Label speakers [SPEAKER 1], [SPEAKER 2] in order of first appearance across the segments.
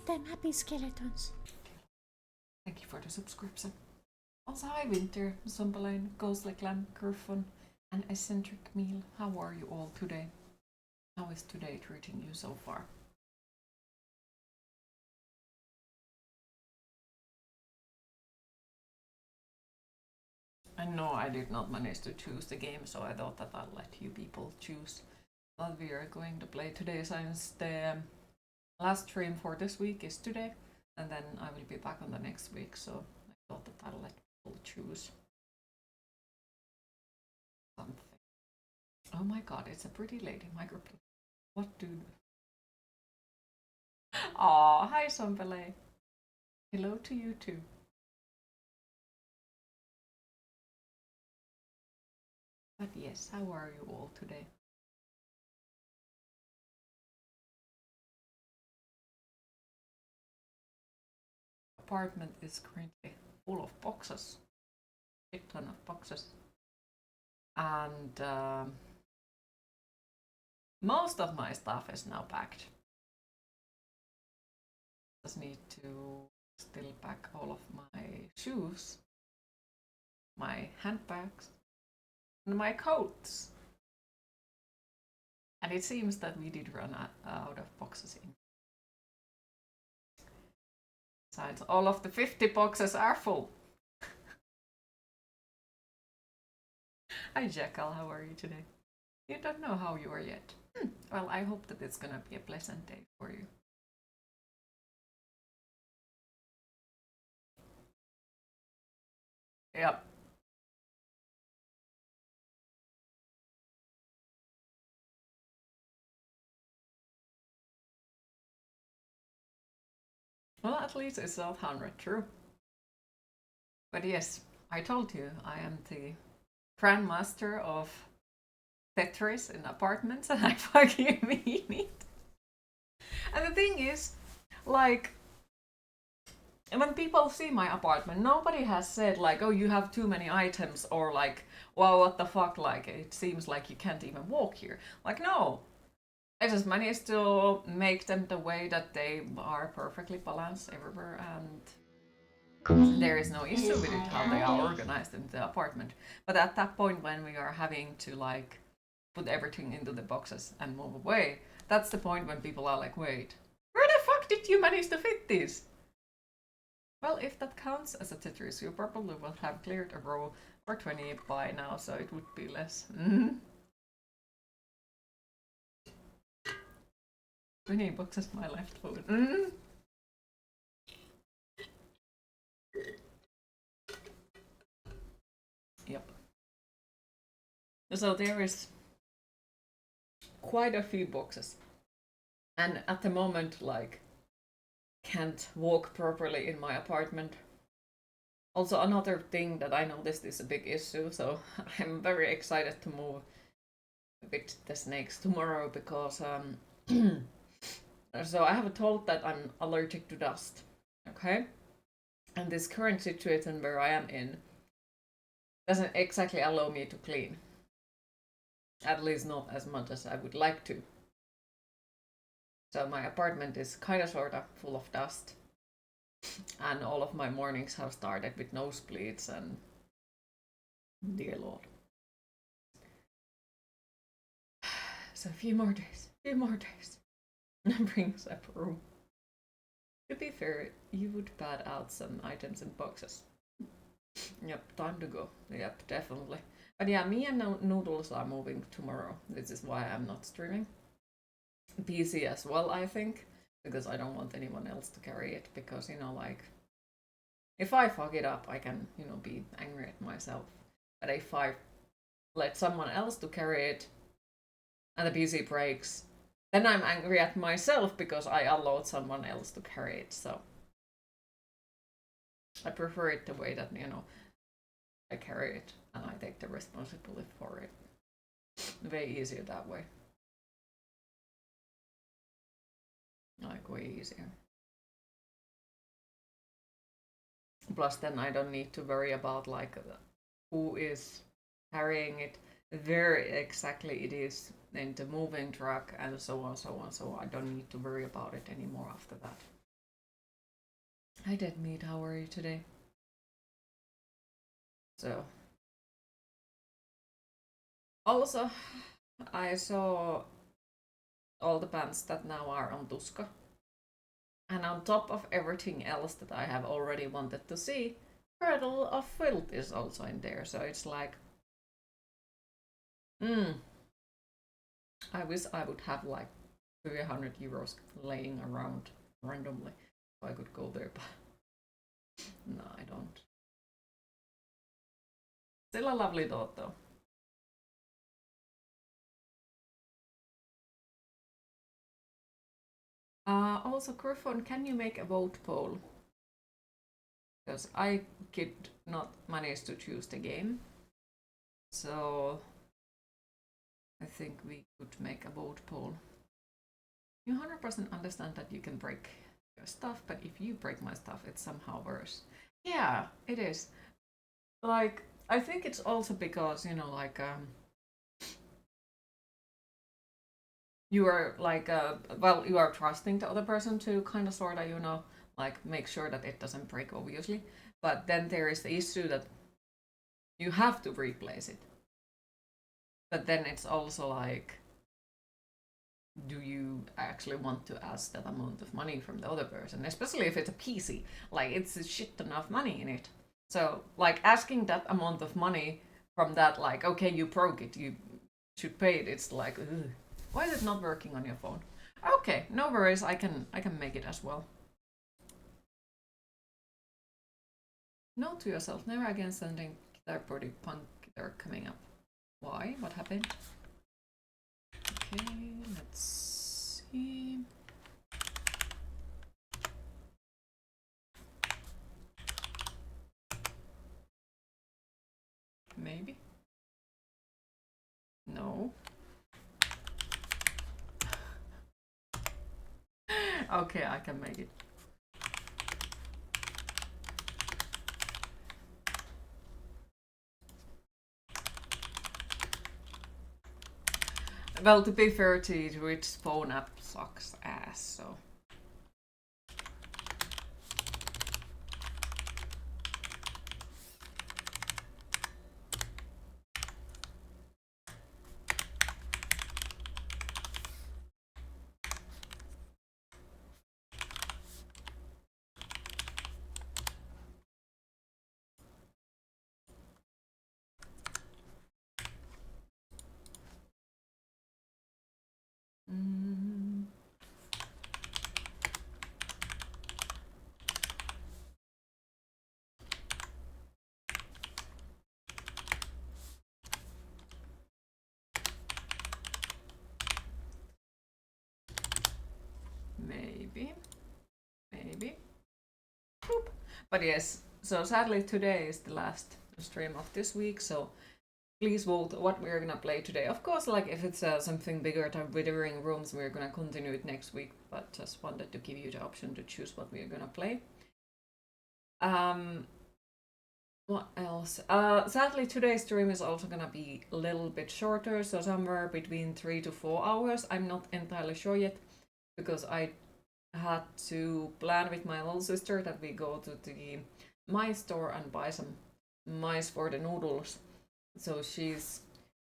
[SPEAKER 1] Get them happy skeletons.
[SPEAKER 2] Thank you for the subscription. Also, hi Winter, Zumbelane, Ghostly Clam, Griffon, and Eccentric Meal. How are you all today? How is today treating you so far? And no, I did not manage to choose the game, so I thought that I'll let you people choose what we are going to play today, since the last stream for this week is today, and then I will be back on the next week, so I thought that I'll let people choose something. Oh my god, it's a pretty lady microplay. What do... Aw, hi Sombele. Hello to you too. But yes, how are you all today? Apartment is currently full of boxes. A ton of boxes. And most of my stuff is now packed. Just need to still pack all of my shoes, my handbags, and my coats. And it seems that we did run out of boxes in. Besides, all of the 50 boxes are full. Hi Jackal, how are you today? You don't know how you are yet. Well, I hope that it's gonna be a pleasant day for you. Yep. Well, at least it's not 100, true. But yes, I told you, I am the grandmaster of Tetris in apartments, and I fucking mean it. And the thing is, like, when people see my apartment, nobody has said like, oh, you have too many items, or like, well, what the fuck, like, it seems like you can't even walk here. Like, no. I just managed to make them the way that they are perfectly balanced everywhere, and there is no issue with it, how they are organized in the apartment. But at that point, when we are having to like put everything into the boxes and move away, that's the point when people are like, wait, where the fuck did you manage to fit this? Well, if that counts as a Tetris, you probably will have cleared a row or 20 by now, so it would be less. 20 boxes my left foot. Yep. So there is quite a few boxes. And at the moment, like, can't walk properly in my apartment. Also, another thing that I noticed is a big issue, so I'm very excited to move with the snakes tomorrow, because so I have told that I'm allergic to dust, okay? And this current situation where I am in doesn't exactly allow me to clean. At least not as much as I would like to. So my apartment is kind of sort of full of dust. And all of my mornings have started with nosebleeds, and dear lord. So a few more days. Brings up room. To be fair, you would pad out some items in boxes. Yep, time to go. Yep, definitely. But yeah, me and Noodles are moving tomorrow. This is why I'm not streaming. PC as well, I think, because I don't want anyone else to carry it, because, you know, like, if I fuck it up, I can, you know, be angry at myself. But if I let someone else to carry it and the PC breaks, then I'm angry at myself because I allowed someone else to carry it. So I prefer it the way that, you know, I carry it and I take the responsibility for it. Way easier that way. Like, way easier. Plus, then I don't need to worry about like who is carrying it, where exactly it is in the moving truck, and so on, so on. So I don't need to worry about it anymore after that. I did meet how are you today. So also I saw all the bands that now are on Tuska. And on top of everything else that I have already wanted to see, Cradle of Filth is also in there. So it's like, I wish I would have like 300 euros laying around randomly so I could go there, but no, I don't. Still a lovely thought though. Also, Griffon, can you make a vote poll? Because I could not manage to choose the game. So I think we could make a vote poll. You 100% understand that you can break your stuff, but if you break my stuff, it's somehow worse. Yeah, it is. Like, I think it's also because, you know, like, you are like, well, you are trusting the other person to kind of sort of, you know, like make sure that it doesn't break, obviously. But then there is the issue that you have to replace it. But then it's also like, do you actually want to ask that amount of money from the other person, especially if it's a PC? Like, it's a shit ton of money in it. So like asking that amount of money from that, like, okay, you broke it, you should pay it. It's like, ugh. Why is it not working on your phone? Okay, no worries, I can make it as well. Note to yourself, never again sending guitar party punk guitar coming up. Why? What happened? Okay, let's see. Maybe? No. Okay, I can make it. Well, to be fair to it, which phone app sucks ass, so. Mm. Maybe. Maybe. Boop. But yes, so sadly today is the last stream of this week, so please vote what we're gonna play today. Of course, like if it's something bigger than Withering Rooms, we're gonna continue it next week, but just wanted to give you the option to choose what we're gonna play. What else? Sadly, today's stream is also gonna be a little bit shorter, so somewhere between 3 to 4 hours. I'm not entirely sure yet because I had to plan with my little sister that we go to the mice store and buy some mice for the noodles. So she's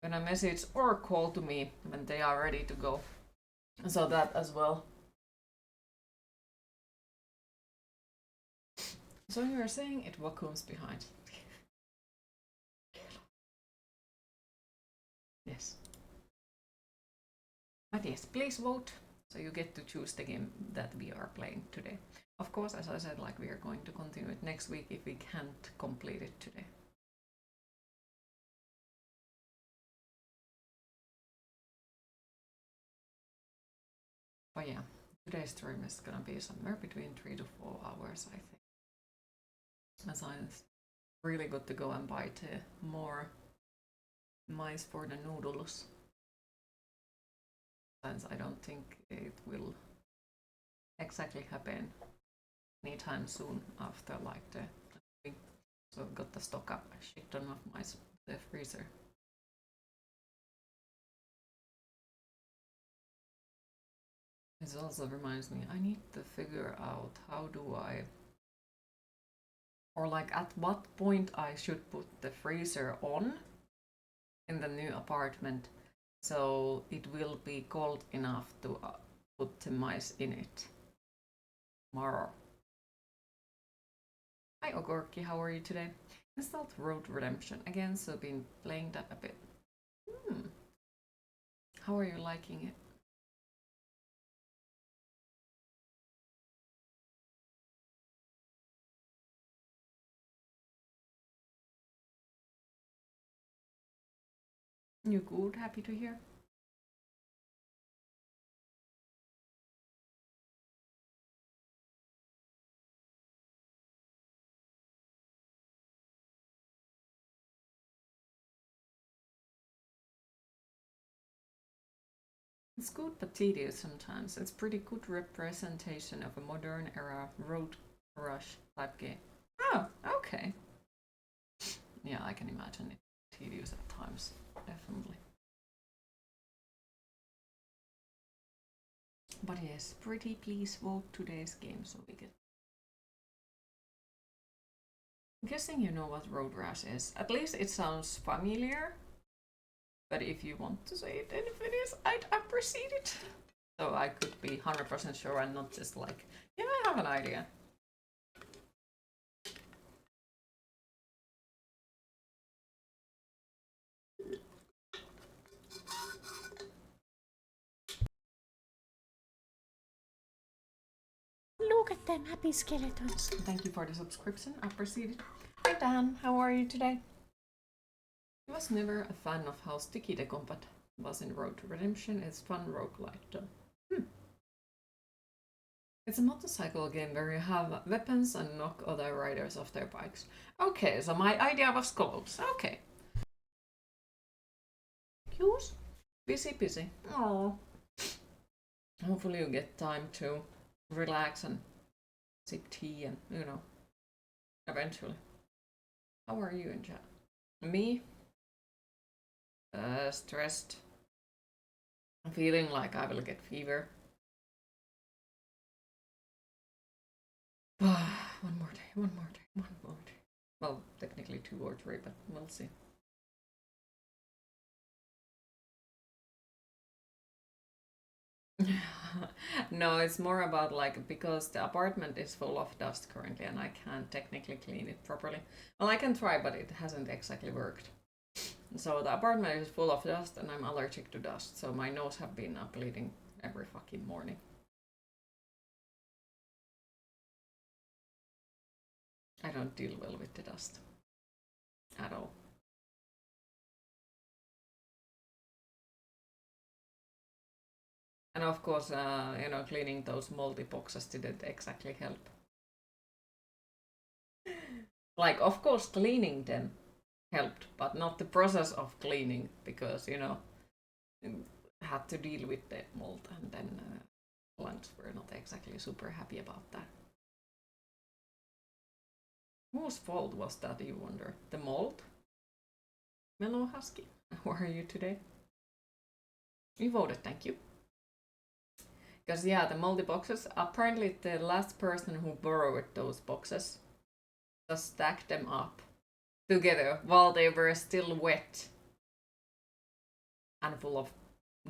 [SPEAKER 2] gonna message or call to me when they are ready to go. So that as well. So you were saying it vacuums behind. Yes. But yes, please vote so you get to choose the game that we are playing today. Of course, as I said, like we are going to continue it next week if we can't complete it today. But yeah, today's stream is gonna be somewhere between 3 to 4 hours, I think. As I'm really good to go and buy more mice for the noodles. Since I don't think it will exactly happen anytime soon after like the week. So I've got to stock up a shit ton of mice in the freezer. This also reminds me, I need to figure out how do I or like at what point I should put the freezer on in the new apartment so it will be cold enough to put the mice in it tomorrow. Hi Ogorki, how are you today? Installed Road Redemption again, so been playing that a bit. How are you liking it? You good? Happy to hear. It's good but tedious sometimes. It's pretty good representation of a modern era road rush type game. Oh, okay. Yeah, I can imagine it tedious at times, definitely. But yes, pretty please vote today's game so we get. I'm guessing you know what road rash is. At least it sounds familiar. But if you want to say it in Finnish, I'd appreciate it. So I could be 100% sure and not just like, yeah, I have an idea. Look at them happy skeletons. Thank you for the subscription. I appreciate it. Hi Dan, how are you today? I was never a fan of how sticky the combat was in Road to Redemption. It's fun roguelike though. It's a motorcycle game where you have weapons and knock other riders off their bikes. Okay, so my idea was close. Okay. Cues? Busy. Oh. Hopefully you get time to relax and sip tea and, you know, eventually. How are you in chat? Me? Stressed. I'm feeling like I will get fever. One more day. Well, technically 2 or 3, but we'll see. No, it's more about like because the apartment is full of dust currently and I can't technically clean it properly. Well, I can try, but it hasn't exactly worked. So the apartment is full of dust and I'm allergic to dust, so my nose have been bleeding every fucking morning. I don't deal well with the dust at all. And of course, you know, cleaning those moldy boxes didn't exactly help. Like, of course, cleaning them helped, but not the process of cleaning because, you know, had to deal with the mold and then clients were not exactly super happy about that. Whose fault was that, you wonder? The mold? Mellow Husky, how are you today? You voted, thank you. Because, yeah, the moldy boxes, apparently the last person who borrowed those boxes just stacked them up together while they were still wet and full of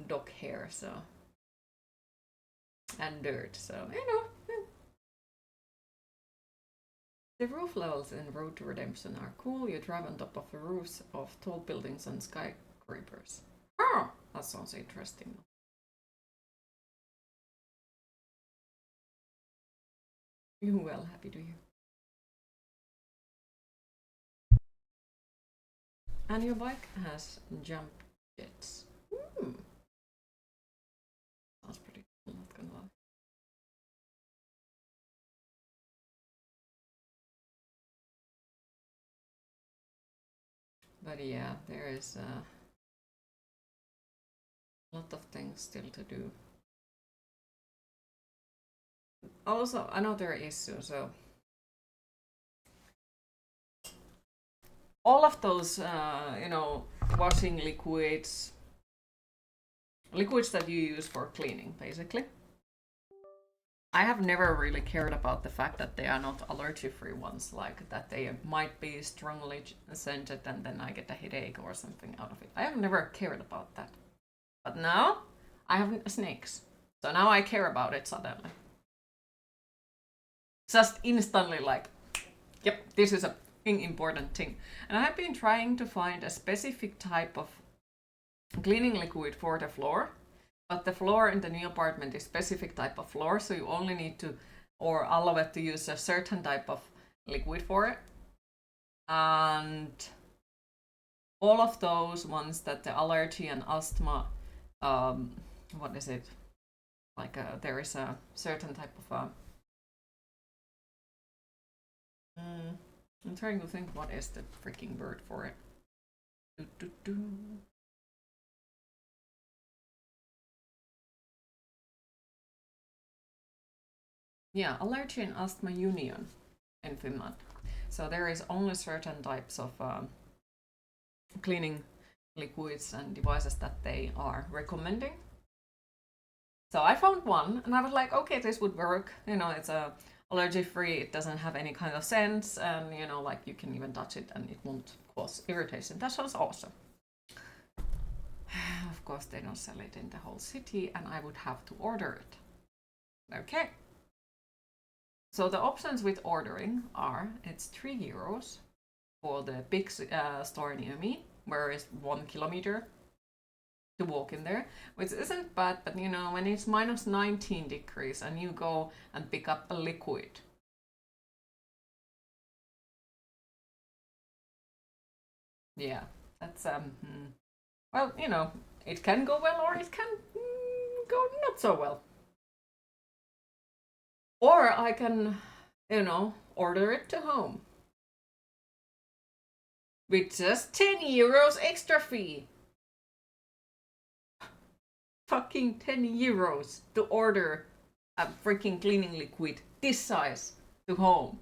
[SPEAKER 2] dog hair, so. And dirt, so, you know. The roof levels in Road to Redemption are cool. You drive on top of the roofs of tall buildings and skyscrapers. Oh, that sounds interesting. You well, happy to hear. And your bike has jump jets. Sounds pretty cool, not gonna lie. But yeah, there is a lot of things still to do. Also, another issue, so all of those, you know, washing liquids that you use for cleaning, basically. I have never really cared about the fact that they are not allergy-free ones, like that they might be strongly scented and then I get a headache or something out of it. I have never cared about that. But now I have snakes. So now I care about it suddenly. Just instantly like, yep, this is a important thing. And I have been trying to find a specific type of cleaning liquid for the floor. But the floor in the new apartment is specific type of floor, so you only need to, or allow it to use a certain type of liquid for it. And all of those ones that the allergy and asthma, what is it? Like there is a certain type of I'm trying to think what is the freaking word for it. Yeah, Allergy and Asthma Union in Finland. So there is only certain types of cleaning liquids and devices that they are recommending. So I found one and I was like, okay, this would work. You know, it's allergy free, it doesn't have any kind of scents, and you know, like you can even touch it and it won't cause irritation. That sounds awesome. Of course, they don't sell it in the whole city and I would have to order it. Okay. So the options with ordering are, it's €3 for the big store near me, where it's 1 kilometer to walk in there, which isn't bad, but you know, when it's minus 19 degrees and you go and pick up a liquid. Yeah, that's, well, you know, it can go well or it can go not so well. Or I can, you know, order it to home. With just €10 extra fee. Fucking €10 to order a freaking cleaning liquid this size to home.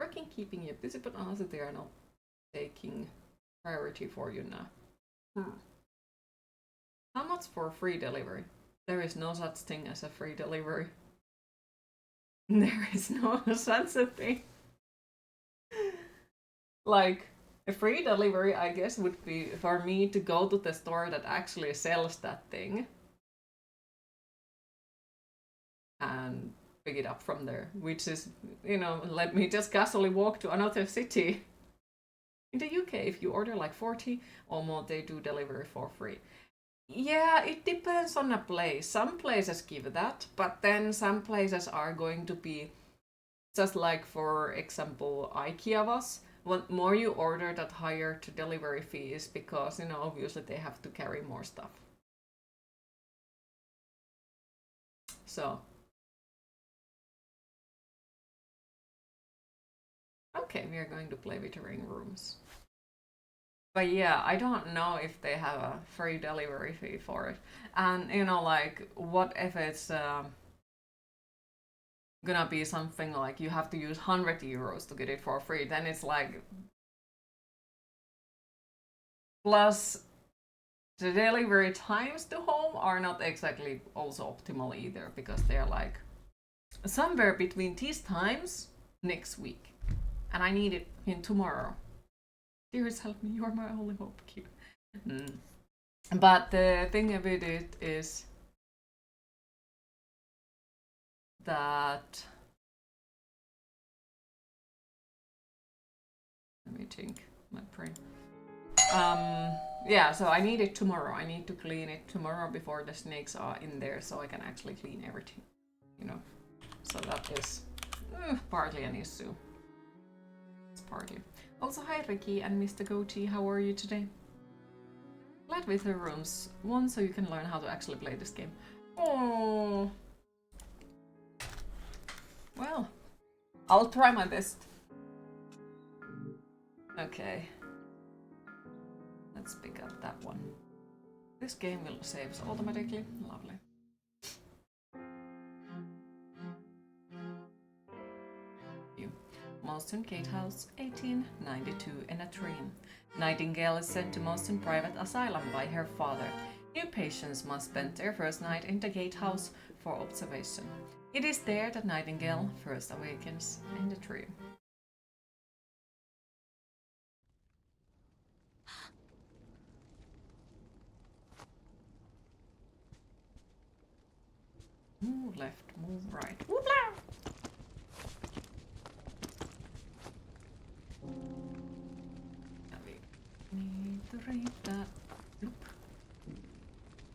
[SPEAKER 2] Freaking keeping you busy, but honestly, they are not taking priority for you now. How much for free delivery? There is no such thing as a free delivery. There is no such a thing. Like, a free delivery, I guess, would be for me to go to the store that actually sells that thing and pick it up from there, which is, you know, let me just casually walk to another city. In the UK, if you order like 40 or more, they do delivery for free. Yeah, it depends on a place. Some places give that, but then some places are going to be just like, for example, IKEA was. What more you order, that higher the delivery fee is, because, you know, obviously they have to carry more stuff. So, okay, we are going to play Withering Rooms. But yeah, I don't know if they have a free delivery fee for it. And, you know, like, what if it's gonna be something like you have to use €100 to get it for free? Then it's like, plus the delivery times to home are not exactly also optimal either, because they're like somewhere between these times next week, and I need it in tomorrow. Dearest, help me, you're my only hope. Cute. But the thing about it is that, let me think, my brain. Yeah, so I need it tomorrow. I need to clean it tomorrow before the snakes are in there, so I can actually clean everything, you know. So that is partly an issue. It's partly. Also, hi Ricky and Mr. Goatee, how are you today? Glad with the rooms. One, so you can learn how to actually play this game. Oh. Well, I'll try my best. Okay. Let's pick up that one. This game will save automatically. Lovely. Mostyn Gatehouse, 1892, in a dream. Nightingale is sent to Mostyn Private Asylum by her father. New patients must spend their first night in the gatehouse for observation. It is there that Nightingale first awakens in the dream. Move left, move right. Whoopla! We need to read that. Bloop.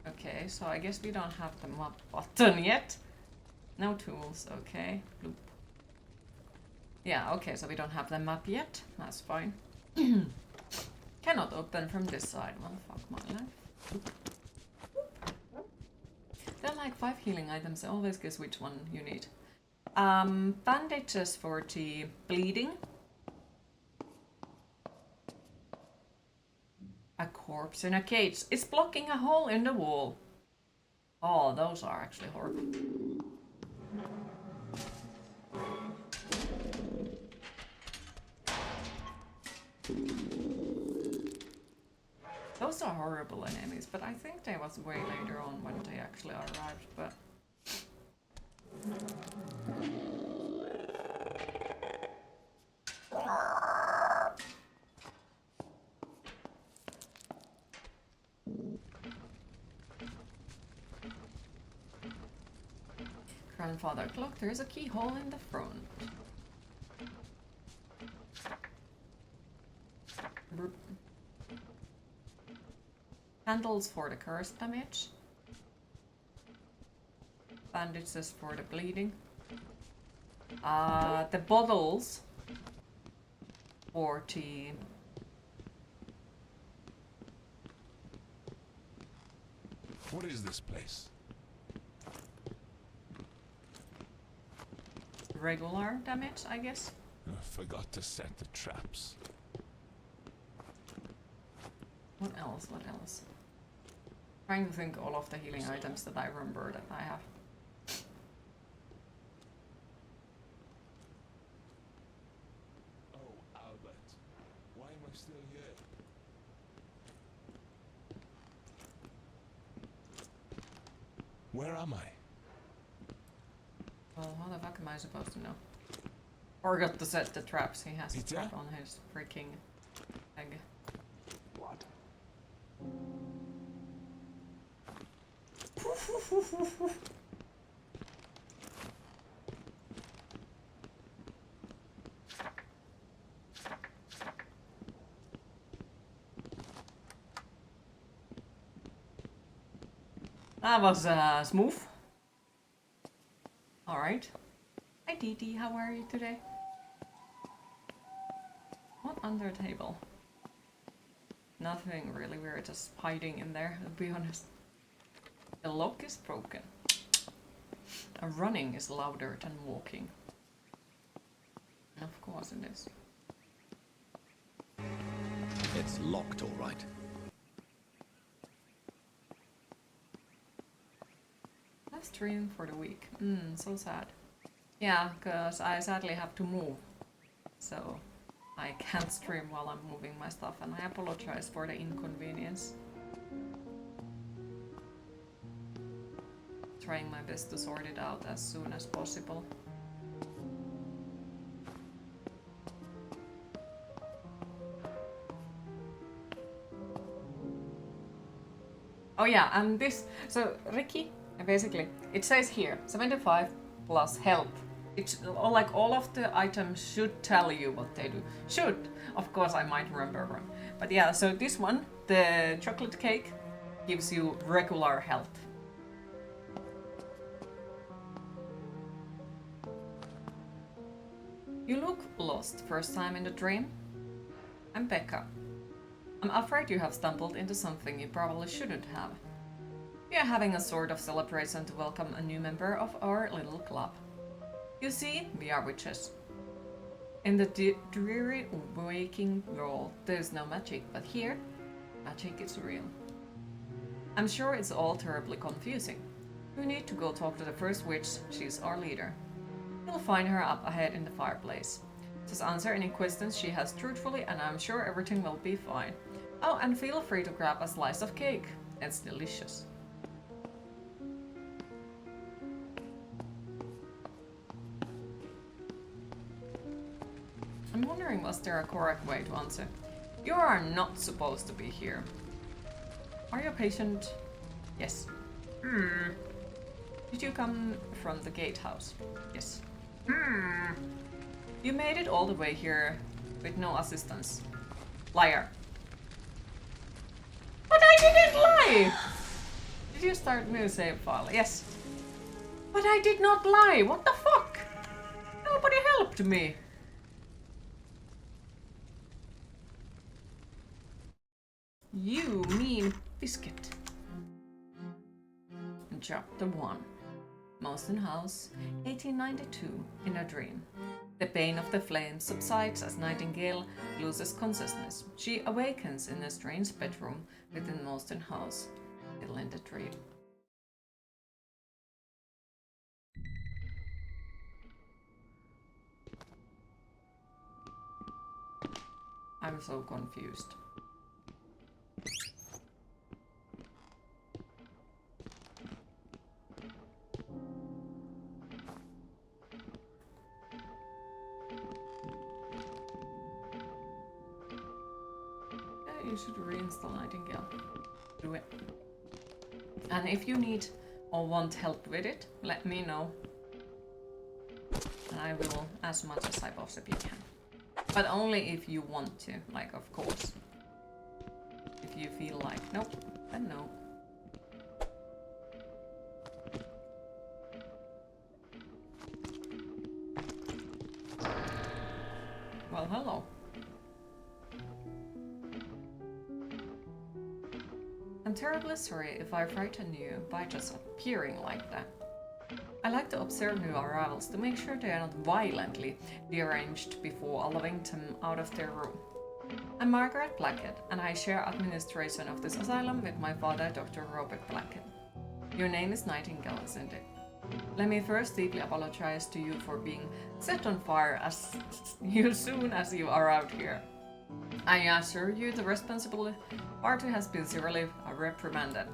[SPEAKER 2] Okay, so I guess we don't have the map button yet. No tools, okay. Bloop. Yeah, okay, so we don't have the map yet. That's fine. Cannot open from this side. Well, fuck my life. Bloop. There are like 5 healing items. I always guess which one you need. Bandages for the bleeding. A corpse in a cage. It's blocking a hole in the wall. Oh, those are actually horrible. Those are horrible enemies, but I think they was way later on when they actually arrived, but... Grandfather clock, there is a keyhole in the front. Candles for the curse damage. Bandages for the bleeding. The bottles for the...
[SPEAKER 1] What is this place?
[SPEAKER 2] regular damage, I guess.
[SPEAKER 1] I forgot to set the traps.
[SPEAKER 2] What else? What else? Trying to think all of the healing items that I remember that I have.
[SPEAKER 1] Oh, Albert. Why am I still here? Where am I?
[SPEAKER 2] Well, how the fuck am I supposed to know? Forgot to set the traps. He has to
[SPEAKER 1] Peter?
[SPEAKER 2] trap on his freaking egg.
[SPEAKER 1] What?
[SPEAKER 2] That was smooth. Alright. Hi Dee, how are you today? What under the table? Nothing really, we're just hiding in there, to be honest. The lock is broken. Running is louder than walking. Of course it is.
[SPEAKER 3] It's locked, all right.
[SPEAKER 2] Last stream for the week. So sad. Yeah, because I sadly have to move. So I can't stream while I'm moving my stuff, and I apologize for the inconvenience. Trying my best to sort it out as soon as possible. Oh yeah, and this, so Ricky, basically, it says here, 75 plus health. It's like all of the items should tell you what they do. Should, of course I might remember wrong. But yeah, so this one, the chocolate cake, gives you regular health. You look lost first time in the dream? I'm Becca. I'm afraid you have stumbled into something you probably shouldn't have. We are having a sort of celebration to welcome a new member of our little club. You see, we are witches. In the dreary waking world, there's no magic, but here, magic is real. I'm sure it's all terribly confusing. We need to go talk to the first witch, she's our leader. You'll find her up ahead in the fireplace. Just answer any questions she has truthfully, and I'm sure everything will be fine. Oh, and feel free to grab a slice of cake. It's delicious. I'm wondering, was there a correct way to answer? You are not supposed to be here. Are you a patient? Yes. Did you come from the gatehouse? Yes. You made it all the way here with no assistance. Liar. But I didn't lie! Did you start new save file? Yes. But I did not lie! What the fuck? Nobody helped me! You mean biscuit. Chapter 1. Mostyn House, 1892, in a dream. The pain of the flames subsides as Nightingale loses consciousness. She awakens in a strange bedroom within Mostyn House, still in the dream. I'm so confused. You should reinstall Nightingale. Do it. And if you need or want help with it, let me know. And I will as much as I possibly can. But only if you want to, like, of course. If you feel like, nope, then no. Well, hello. I'm terribly sorry if I frighten you by just appearing like that. I like to observe new arrivals to make sure they are not violently deranged before allowing them out of their room. I'm Margaret Blackett, and I share administration of this asylum with my father, Dr. Robert Blackett. Your name is Nightingale, isn't it? Let me first deeply apologize to you for being set on fire as soon as you arrived here. I assure you the responsible party has been severely reprimanded.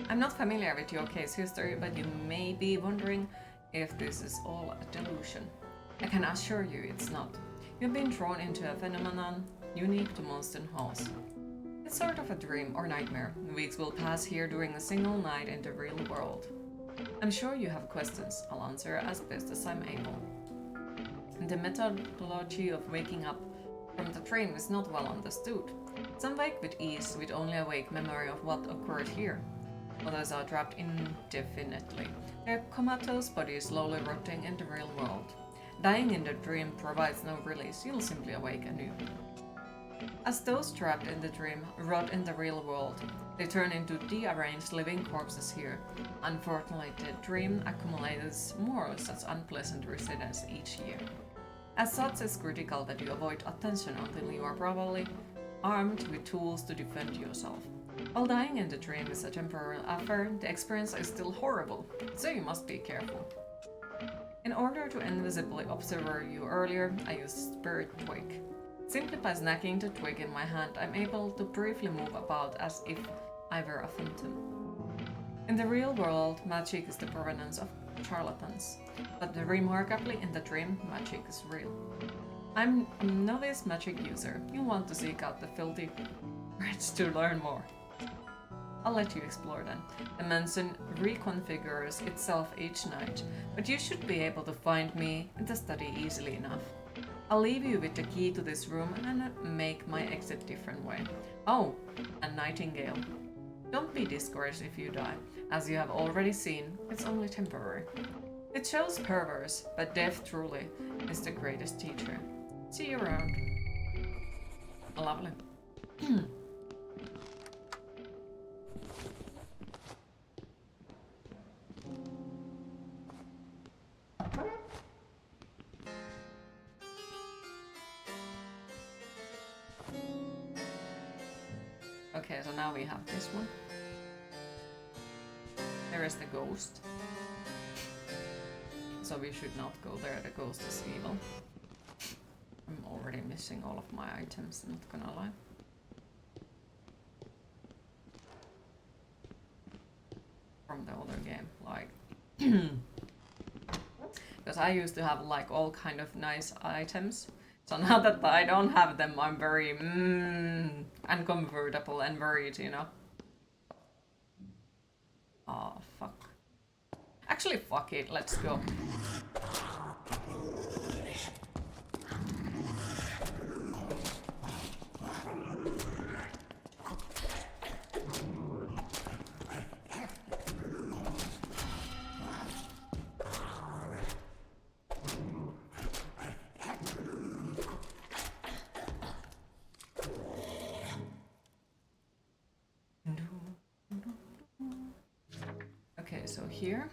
[SPEAKER 2] I'm not familiar with your case history, but you may be wondering if this is all a delusion. I can assure you it's not. You've been drawn into a phenomenon unique to Mostyn House. It's sort of a dream or nightmare. Weeks will pass here during a single night in the real world. I'm sure you have questions. I'll answer as best as I'm able. The methodology of waking up from the dream is not well understood. Some wake with ease, with only a vague memory of what occurred here. Others are trapped indefinitely, their comatose bodies slowly rotting in the real world. Dying in the dream provides no release, you'll simply awake anew. As those trapped in the dream rot in the real world, they turn into de-arranged living corpses here. Unfortunately, the dream accumulates more such unpleasant residents each year. As such, it's critical that you avoid attention until you are properly armed with tools to defend yourself. While dying in the dream is a temporary affair, the experience is still horrible, so you must be careful. In order to invisibly observe you earlier, I used Spirit Twig. Simply by snacking the twig in my hand, I'm able to briefly move about as if I were a phantom. In the real world, magic is the provenance of charlatans, but remarkably in the dream, magic is real. I'm a novice magic user. You'll want to seek out the filthy rats to learn more. I'll let you explore then. The mansion reconfigures itself each night, but you should be able to find me in the study easily enough. I'll leave you with the key to this room and make my exit different way. Oh, and Nightingale. Don't be discouraged if you die. As you have already seen, it's only temporary. It shows perverse, but death truly is the greatest teacher. See you around. Lovely. Okay, so now we have this one. There is the ghost. So we should not go there, the ghost is evil. I'm already missing all of my items, not gonna lie. from the older game, like because I used to have like all kind of nice items. So now that I don't have them, I'm very uncomfortable and worried, you know. Oh fuck. Actually, fuck it. Let's go. Okay, so here.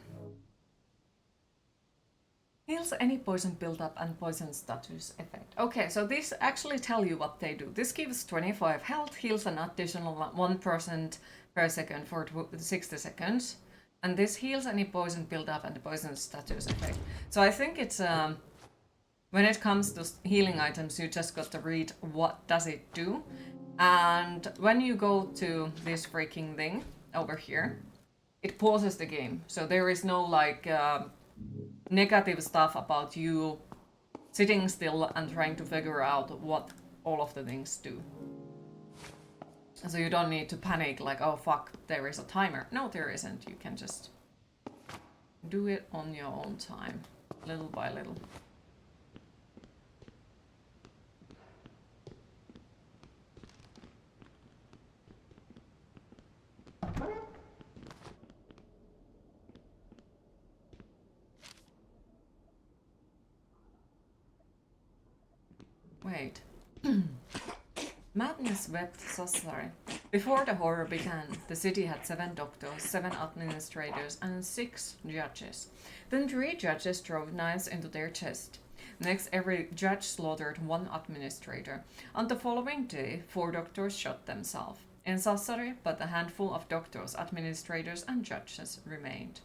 [SPEAKER 2] Heals any poison buildup and poison status effect. Okay, so this actually tell you what they do. This gives 25 health, heals an additional 1% per second for 60 seconds. And this heals any poison buildup and poison status effect. So I think it's when it comes to healing items, you just got to read what does it do. And when you go to this freaking thing over here, it pauses the game. So there is no like negative stuff about you sitting still and trying to figure out what all of the things do. So you don't need to panic like, oh fuck, there is a timer. No, there isn't. You can just do it on your own time, little by little. Wait. Madness wept sorcery. Before the horror began, the city had 7 doctors, 7 administrators, and 6 judges. Then 3 judges drove knives into their chest. Next, every judge slaughtered 1 administrator. On the following day, 4 doctors shot themselves. In sorcery, but a handful of doctors, administrators, and judges remained.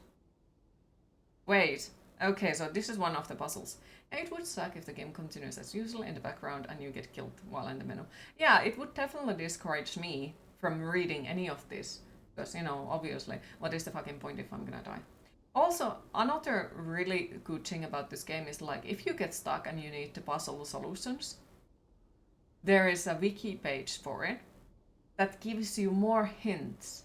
[SPEAKER 2] Wait. Okay, so this is one of the puzzles. It would suck if the game continues as usual in the background and you get killed while in the menu. Yeah, it would definitely discourage me from reading any of this. Because, you know, obviously, what is the fucking point if I'm gonna die? Also, another really good thing about this game is like, if you get stuck and you need the puzzle solutions, there is a wiki page for it that gives you more hints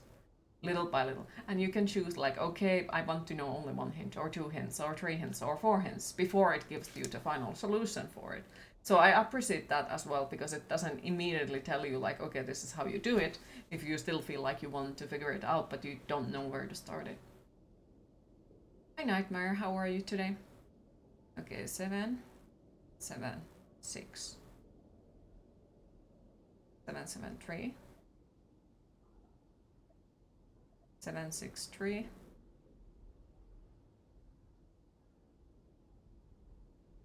[SPEAKER 2] little by little, and you can choose like, okay, I want to know only 1 hint or 2 hints or 3 hints or 4 hints before it gives you the final solution for it. So I appreciate that as well, because it doesn't immediately tell you like, okay, this is how you do it, if you still feel like you want to figure it out but you don't know where to start it. Hi Nightmare, how are you today? Okay, 7 7 6 7 7 3 7 6 3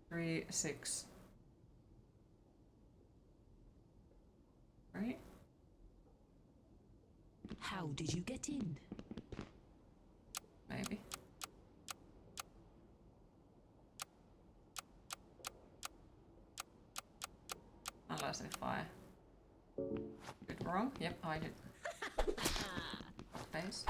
[SPEAKER 2] 3 6. Right?
[SPEAKER 4] How did you get in?
[SPEAKER 2] Maybe. Unless if I did wrong. Yep, I did. Face.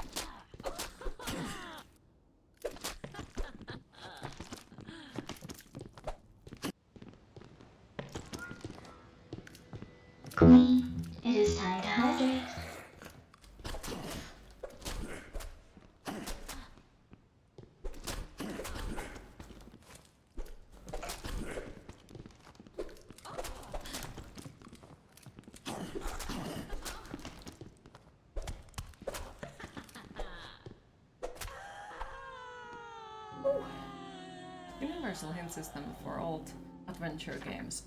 [SPEAKER 5] Queen, it is time to hydrate.
[SPEAKER 2] Universal hint system for old adventure games.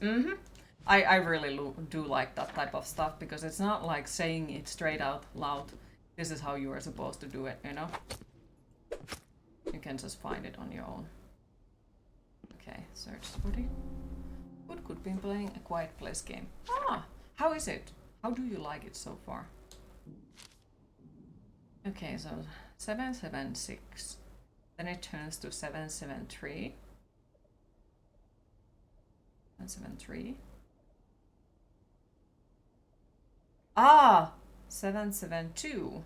[SPEAKER 2] I really do like that type of stuff, because it's not like saying it straight out loud. This is how you are supposed to do it, you know? You can just find it on your own. Okay, search body. Good, could be playing a Quiet Place game. Ah, how is it? How do you like it so far? Okay, so 776. Then it turns to 773. 773. Ah! 772.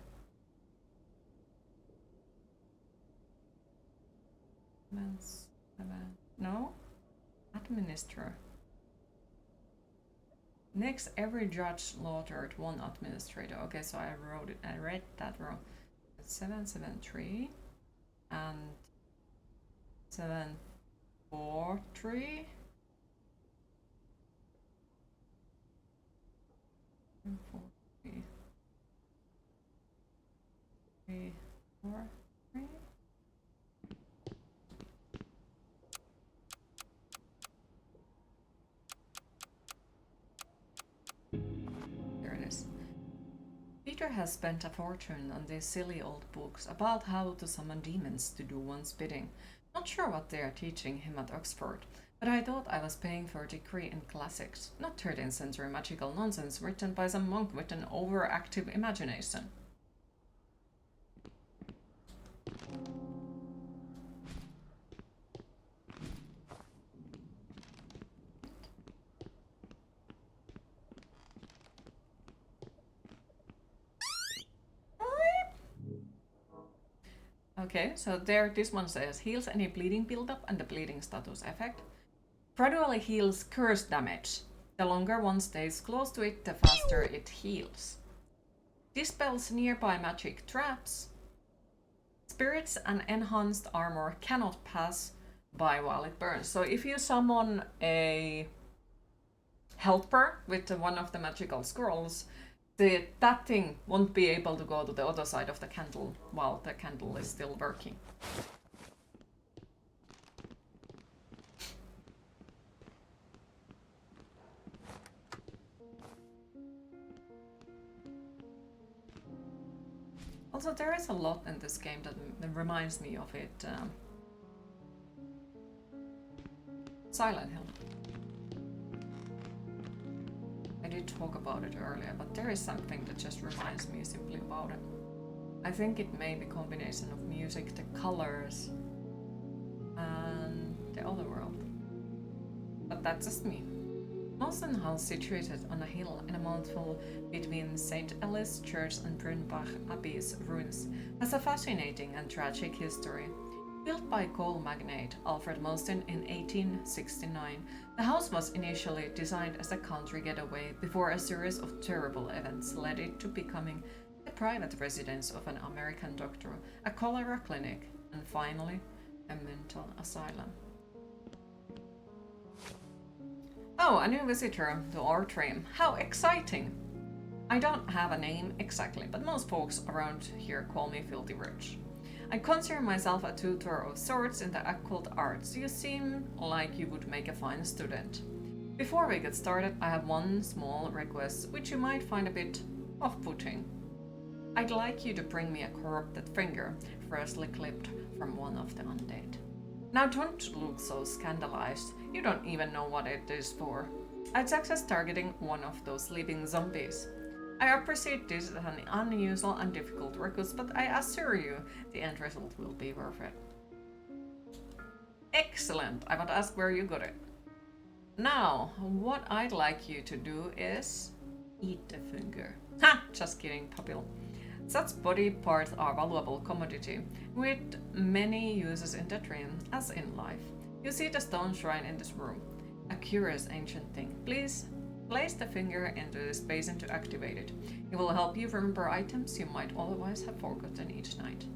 [SPEAKER 2] 7. No? Administer. Next, every judge slaughtered one administrator. Okay, so I read that wrong. 773 and 743. 743. 3, 4, 3. There it is. Peter has spent a fortune on these silly old books about how to summon demons to do one's bidding. Not sure what they are teaching him at Oxford, but I thought I was paying for a degree in classics, not 13th century magical nonsense written by some monk with an overactive imagination. Okay, so there this one says heals any bleeding buildup and the bleeding status effect. Gradually heals curse damage. The longer one stays close to it, the faster it heals. Dispels nearby magic traps. Spirits and enhanced armor cannot pass by while it burns. So if you summon a helper with one of the magical scrolls, that thing won't be able to go to the other side of the candle while the candle is still working. Also, there is a lot in this game that reminds me of it. Silent Hill. I did talk about it earlier, but there is something that just reminds me simply about it. I think it may be a combination of music, the colors, and the other world. But that's just me. Molson House, situated on a hill in a mouthful between St. Ellis Church and Brunbach Abbey's ruins, has a fascinating and tragic history. Built by coal magnate Alfred Molson in 1869, the house was initially designed as a country getaway before a series of terrible events led it to becoming the private residence of an American doctor, a cholera clinic, and finally, a mental asylum. Oh, a new visitor to our stream. How exciting! I don't have a name exactly, but most folks around here call me Filthy Rich. I consider myself a tutor of sorts in the occult arts. You seem like you would make a fine student. Before we get started, I have one small request, which you might find a bit off-putting. I'd like you to bring me a corrupted finger, freshly clipped from one of the undead. Now don't look so scandalized, you don't even know what it is for. I'd suggest targeting one of those living zombies. I appreciate this as an unusual and difficult request, but I assure you the end result will be worth it. Excellent! I want to ask where you got it. Now, what I'd like you to do is eat the finger. Ha! Just kidding, Papil. Such body parts are valuable commodity, with many uses in the dream as in life. You see the stone shrine in this room. A curious ancient thing. Please place the finger into this basin to activate it. It will help you remember items you might otherwise have forgotten each night.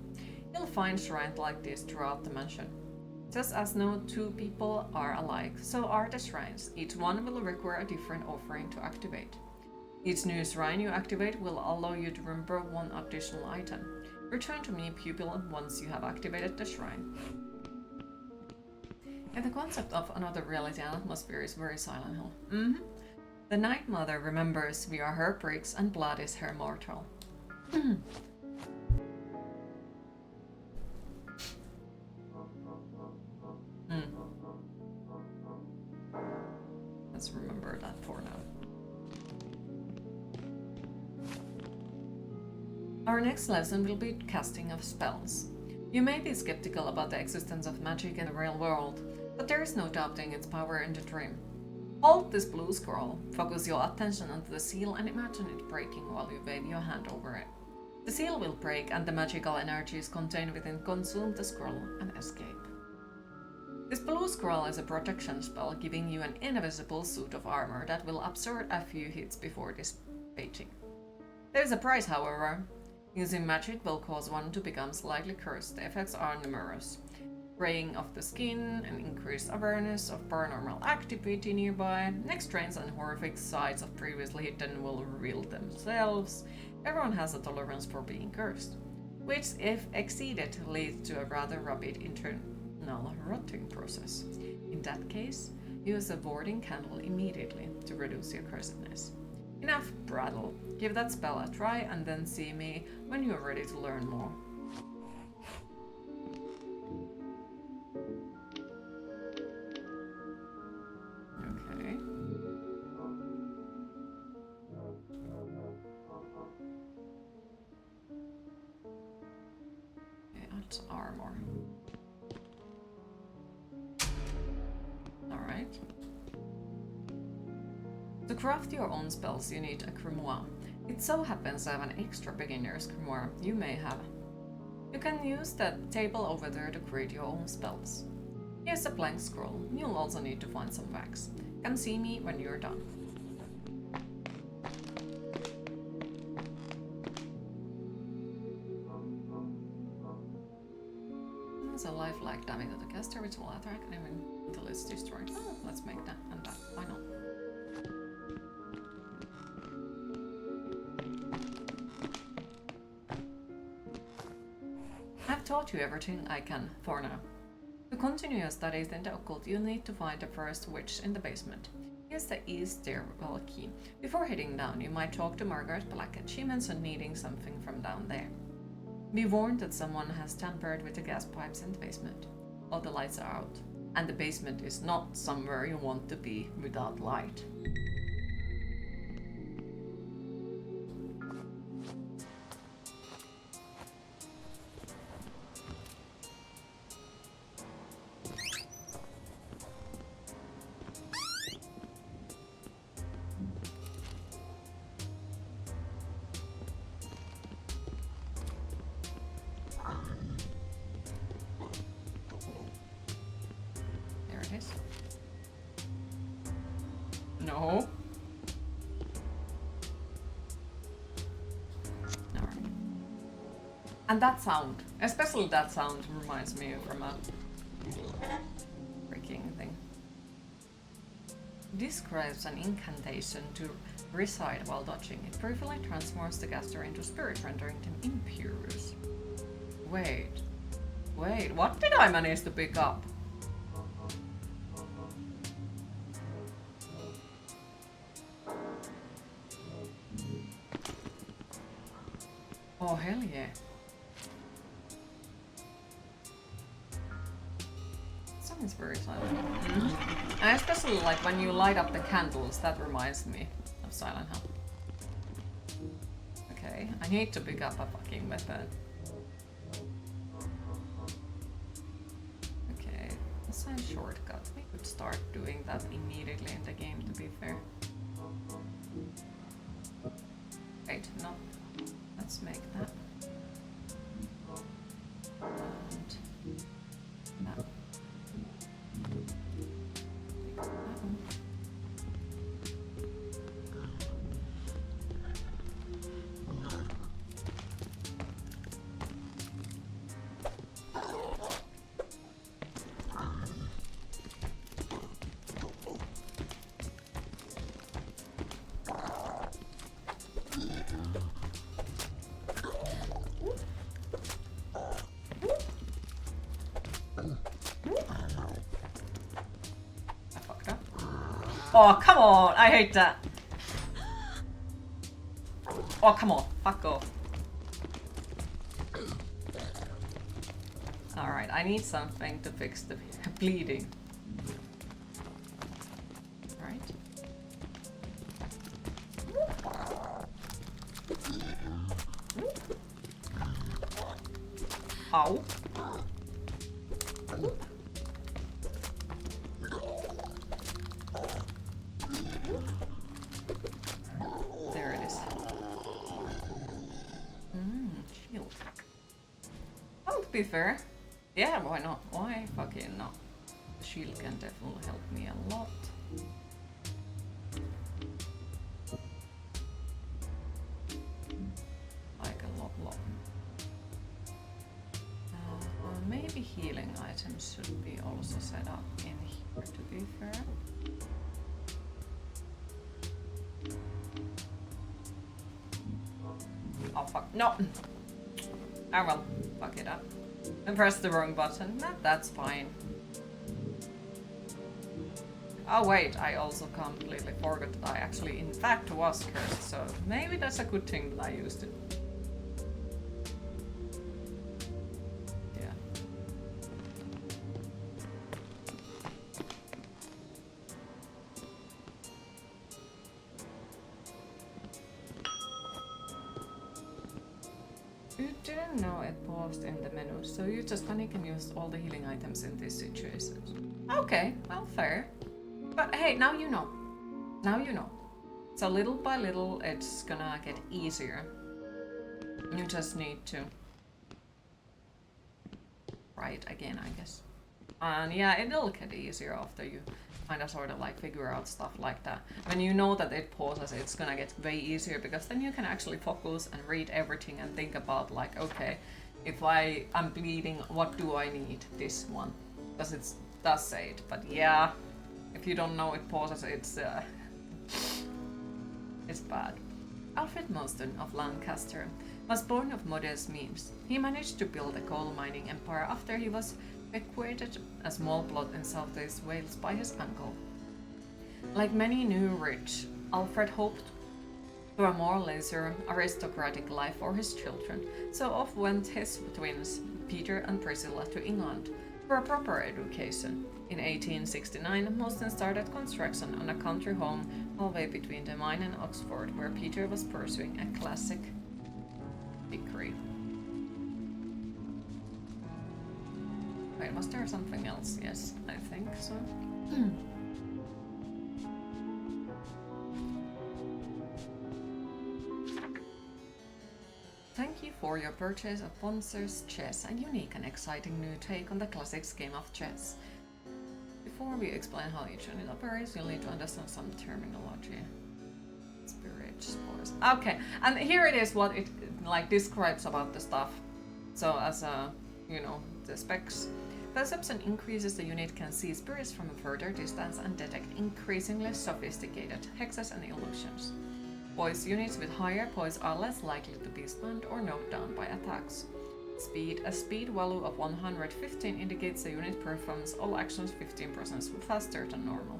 [SPEAKER 2] You'll find shrines like this throughout the mansion. Just as no two people are alike, so are the shrines. Each one will require a different offering to activate. Each new shrine you activate will allow you to remember one additional item. Return to me, pupil, once you have activated the shrine. And the concept of another reality and atmosphere is very Silent Hill. The Night Mother remembers we are her bricks and blood is her mortal. Let's remember that for now. Our next lesson will be casting of spells. You may be skeptical about the existence of magic in the real world, but there is no doubting its power in the dream. Hold this blue scroll, focus your attention onto the seal and imagine it breaking while you wave your hand over it. The seal will break and the magical energies contained within consume the scroll and escape. This blue scroll is a protection spell giving you an invisible suit of armor that will absorb a few hits before dissipating. There is a price, however. Using magic will cause one to become slightly cursed. The effects are numerous. Graying of the skin, an increased awareness of paranormal activity nearby, next trains and horrific sights of previously hidden will reveal themselves. Everyone has a tolerance for being cursed, which, if exceeded, leads to a rather rapid internal rotting process. In that case, use a warding candle immediately to reduce your cursedness. Enough prattle. Give that spell a try and then see me when you're ready to learn more. Okay. Okay, that's armor. Alright. To craft your own spells, you need a grimoire. It so happens I have an extra beginner's grimoire you may have. You can use the table over there to create your own spells. Here's a blank scroll. You'll also need to find some wax. Come see me when you're done. There's a lifelike damage to the caster which will attack even until it's destroyed. Oh, let's make that and that. Why not? I've taught you everything I can for now. To continue your studies in the occult, you need to find the first witch in the basement. Here's the east stairwell key. Before heading down, you might talk to Margaret Blackett. She mentioned needing something from down there. Be warned that someone has tampered with the gas pipes in the basement. All the lights are out, and the basement is not somewhere you want to be without light. No. Alright. And that sound, especially that sound, reminds me from a freaking thing. Describes an incantation to recite while dodging. It briefly transforms the caster into spirit, rendering them imperious. Wait, what did I manage to pick up? Oh, hell yeah. Sounds very silent. Mm-hmm. I especially like when you light up the candles, that reminds me of Silent Hill. Okay, I need to pick up a fucking weapon. Okay, that's a shortcut. We could start doing that immediately in the game, to be fair. Wait, no. Let's make that. And that. Oh, come on! I hate that! Oh, come on. Fuck off. Alright, I need something to fix the bleeding. Right? Ow. There it is. Shield. Oh, to be fair. Yeah, why not? Why fucking not? The shield can definitely help me a lot. Like a lot. Maybe healing items should be also set up in here, to be fair. Oh fuck, no! I will fuck it up. And press the wrong button. No, that's fine. Oh wait, I also completely forgot that I actually in fact was cursed, so maybe that's a good thing that I used it. Yeah. You didn't know it paused in the menu, so you just panic and use all the healing items in these situations. Okay, well, fair. But hey, now you know. Now you know. So little by little, it's gonna get easier. You just need to try it again, I guess. And yeah, it'll get easier after you kind of sort of like figure out stuff like that. When you know that it pauses, it's gonna get way easier because then you can actually focus and read everything and think about like, okay, if I'm bleeding, what do I need? This one. Because it does say it, but yeah. If you don't know it pauses, it's bad. Alfred Mostyn of Lancaster was born of modest means. He managed to build a coal mining empire after he was bequeathed a small plot in southeast Wales by his uncle. Like many new rich, Alfred hoped for a more leisure, aristocratic life for his children, so off went his twins, Peter and Priscilla, to England for a proper education. In 1869, Mostyn started construction on a country home halfway between the mine and Oxford, where Peter was pursuing a classic degree. Wait, was there something else? Yes, I think so. Thank you for your purchase of Bonser's Chess, a unique and exciting new take on the classics game of chess. Before we explain how each unit operates, you'll need to understand some terminology. Spirit spores. Okay, and here it is what it like describes about the stuff. So as the specs. Perception increases, the unit can see spirits from a further distance and detect increasingly sophisticated hexes and illusions. Poise units with higher poise are less likely to be stunned or knocked down by attacks. Speed. A speed value of 115 indicates the unit performs all actions 15% faster than normal.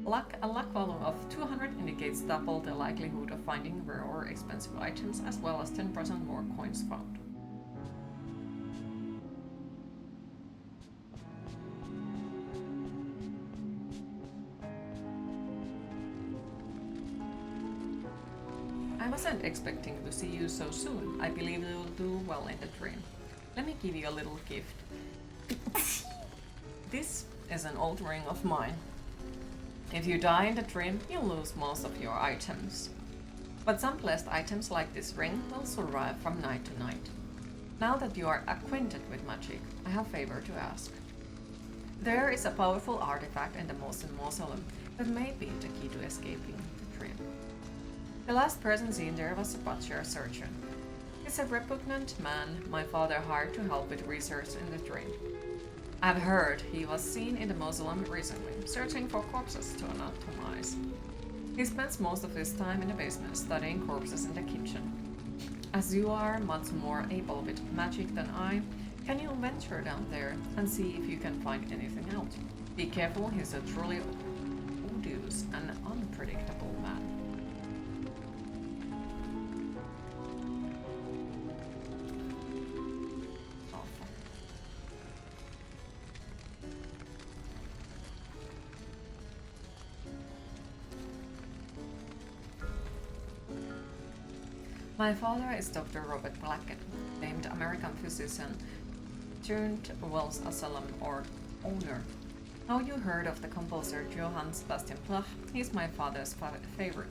[SPEAKER 2] Luck. A luck value of 200 indicates double the likelihood of finding rare or expensive items, as well as 10% more coins found. I wasn't expecting to see you so soon. I believe you will do well in the dream. Let me give you a little gift. This is an old ring of mine. If you die in the dream, you'll lose most of your items. But some blessed items like this ring will survive from night to night. Now that you are acquainted with magic, I have a favor to ask. There is a powerful artifact in the Mostyn Mausoleum that may be the key to escaping the dream. The last person seen there was a butcher surgeon. He's a repugnant man my father hired to help with research in the dream. I've heard he was seen in the mausoleum recently, searching for corpses to anatomize. He spends most of his time in the basement studying corpses in the kitchen. As you are much more able with magic than I, can you venture down there and see if you can find anything out? Be careful, he's a truly odious and unpredictable man. My father is Dr. Robert Blackett, named American physician turned Wells Asylum or owner. Now you heard of the composer Johann Sebastian Bach, he's my father's favorite.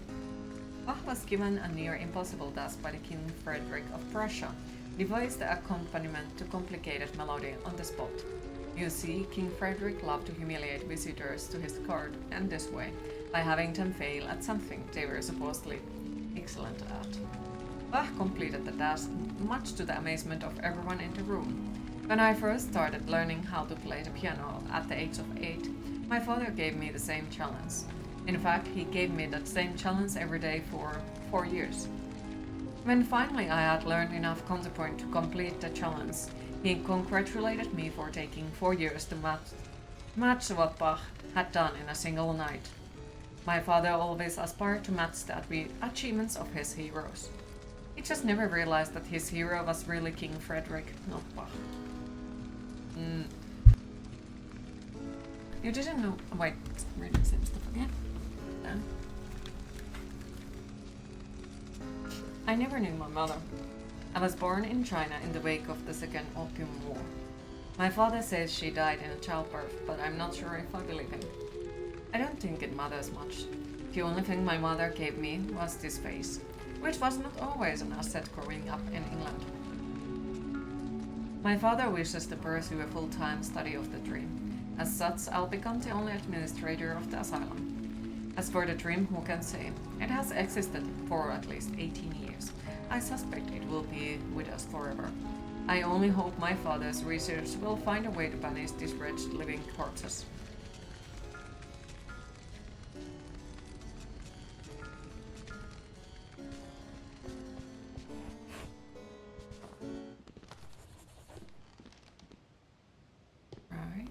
[SPEAKER 2] Bach was given a near impossible task by the King Frederick of Prussia, devised the accompaniment to complicated melody on the spot. You see, King Frederick loved to humiliate visitors to his court in this way, by having them fail at something they were supposedly excellent at. Bach completed the task, much to the amazement of everyone in the room. When I first started learning how to play the piano at the age of 8, my father gave me the same challenge. In fact, he gave me that same challenge every day for 4 years. When finally I had learned enough counterpoint to complete the challenge, he congratulated me for taking 4 years to match what Bach had done in a single night. My father always aspired to match the achievements of his heroes. He just never realized that his hero was really King Frederick, not Bach. You didn't know. Wait, reading the same stuff again. I never knew my mother. I was born in China in the wake of the Second Opium War. My father says she died in a childbirth, but I'm not sure if I believe him. I don't think it matters much. The only thing my mother gave me was this face, which was not always an asset growing up in England. My father wishes to pursue a full-time study of the dream. As such, I'll become the only administrator of the asylum. As for the dream, who can say? It has existed for at least 18 years. I suspect it will be with us forever. I only hope my father's research will find a way to banish these wretched living corpses. Right.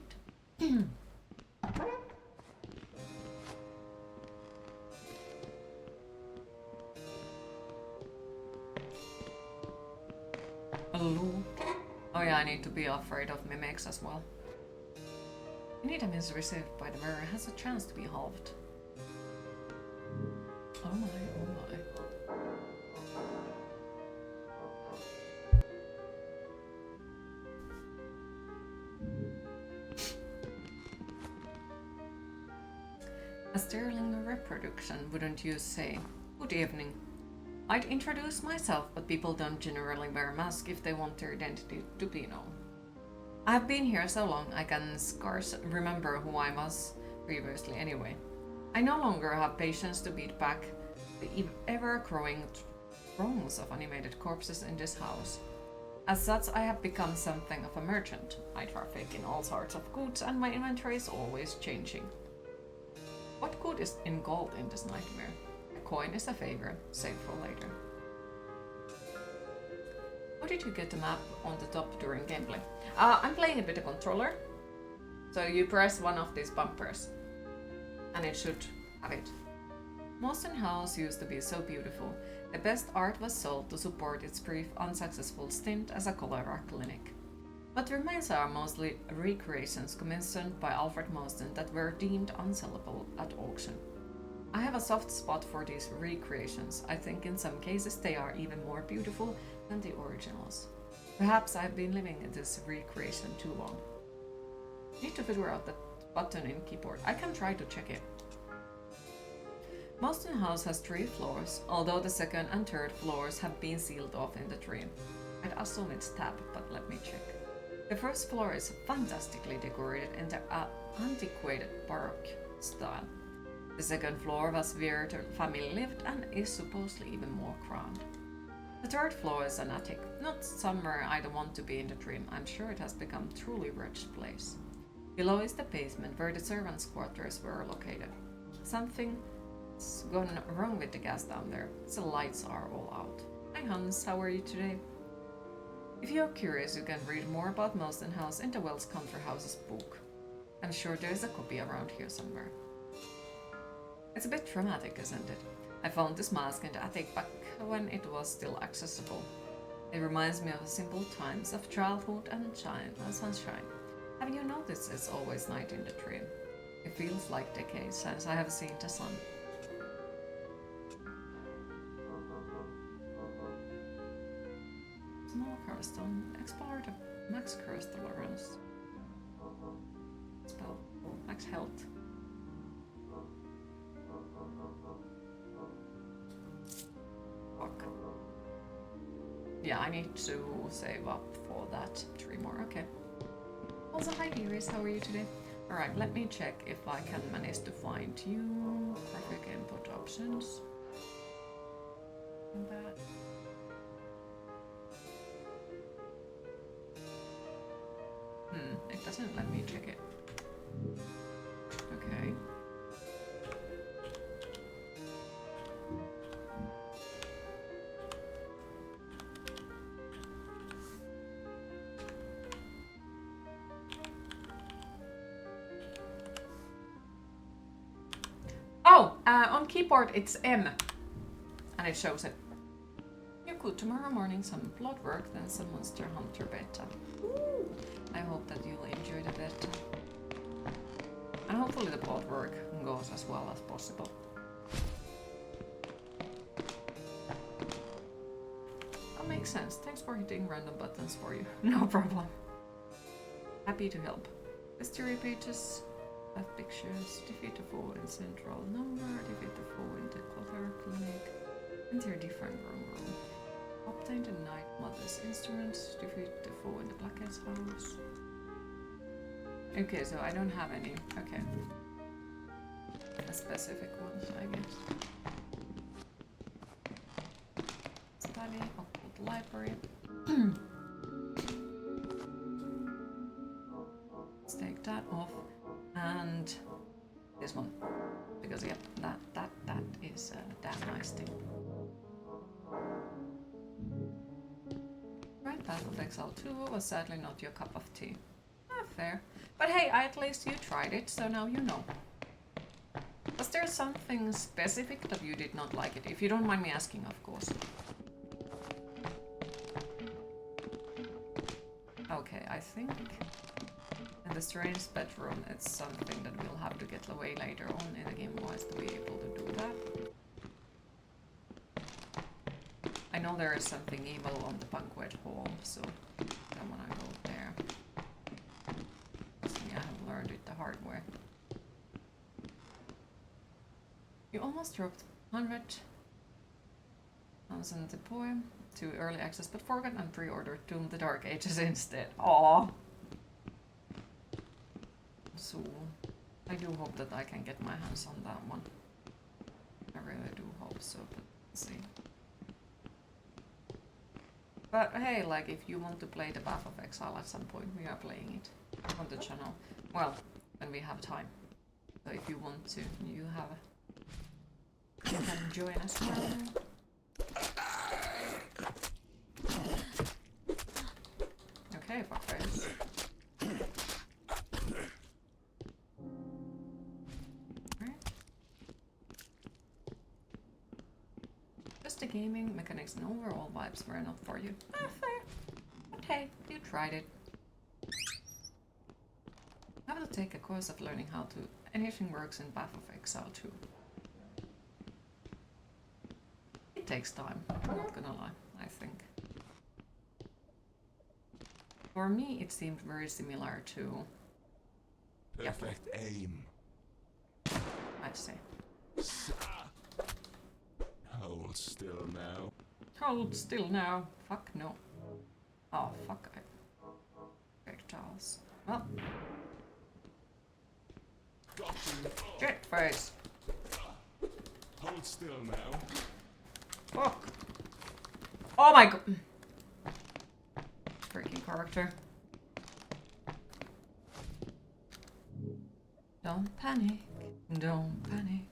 [SPEAKER 2] Hello. Oh yeah, I need to be afraid of mimics as well. Any damage received by the mirror has a chance to be halved. Oh my, oh my. A sterling reproduction, wouldn't you say? Good evening. I'd introduce myself, but people don't generally wear masks if they want their identity to be known. I have been here so long I can scarce remember who I was previously anyway. I no longer have patience to beat back the ever-growing throngs of animated corpses in this house. As such, I have become something of a merchant. I traffic in all sorts of goods and my inventory is always changing. What good is in gold in this nightmare? A coin is a favor, save for later. How did you get the map on the top during gameplay? I'm playing it with a controller. So you press one of these bumpers and it should have it. Mostyn House used to be so beautiful. The best art was sold to support its brief unsuccessful stint as a cholera clinic. But remains are mostly recreations commissioned by Alfred Mostyn that were deemed unsellable at auction. I have a soft spot for these recreations. I think in some cases they are even more beautiful than the originals. Perhaps I've been living in this recreation too long. Need to figure out that button in keyboard. I can try to check it. Mostyn House has 3 floors, although the second and third floors have been sealed off in the dream. I'd assume it's tab, but let me check. The first floor is fantastically decorated in the antiquated Baroque style. The second floor was where the family lived and is supposedly even more grand. The third floor is an attic, not somewhere I don't want to be in the dream. I'm sure it has become a truly wretched place. Below is the basement where the servants' quarters were located. Something's gone wrong with the gas down there. The lights are all out. Hi Hans, how are you today? If you're curious, you can read more about Mostyn House in the Welsh Country Houses book. I'm sure there's a copy around here somewhere. It's a bit dramatic, isn't it? I found this mask in the attic back when it was still accessible. It reminds me of simple times of childhood and sunshine. Have you noticed it's always night in the dream? It feels like decades since I have seen the sun. Small crystal. Explore the max curse tolerance. Spell. Max health. Fuck. Yeah, I need to save up for that. 3 more, okay. Also, hi Iris, how are you today? Alright, let me check if I can manage to find you. Graphic input options. That. It doesn't let me check it. Okay. Oh, on keyboard it's M, and it shows it. You're good. Tomorrow morning, some blood work, then some Monster Hunter beta. Ooh. I hope that you'll enjoy the beta. And hopefully the blood work goes as well as possible. That makes sense. Thanks for hitting random buttons for you. No problem. Happy to help. History pages. Have pictures, defeat the foe in central number, defeat the foe in the color clinic, enter different room. Obtain the Night Mother's instruments, defeat the foe in the Blackhead's house. Okay, so I don't have any, okay. A specific ones, I guess. Study, occult library. Let's take that off. And this one, because yeah, that is a damn nice thing. Right, Path of Exile 2 was sadly not your cup of tea. Ah, fair. But hey, at least you tried it, so now you know. Was there something specific that you did not like it? If you don't mind me asking, of course. Okay, I think in the strange bedroom it's something that we'll have to get away later on in the game wise to be able to do that. I know there is something evil on the banquet hall, so then when I go there. I have learned it the hard way. You almost dropped 100,000 the poem to early access, but forgot and pre-ordered Doom the Dark Ages instead. Aww. So I do hope that I can get my hands on that one. I really do hope so, but let's see. But hey, like if you want to play the Path of Exile at some point, we are playing it on the channel. Well, when we have time. So if you want to, you can join us now. Okay, fuckers. Just the gaming mechanics and overall vibes were not for you. Ah, fair. But hey, you tried it. I will take a course of learning how to anything works in Path of Exile 2. It takes time, I'm not gonna lie, I think. For me, it seemed very similar to...
[SPEAKER 1] Perfect aim.
[SPEAKER 2] I'd say.
[SPEAKER 1] Hold still now.
[SPEAKER 2] Hold still now. Fuck no. Oh, fuck. Projectiles. Well. Shit face.
[SPEAKER 1] Hold still now.
[SPEAKER 2] Fuck. Oh my god. Freaking character. Don't panic. Don't panic.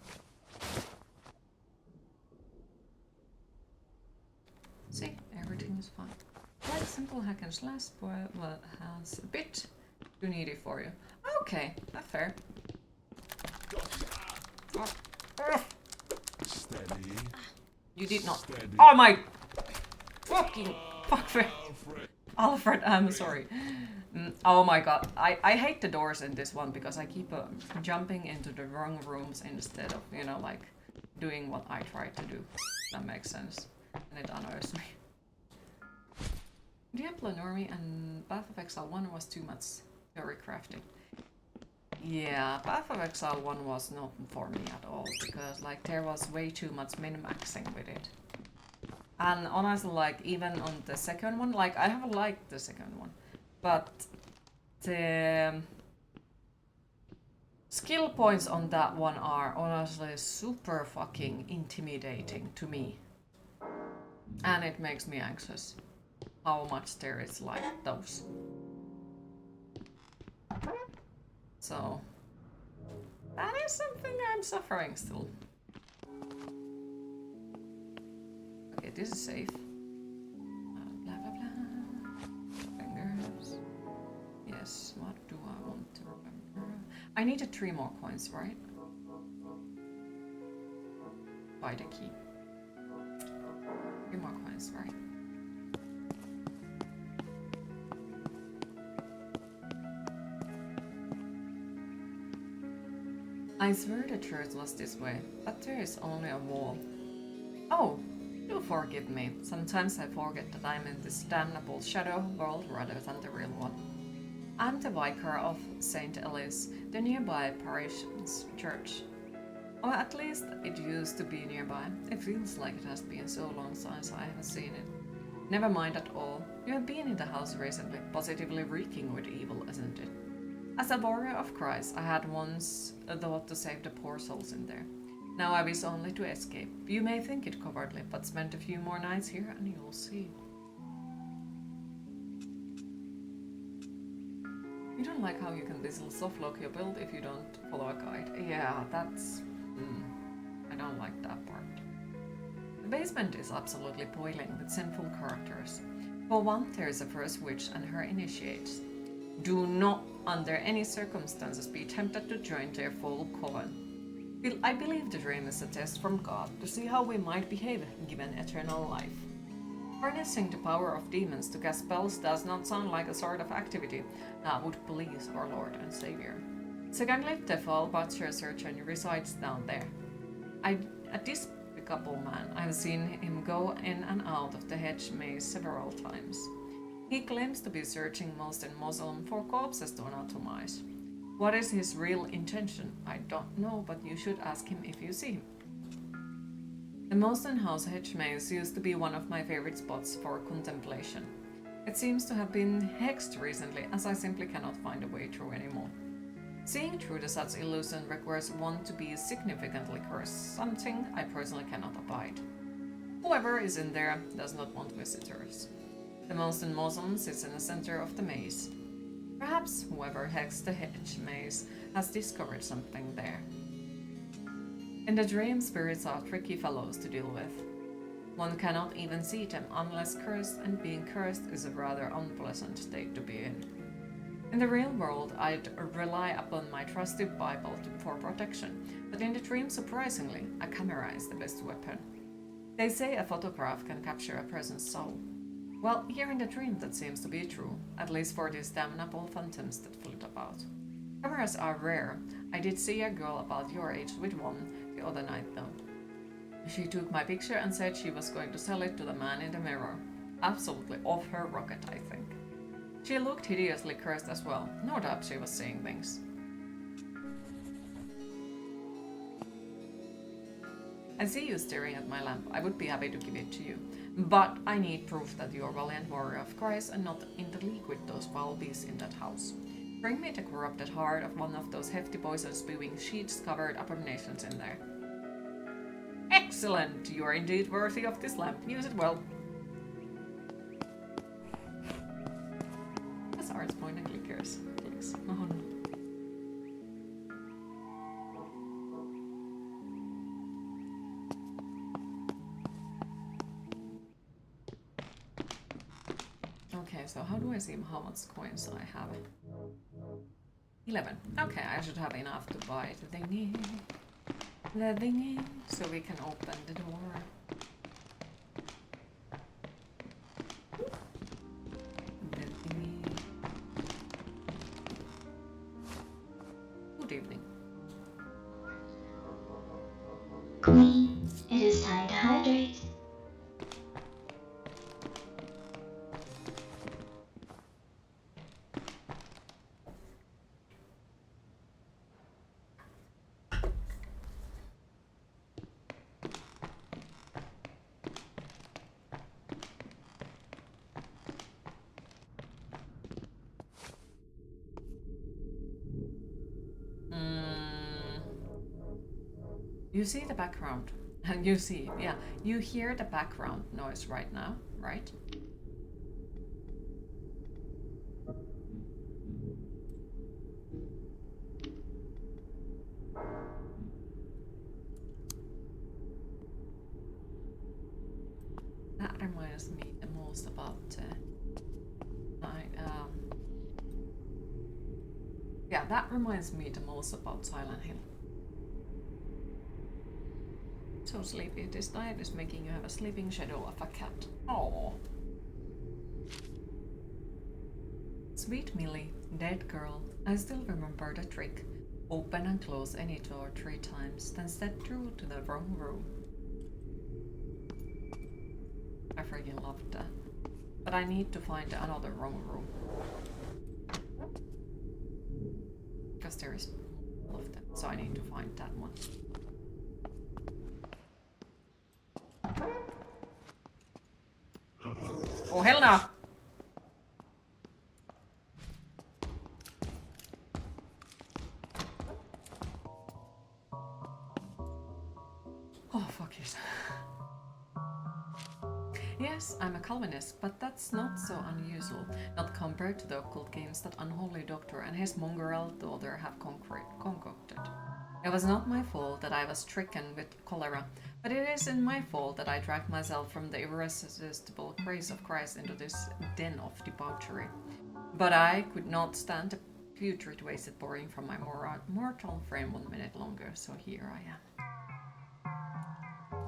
[SPEAKER 2] See, everything is fine. Like simple hack and slash, but has a bit too needy for you. Okay, that's fair.
[SPEAKER 1] Steady.
[SPEAKER 2] You did not.
[SPEAKER 1] Steady.
[SPEAKER 2] Oh my fucking fuck. Alfred, I'm sorry. Oh my god, I hate the doors in this one because I keep jumping into the wrong rooms instead of, you know, like doing what I try to do. That makes sense. And it annoys me. Diablo Normie and Path of Exile 1 was too much theory crafting. Yeah, Path of Exile 1 was not for me at all because like there was way too much min-maxing with it. And honestly, like even on the second one, like I have liked the second one, but the skill points on that one are honestly super fucking intimidating to me. And it makes me anxious how much there is like those. So that is something I'm suffering still. Okay, this is safe. Blah blah blah. Fingers. Yes, what do I want to remember? I needed 3 more coins, right? Buy the key. 3 more coins, right? I swear the church was this way, but there is only a wall. Oh, do forgive me. Sometimes I forget that I'm in this damnable shadow world rather than the real one. I'm the vicar of St. Elias, the nearby parish church. Or at least it used to be nearby. It feels like it has been so long since I have seen it. Never mind at all. You have been in the house recently, positively reeking with evil, isn't it? As a warrior of Christ, I had once thought to save the poor souls in there. Now I wish only to escape. You may think it cowardly, but spend a few more nights here and you'll see. You don't like how you can easily softlock your build if you don't follow a guide. Yeah, that's... I don't like that part. The basement is absolutely boiling with sinful characters. For one, there is a first witch and her initiates. Do not, under any circumstances, be tempted to join their full coven. I believe the dream is a test from God to see how we might behave given eternal life. Harnessing the power of demons to cast spells does not sound like a sort of activity that would please our Lord and Savior. Secondly, the foul butcher surgeon resides down there. A despicable man. I've seen him go in and out of the hedge maze several times. He claims to be searching most in Muslim for corpses to anatomize. What is his real intention? I don't know, but you should ask him if you see him. The Moston House hedge maze used to be one of my favorite spots for contemplation. It seems to have been hexed recently, as I simply cannot find a way through anymore. Seeing through the such illusion requires one to be significantly cursed, something I personally cannot abide. Whoever is in there does not want visitors. The Moston Mausoleum sits in the center of the maze. Perhaps whoever hexed the hedge maze has discovered something there. In the dream, spirits are tricky fellows to deal with. One cannot even see them unless cursed, and being cursed is a rather unpleasant state to be in. In the real world, I'd rely upon my trusted Bible for protection, but in the dream, surprisingly, a camera is the best weapon. They say a photograph can capture a person's soul. Well, here in the dream that seems to be true, at least for these damnable phantoms that flit about. Cameras are rare. I did see a girl about your age with one the other night though. She took my picture and said she was going to sell it to the man in the mirror. Absolutely off her rocket, I think. She looked hideously cursed as well. No doubt she was seeing things. I see you staring at my lamp. I would be happy to give it to you. But I need proof that you are a valiant warrior of Christ and not in the league with those foul beasts in that house. Bring me the corrupted heart of one of those hefty poison-spewing, sheets-covered abominations in there. Excellent! You are indeed worthy of this lamp. Use it well. That's art's point and clickers. Clicks. Oh no. Okay, so how do I see how much coins I have? 11. Okay, I should have enough to buy the thingy. The thingy, so we can open the door. The thingy. Good evening.
[SPEAKER 5] Queen, it is time to hydrate.
[SPEAKER 2] You see the background, and you hear the background noise right now, right? That reminds me the most about that reminds me the most about Silent Hill. So sleepy, this diet is making you have a sleeping shadow of a cat. Oh. Sweet Millie, dead girl, I still remember the trick. Open and close any door 3 times, then step through to the wrong room. I freaking loved that. But I need to find another wrong room. Because there is all of them, so I need to find that one. Oh hell no! Oh fuck it. Yes, I'm a Calvinist, but that's not so unusual, not compared to the occult games that unholy doctor and his mongrel daughter have concocted. It was not my fault that I was stricken with cholera, but it isn't my fault that I dragged myself from the irresistible grace of Christ into this den of debauchery. But I could not stand the putrid wasted pouring from my mortal frame 1 minute longer, so here I am.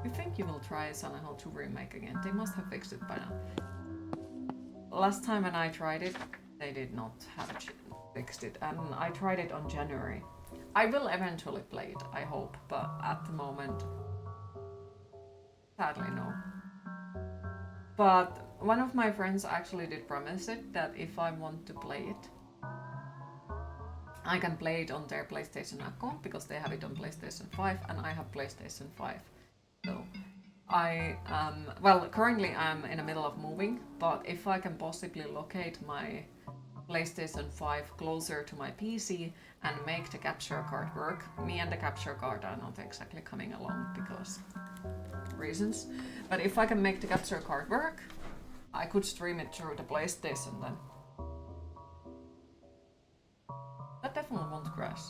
[SPEAKER 2] You think you will try Silent Hill 2 remake again? They must have fixed it by now. Last time when I tried it, they did not have fixed it, and I tried it on January. I will eventually play it, I hope, but at the moment, sadly no. But one of my friends actually did promise it that if I want to play it, I can play it on their PlayStation account because they have it on PlayStation 5 and I have PlayStation 5. So currently I'm in the middle of moving, but if I can possibly locate my PlayStation 5 closer to my PC and make the capture card work, me and the capture card are not exactly coming along because reasons, but if I can make the capture card work, I could stream it through the PlayStation then. That definitely won't crash.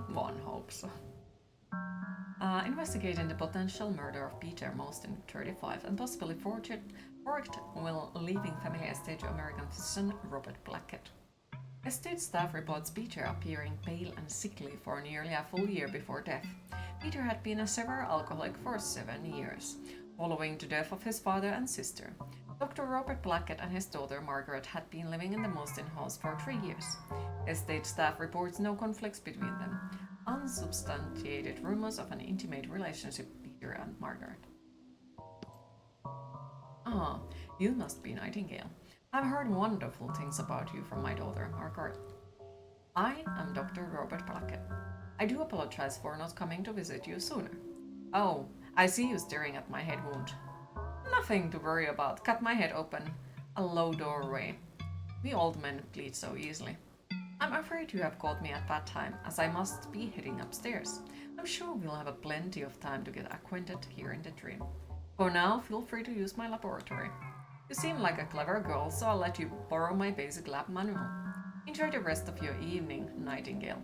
[SPEAKER 2] One hopes so. Investigating the potential murder of Peter Mostyn, 35, and possibly forged while leaving family estate to American physician Robert Blackett. Estate staff reports Peter appearing pale and sickly for nearly a full year before death. Peter had been a severe alcoholic for 7 years, following the death of his father and sister. Dr. Robert Blackett and his daughter Margaret had been living in the Mostyn house for 3 years. Estate staff reports no conflicts between them. Unsubstantiated rumors of an intimate relationship Peter and Margaret. Ah, you must be Nightingale. I've heard wonderful things about you from my daughter Margaret. I am Dr. Robert Blackett. I do apologize for not coming to visit you sooner. Oh, I see you staring at my head wound. Nothing to worry about. Cut my head open. A low doorway. We old men bleed so easily. I'm afraid you have caught me at that time, as I must be heading upstairs. I'm sure we'll have plenty of time to get acquainted here in the dream. For now, feel free to use my laboratory. You seem like a clever girl, so I'll let you borrow my basic lab manual. Enjoy the rest of your evening, Nightingale.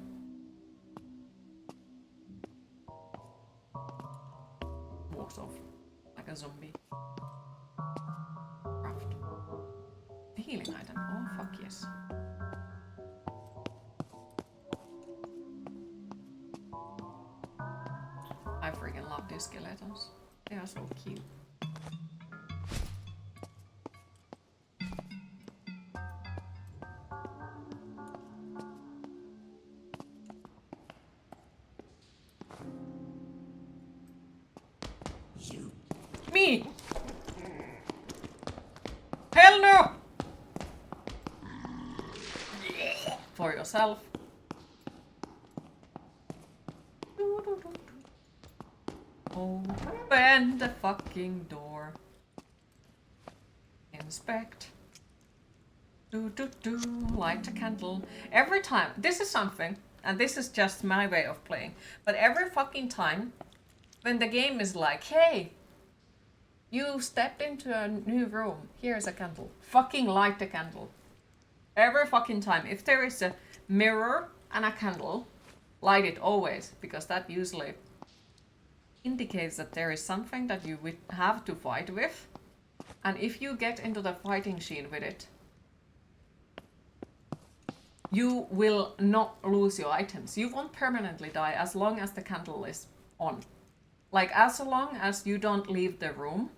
[SPEAKER 2] Walks off like a zombie. Craft. A healing item. Oh, fuck yes. I freaking love these skeletons. They are so cute.
[SPEAKER 4] You.
[SPEAKER 2] Me! Hell no! For yourself. Open the fucking door. Inspect. Light a candle. Every time, this is something, and this is just my way of playing, but every fucking time when the game is like, hey, you stepped into a new room, here's a candle. Fucking light the candle. Every fucking time. If there is a mirror and a candle, light it always, because that usually indicates that there is something that you would have to fight with. And if you get into the fighting scene with it, you will not lose your items. You won't permanently die as long as the candle is on. Like, as long as you don't leave the room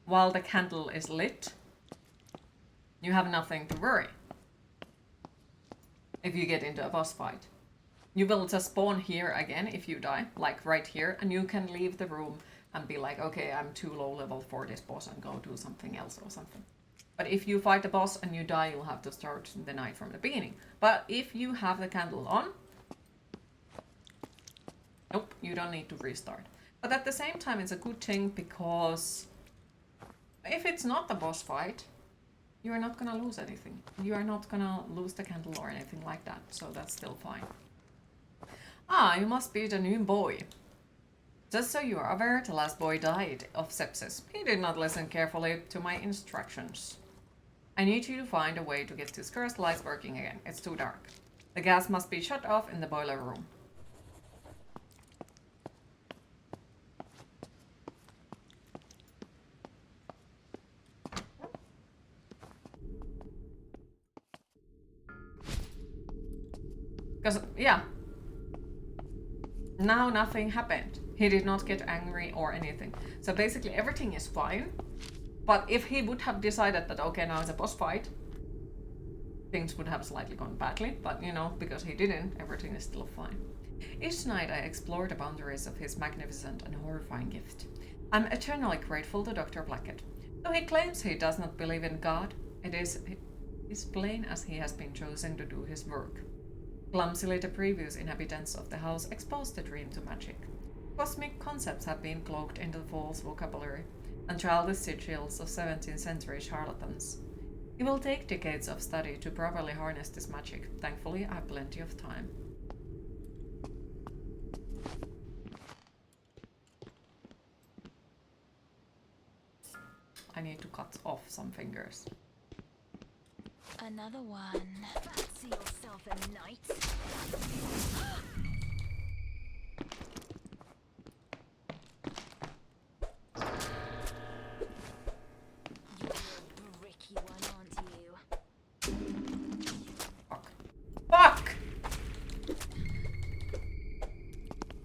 [SPEAKER 2] while the candle is lit, you have nothing to worry. If you get into a boss fight, you will just spawn here again if you die, like right here, and you can leave the room and be like, okay, I'm too low level for this boss and go do something else or something. But if you fight the boss and you die, you'll have to start the night from the beginning. But if you have the candle on, nope, you don't need to restart. But at the same time, it's a good thing, because if it's not a boss fight, you are not gonna lose anything. You are not gonna lose the candle or anything like that, so that's still fine. Ah, you must be the new boy. Just so you are aware, the last boy died of sepsis. He did not listen carefully to my instructions. I need you to find a way to get this cursed lights working again. It's too dark. The gas must be shut off in the boiler room. Because, yeah. Now nothing happened. He did not get angry or anything. So basically everything is fine. But if he would have decided that, okay, now it's a boss fight, things would have slightly gone badly. But, you know, because he didn't, everything is still fine. Each night I explore the boundaries of his magnificent and horrifying gift. I'm eternally grateful to Dr. Blackett. Though he claims he does not believe in God, it is plain as he has been chosen to do his work. Clumsily, the previous inhabitants of the house exposed the dream to magic. Cosmic concepts have been cloaked into false vocabulary and childish sigils of 17th century charlatans. It will take decades of study to properly harness this magic. Thankfully, I have plenty of time. I need to cut off some fingers.
[SPEAKER 6] Another one. Fancy yourself a knight. You're a bricky one, aren't you?
[SPEAKER 2] Fuck. Fuck!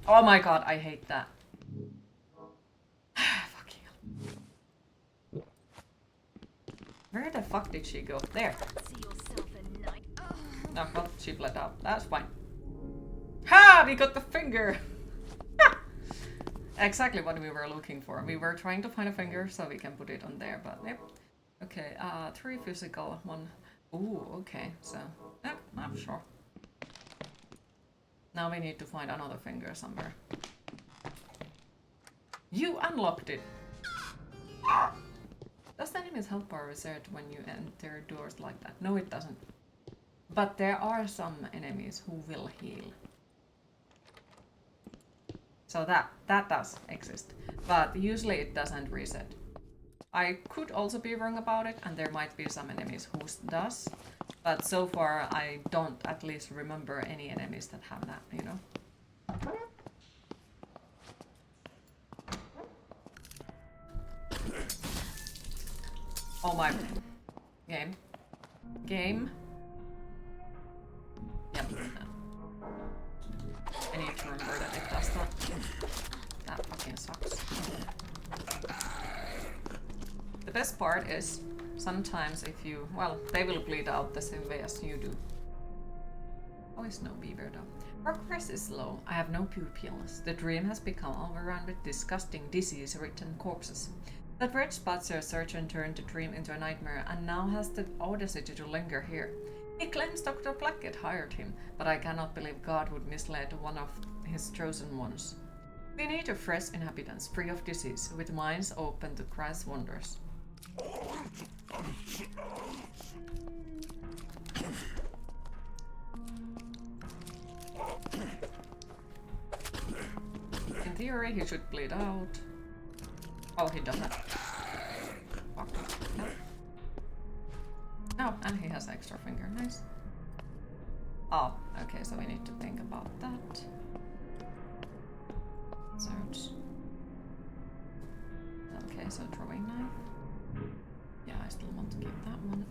[SPEAKER 2] Oh my god, I hate that. Fucking hell. Where the fuck did she go? There.
[SPEAKER 6] Fancy yourself a knight.
[SPEAKER 2] Oh, well, she bled out. That's fine. Ha! We got the finger! Exactly what we were looking for. We were trying to find a finger so we can put it on there, but yep. Okay, 3 physical, 1... Ooh, okay, so... Yep, I'm sure. Now we need to find another finger somewhere. You unlocked it! Does the enemy's health bar reset when you enter doors like that? No, it doesn't. But there are some enemies who will heal. So that does exist. But usually it doesn't reset. I could also be wrong about it, and there might be some enemies who does. But so far I don't at least remember any enemies that have that, you know? Oh my... Game. Game. Yep. I need to remember that it does that. That fucking sucks. The best part is, sometimes if you... Well, they will bleed out the same way as you do. Always no beaver though. Progress is slow. I have no pupils. The dream has become overrun with disgusting, disease-ridden corpses. That red Spatzer surgeon turned the dream into a nightmare and now has the audacity to linger here. He claims Dr. Blackett hired him, but I cannot believe God would mislead one of his chosen ones. We need a fresh inhabitants, free of disease, with minds open to Christ's wonders. theory, he should bleed out. Oh, he doesn't. Fuck. No. Oh, and he has extra finger. Nice. Oh, okay, so we need to think about that. Search. Okay, so throwing knife. Yeah, I still want to keep that one.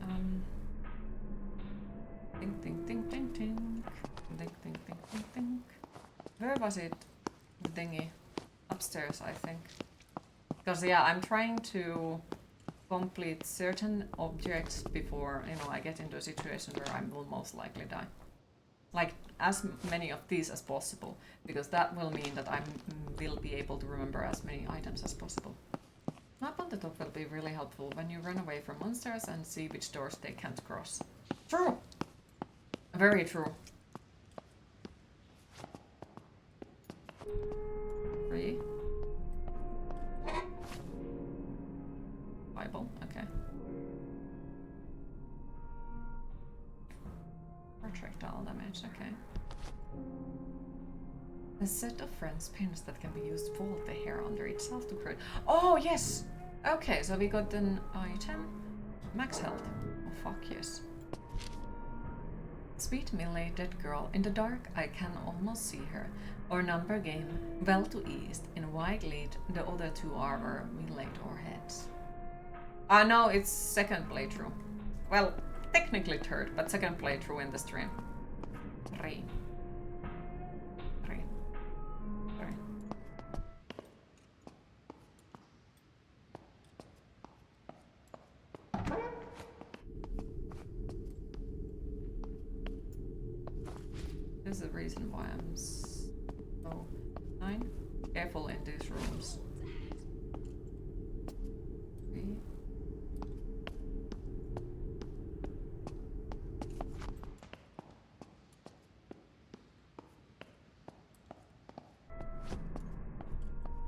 [SPEAKER 2] Think, think, think, think, think. Think, think, think, think, think. Where was it? The thingy. Upstairs, I think. Because, yeah, I'm trying to complete certain objects before, you know, I get into a situation where I will most likely die. Like, as many of these as possible, because that will mean that I will be able to remember as many items as possible. Map on the top will be really helpful when you run away from monsters and see which doors they can't cross. True! Very true. 3. Bible, okay. Projectile damage, okay. A set of friends pins that can be used to fold the hair under itself to create. Oh, yes! Okay, so we got an item. Max health. Oh, fuck yes. Sweet Millie, dead girl. In the dark, I can almost see her. Or number game. Well to east. In white lead, the other two are Millie or heads. No, it's second playthrough. Well, technically third, but second playthrough in the stream. 3. There's a reason why I'm so 9. Careful in these rooms. 3.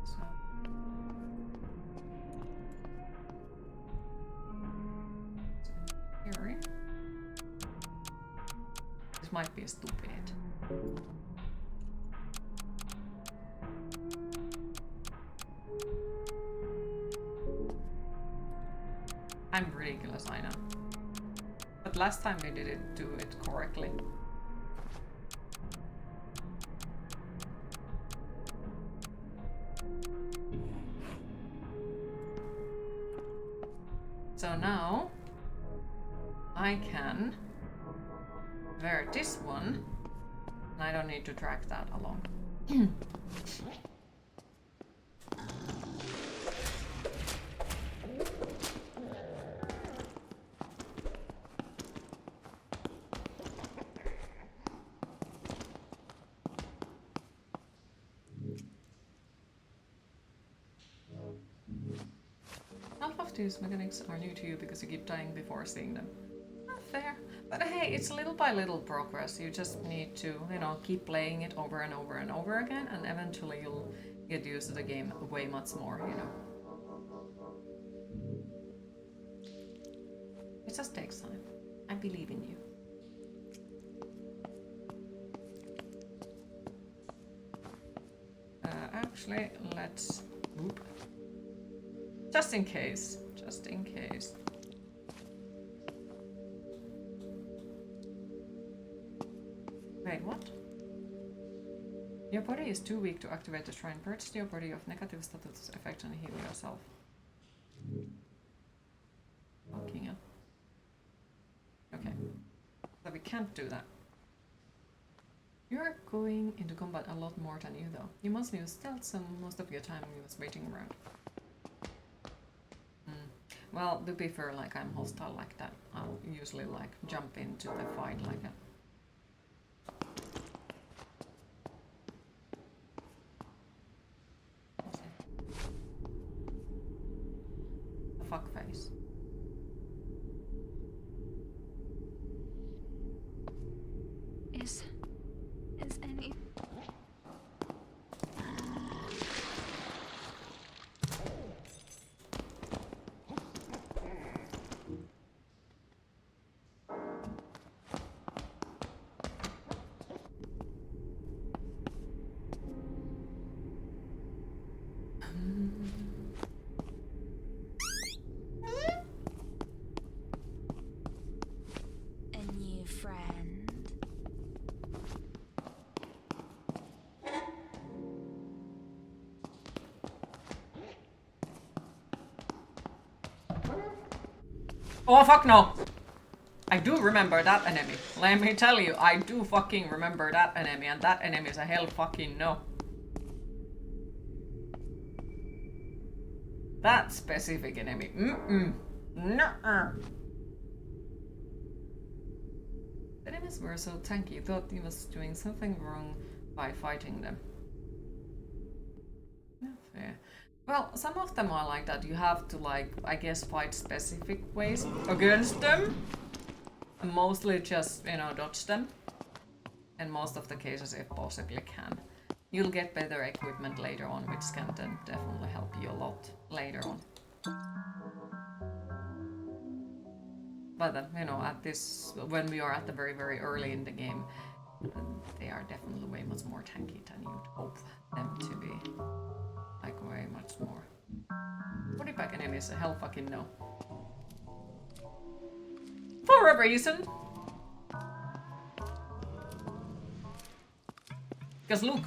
[SPEAKER 2] So. Here. This might be stupid. I'm ridiculous, I know. But last time we didn't do it correctly. So now I can wear this one, and I don't need to drag that along. Half of these mechanics are new to you because you keep dying before seeing them. Not fair. But hey, it's little by little progress. You just need to, you know, keep playing it over and over and over again, and eventually you'll get used to the game way much more, you know. It just takes time. I believe in you. Actually, let's... Oop. Just in case. Just in case. Wait, what? Your body is too weak to activate the shrine. Purge your body of negative status effect and heal yourself. Fucking up. Okay. So we can't do that. You're going into combat a lot more than you though. You must use stealth, so most of your time you was waiting around. Well, to be fair, like I'm hostile like that. I'll usually like jump into the fight like a... fuckface.
[SPEAKER 6] Is any... friend.
[SPEAKER 2] Oh fuck no! I do remember that enemy. Let me tell you, I do fucking remember that enemy, and that enemy is a hell fucking no. That specific enemy. Nuh-uh. The enemies were so tanky, you thought he was doing something wrong by fighting them. Not fair. Well, some of them are like that. You have to, like, I guess, fight specific ways against them. And mostly just, you know, dodge them. In most of the cases, if possibly can. You'll get better equipment later on, which can then definitely help you a lot later on. But then, you know, at this, when we are at the very, very early in the game, they are definitely way much more tanky than you'd hope them to be. Like, way much more. Body pack enemies, hell fucking no. For a reason! Because look,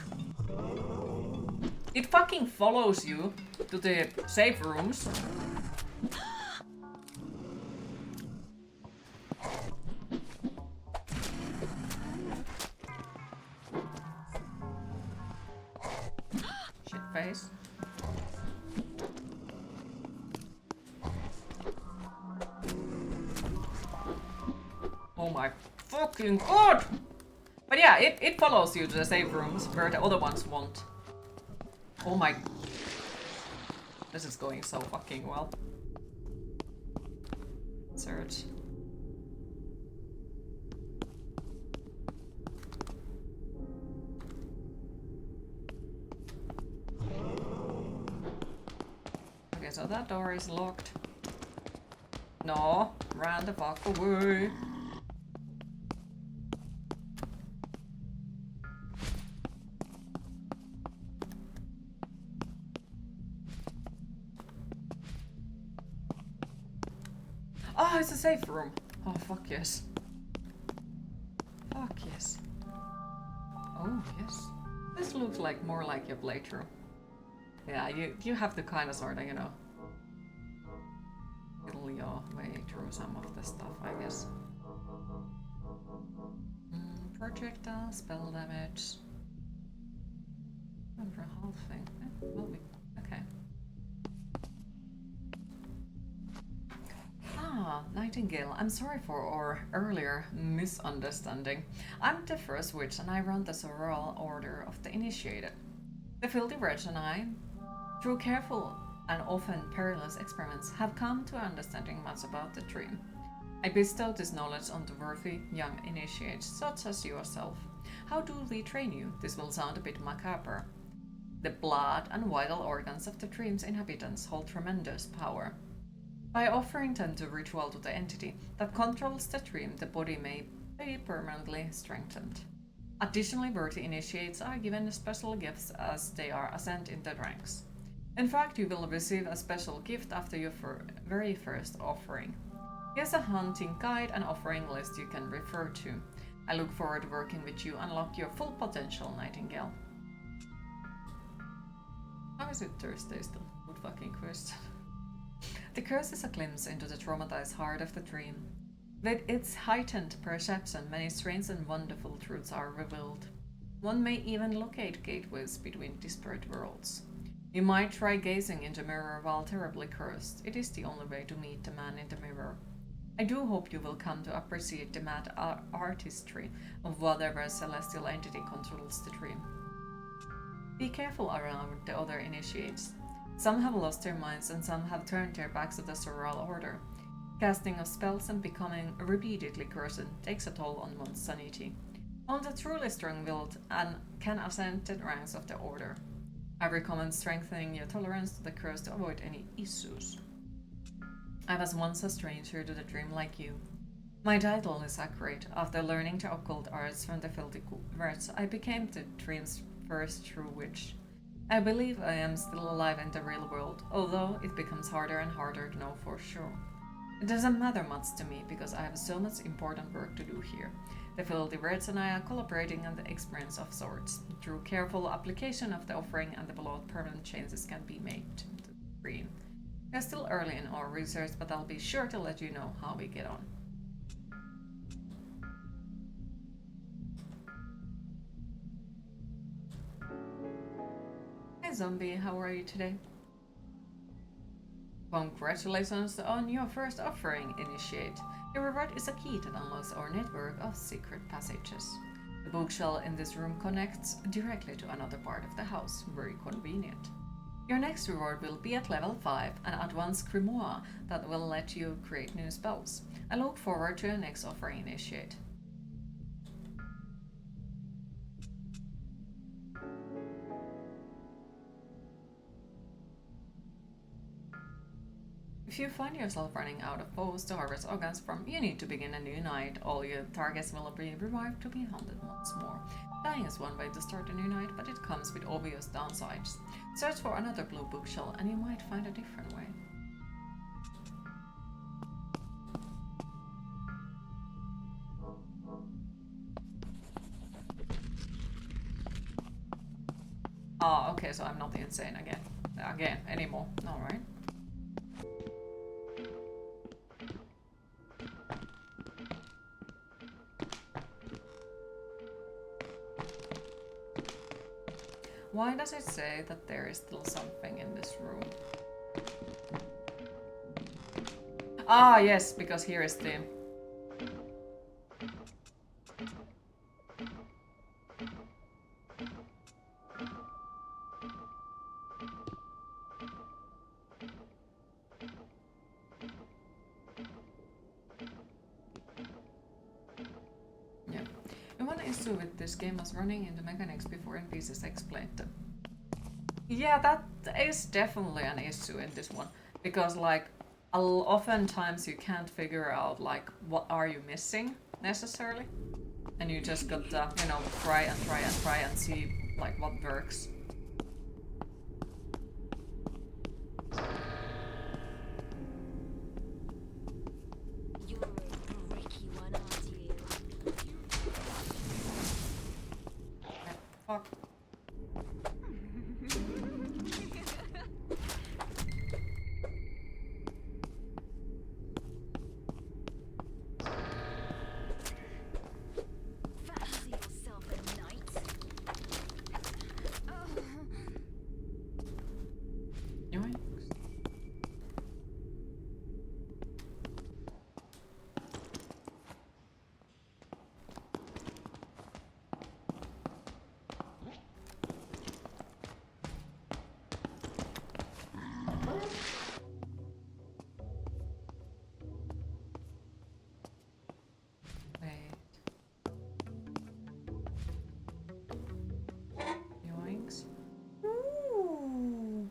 [SPEAKER 2] it fucking follows you to the safe rooms. Shit face. Oh my fucking god! But yeah, it follows you to the safe rooms where the other ones won't. Oh my... This is going so fucking well. Search. Okay, so that door is locked. No, ran the fuck away. Oh, it's a safe room. Oh, fuck yes. Fuck yes. Oh, yes. This looks like more like your playthrough. Yeah, you have to kind of sort of, you know, fiddle your way through some of the stuff, I guess. Projectile, spell damage. For a whole thing. Well, okay. Ah, Nightingale, I'm sorry for our earlier misunderstanding. I'm the first witch and I run the Sorrel Order of the Initiated. The Filthy Wretch and I, through careful and often perilous experiments, have come to understanding much about the dream. I bestow this knowledge on the worthy young initiates, such as yourself. How do we train you? This will sound a bit macabre. The blood and vital organs of the dream's inhabitants hold tremendous power. By offering them to ritual to the entity that controls the dream, the body may be permanently strengthened. Additionally, worthy initiates are given special gifts as they are ascend in the ranks. In fact, you will receive a special gift after your very first offering. Here's a hunting guide and offering list you can refer to. I look forward to working with you unlock your full potential, Nightingale. How is it Thursday still? Good fucking question. The curse is a glimpse into the traumatized heart of the dream. With its heightened perception, many strange and wonderful truths are revealed. One may even locate gateways between disparate worlds. You might try gazing in the mirror while terribly cursed. It is the only way to meet the man in the mirror. I do hope you will come to appreciate the mad artistry of whatever celestial entity controls the dream. Be careful around the other initiates. Some have lost their minds and some have turned their backs to the Sorrel Order. Casting of spells and becoming repeatedly cursed takes a toll on one's sanity. Only the truly strong-willed and can ascend the ranks of the Order. I recommend strengthening your tolerance to the curse to avoid any issues. I was once a stranger to the dream like you. My title is accurate. After learning the occult arts from the Filthy Wretch, I became the dream's first true witch. I believe I am still alive in the real world, although it becomes harder and harder to know for sure. It doesn't matter much to me because I have so much important work to do here. The filthy reds and I are collaborating on the experiments of sorts. Through careful application of the offering and the below, permanent changes can be made to the screen. We are still early in our research, but I'll be sure to let you know how we get on. Hi Zombie, how are you today? Congratulations on your first offering, Initiate. Your reward is a key that unlocks our network of secret passages. The bookshelf in this room connects directly to another part of the house, very convenient. Your next reward will be at level 5, an advanced grimoire that will let you create new spells. I look forward to your next offering, Initiate. If you find yourself running out of bows to harvest organs from, you need to begin a new night. All your targets will be revived to be hunted once more. Dying is one way to start a new night, but it comes with obvious downsides. Search for another blue bookshelf and you might find a different way. Ah, okay, so I'm not insane again anymore. Alright. Why does it say that there is still something in this room? Ah, yes, because here is the... Yeah. And one issue with this game was running into mechanics before NPCs explained them. Yeah, that is definitely an issue in this one. Because, like, oftentimes you can't figure out, like, what are you missing, necessarily. And you just got to, you know, try and see, like, what works.
[SPEAKER 4] You're a bricky one, aren't you?
[SPEAKER 2] Yeah, fuck.
[SPEAKER 4] Fancy yourself a knight?
[SPEAKER 2] Yoinks. Wait. Yoinks. Ooh.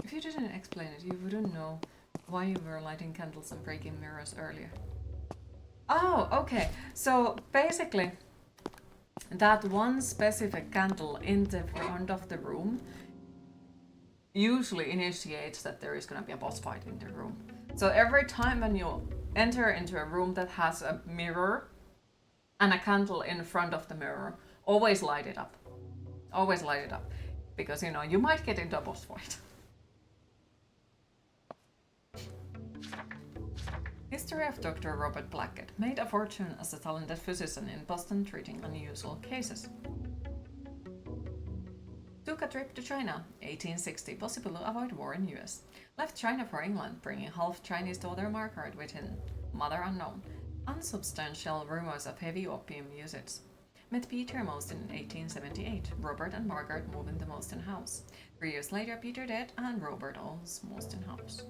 [SPEAKER 2] If you didn't explain it, you wouldn't know why you were lighting candles and breaking mirrors earlier. Oh, okay. So basically, that one specific candle in the front of the room usually initiates that there is gonna be a boss fight in the room. So every time when you enter into a room that has a mirror and a candle in front of the mirror, always light it up. Always light it up. Because, you know, you might get into a boss fight. History of Dr. Robert Blackett made a fortune as a talented physician in Boston treating unusual cases. Took a trip to China, 1860, possibly to avoid war in US. Left China for England, bringing half Chinese daughter Margaret with him. Mother unknown. Unsubstantial rumors of heavy opium usage. Met Peter Most in 1878. Robert and Margaret moved in the Moston house. 3 years later, Peter dead and Robert owns Moston house.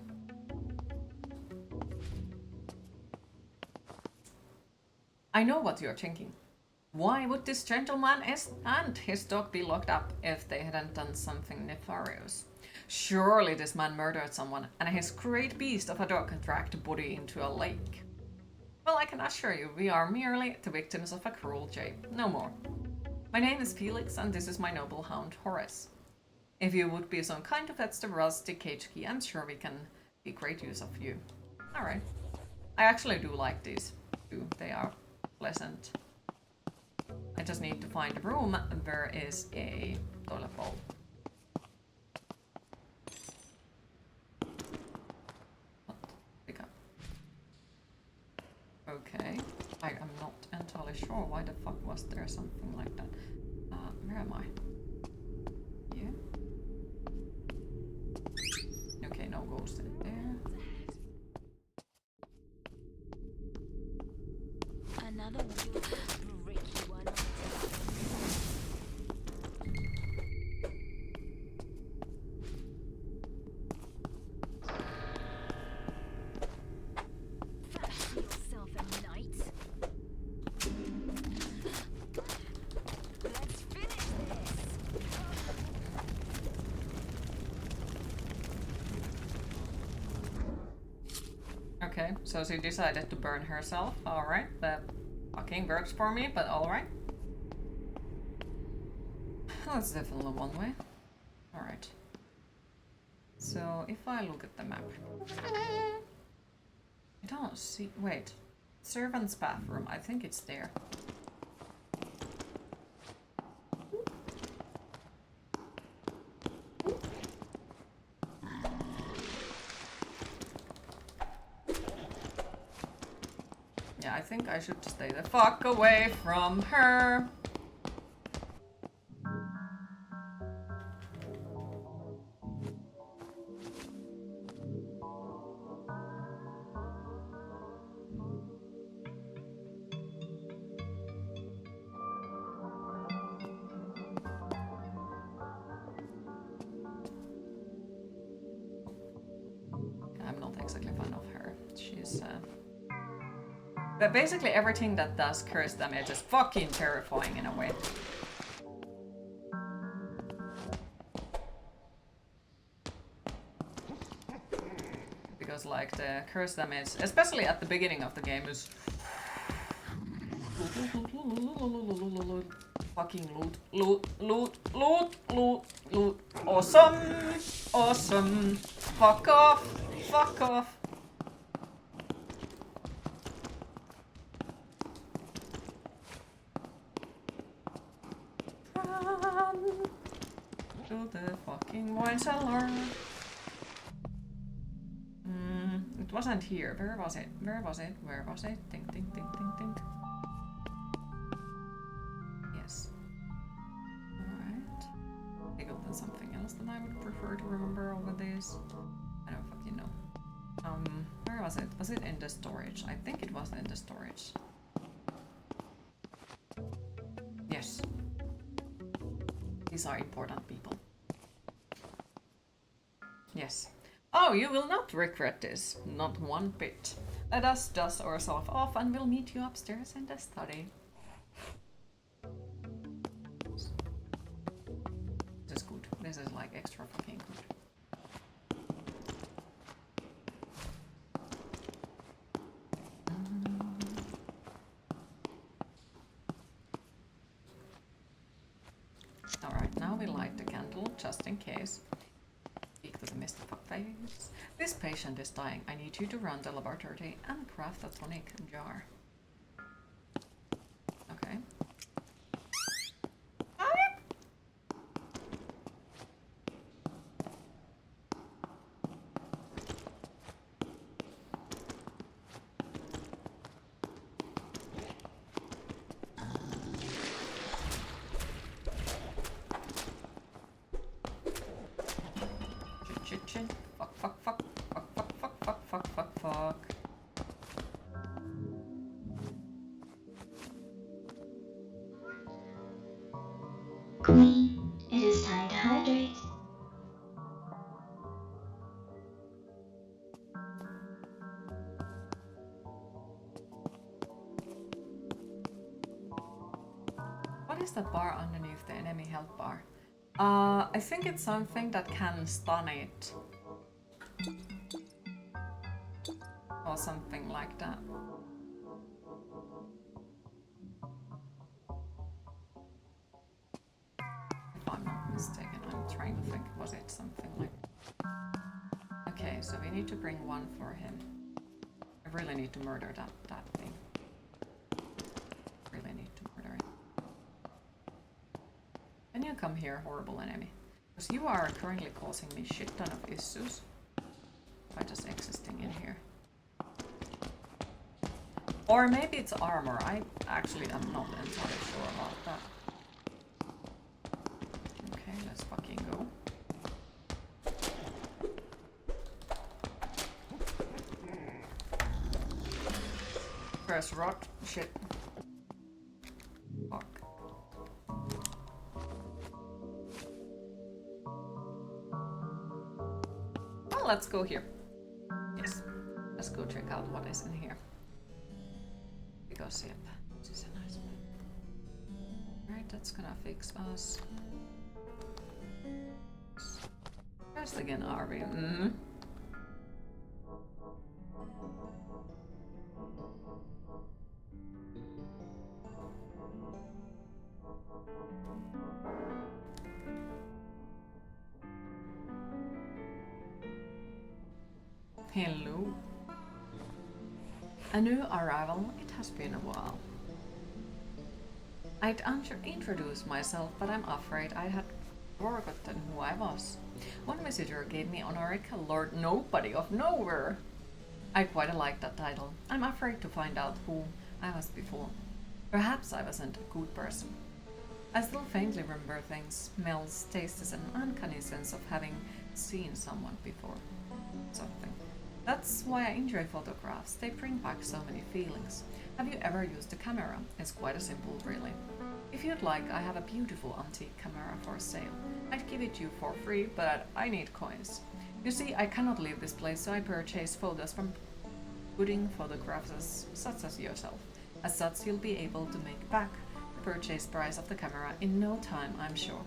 [SPEAKER 2] I know what you're thinking. Why would this gentleman and his dog be locked up if they hadn't done something nefarious? Surely this man murdered someone and his great beast of a dog dragged the body into a lake. Well, I can assure you, we are merely the victims of a cruel jay, no more. My name is Felix and this is my noble hound Horace. If you would be so kind to fetch the rusty cage key, I'm sure we can be great use of you. Alright. I actually do like these too. They are pleasant. I just need to find a room where is a toilet bowl. Pick up. Okay. I am not entirely sure why the fuck was there something like that. Where am I? Yeah. Okay, no ghost in there.
[SPEAKER 4] Another bricky one. Fancy yourself a knight. Let's finish this.
[SPEAKER 2] Okay, so she decided to burn herself. Alright, that fucking works for me, but alright. That's definitely one way. Alright. So, if I look at the map... I don't see... Wait. Servant's bathroom. I think it's there. Yeah, I think I should stay the fuck away from her. I'm not exactly fan of her. She's but basically everything that does curse damage is fucking terrifying in a way. Because like the curse damage, especially at the beginning of the game, is fucking loot. Awesome. Fuck off. To the fucking wine cellar. It wasn't here. Where was it? Think. Yes. Alright. Bigger than something else that I would prefer to remember over this. I don't fucking know. Where was it? Was it in the storage? I think it was in the storage. Yes. These are important people. Yes. Oh, you will not regret this. Not one bit. Let us dust ourselves off and we'll meet you upstairs in the study. This is good. This is like extra fucking good. Alright, now we light the candle just in case. Speak to the Mr. Fuckface. This patient is dying. I need you to run the laboratory and craft a tonic jar. Okay. Shit. Fuck.
[SPEAKER 5] Queen, it is time to hydrate.
[SPEAKER 2] What is that bar underneath the enemy health bar? I think it's something that can stun it. Or something like that. If I'm not mistaken, I'm trying to think, was it something like... Okay, so we need to bring one for him. I really need to murder that thing. Really need to murder it. Can you come here, horrible enemy? Because you are currently causing me shit ton of issues by just existing in here. Or maybe it's armor. I actually am not entirely sure about that. Okay, let's fucking go. Press rock. Shit. Fuck. Well, let's go here. Yes. Let's go check out what is in here. Because, yep, this is a nice one. Right, that's gonna fix us. First again, Arby. Hello. A new arrival. It has been a while. I'd introduce myself, but I'm afraid I had forgotten who I was. One visitor gave me honorific Lord Nobody of Nowhere. I quite like that title. I'm afraid to find out who I was before. Perhaps I wasn't a good person. I still faintly remember things, smells, tastes, and an uncanny sense of having seen someone before. Something. That's why I enjoy photographs. They bring back so many feelings. Have you ever used a camera? It's quite a simple, really. If you'd like, I have a beautiful antique camera for sale. I'd give it you for free, but I need coins. You see, I cannot leave this place, so I purchase photos from budding photographers such as yourself. As such, you'll be able to make back the purchase price of the camera in no time, I'm sure.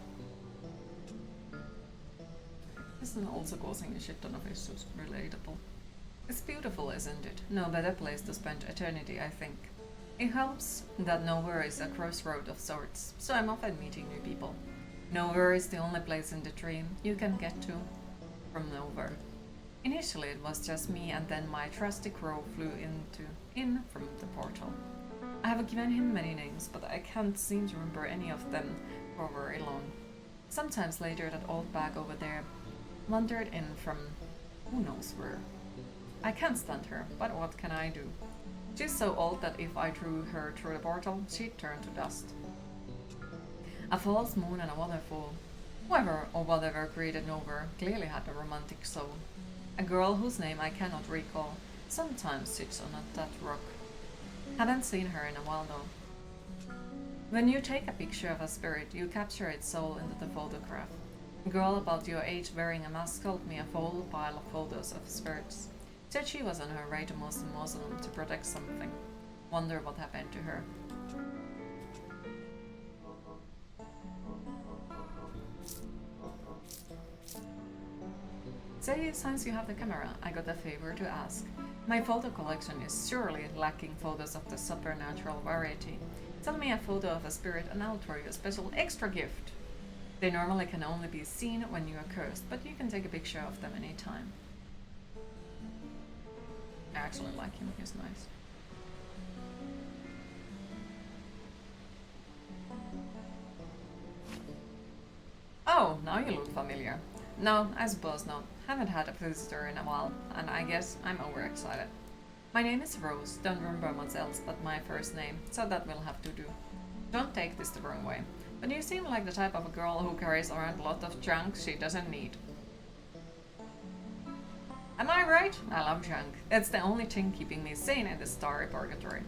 [SPEAKER 2] This is also causing a shit ton of issues. Relatable. It's beautiful, isn't it? No better place to spend eternity, I think. It helps that nowhere is a crossroad of sorts, so I'm often meeting new people. Nowhere is the only place in the dream you can get to from nowhere. Initially it was just me, and then my trusty crow flew in from the portal. I have given him many names, but I can't seem to remember any of them for very long. Sometimes later that old bag over there wandered in from who knows where. I can't stand her, but what can I do? She's so old that if I drew her through the portal, she'd turn to dust. A false moon and a waterfall. Whoever or whatever created Nowhere clearly had a romantic soul. A girl whose name I cannot recall sometimes sits on that rock. Haven't seen her in a while though. When you take a picture of a spirit, you capture its soul into the photograph. A girl about your age wearing a mask told me a full pile of photos of spirits. Said she was on her way to Muslim mausoleum to protect something. Wonder what happened to her. Say, since you have the camera, I got a favor to ask. My photo collection is surely lacking photos of the supernatural variety. Tell me a photo of a spirit and I'll throw you a special extra gift. They normally can only be seen when you are cursed, but you can take a picture of them anytime. I actually like him, he's nice. Oh, now you look familiar. No, I suppose not. Haven't had a visitor in a while, and I guess I'm overexcited. My name is Rose, don't remember much else but my first name, so that will have to do. Don't take this the wrong way, but you seem like the type of a girl who carries around a lot of junk she doesn't need. Am I right? I love junk. It's the only thing keeping me sane in this starry purgatory.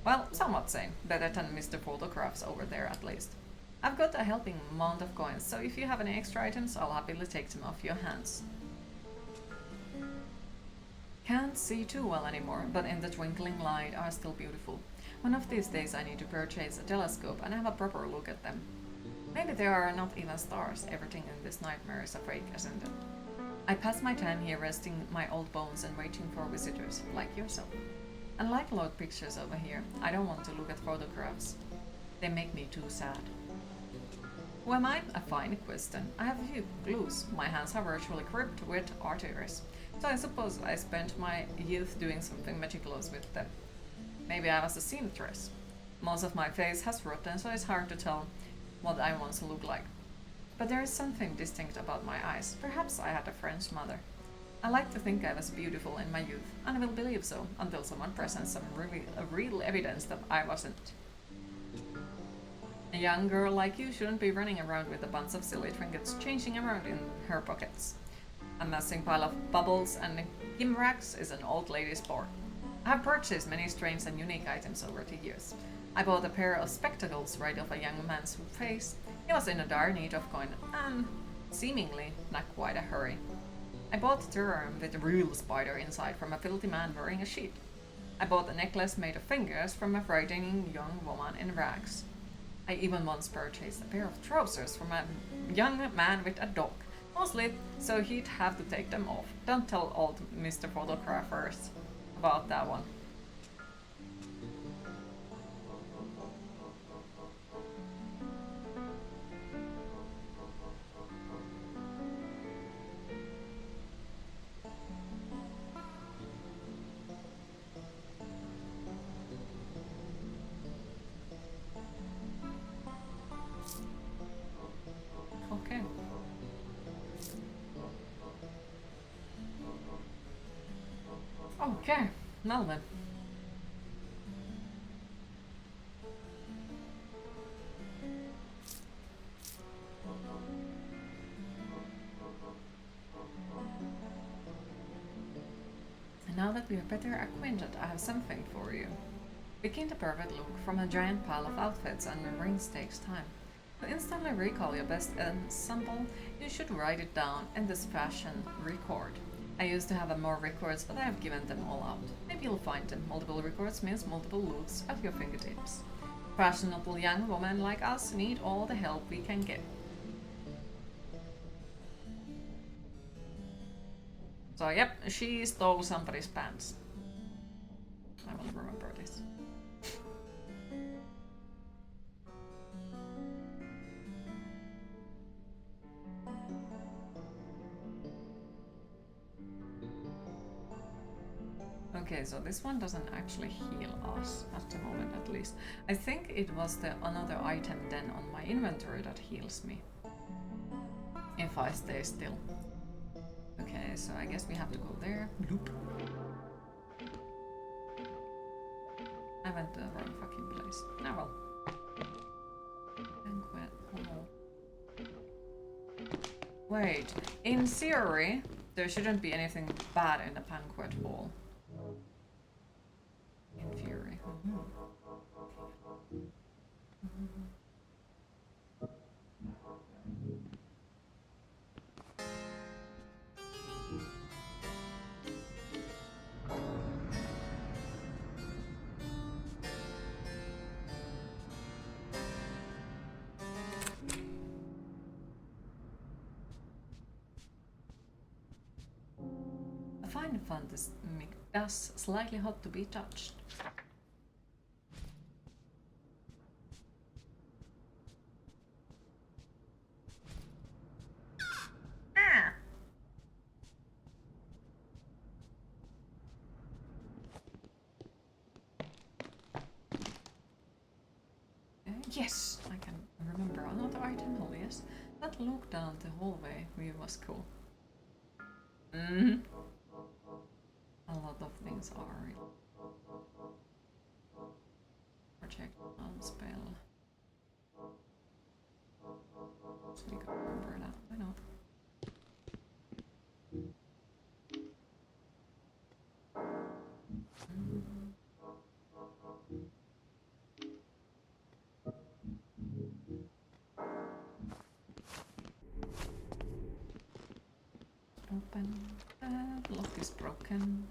[SPEAKER 2] Well, somewhat sane. Better than Mr. Photographs over there at least. I've got a helping amount of coins, so if you have any extra items, I'll happily take them off your hands. Can't see too well anymore, but in the twinkling light are still beautiful. One of these days I need to purchase a telescope and have a proper look at them. Maybe there are not even stars. Everything in this nightmare is a fake, isn't it? I pass my time here resting my old bones and waiting for visitors, like yourself. Unlike load pictures over here, I don't want to look at photographs. They make me too sad. Who am I? A fine question. I have a few clues. My hands are virtually gripped with arteries. So I suppose I spent my youth doing something meticulous with them. Maybe I was a seamstress. Most of my face has rotten, so it's hard to tell what I once looked like. But there is something distinct about my eyes. Perhaps I had a French mother. I like to think I was beautiful in my youth, and I will believe so until someone presents some real evidence that I wasn't. A young girl like you shouldn't be running around with a bunch of silly trinkets changing around in her pockets. A messing pile of bubbles and gimracks is an old lady's sport. I have purchased many strange and unique items over the years. I bought a pair of spectacles right off a young man's face. He was in a dire need of coin and, seemingly, not quite a hurry. I bought a terrarium with a real spider inside from a filthy man wearing a sheet. I bought a necklace made of fingers from a frightening young woman in rags. I even once purchased a pair of trousers from a young man with a dog, mostly so he'd have to take them off. Don't tell old Mr. Photographers about that one. Okay. Okay, now then. And now that we are better acquainted, I have something for you. Picking the perfect look from a giant pile of outfits and rings takes time. To instantly recall your best ensemble, you should write it down in this fashion record. I used to have more records, but I have given them all out. Maybe you'll find them. Multiple records means multiple looks at your fingertips. Fashionable young women like us need all the help we can get. So yep, she stole somebody's pants. I will remember this. Okay, so this one doesn't actually heal us, at the moment at least. I think it was the another item then on my inventory that heals me. If I stay still. Okay, so I guess we have to go there. Bloop. I went to the wrong fucking place. Oh well. Banquet hall. Wait, in theory, there shouldn't be anything bad in the banquet hall. In theory. I find the fun this make us slightly hot to be touched. Yes, I can remember another item hall, yes. That look down the hallway view was cool. A lot of things are project on spell. So we can remember that, why not? Open. The lock is broken.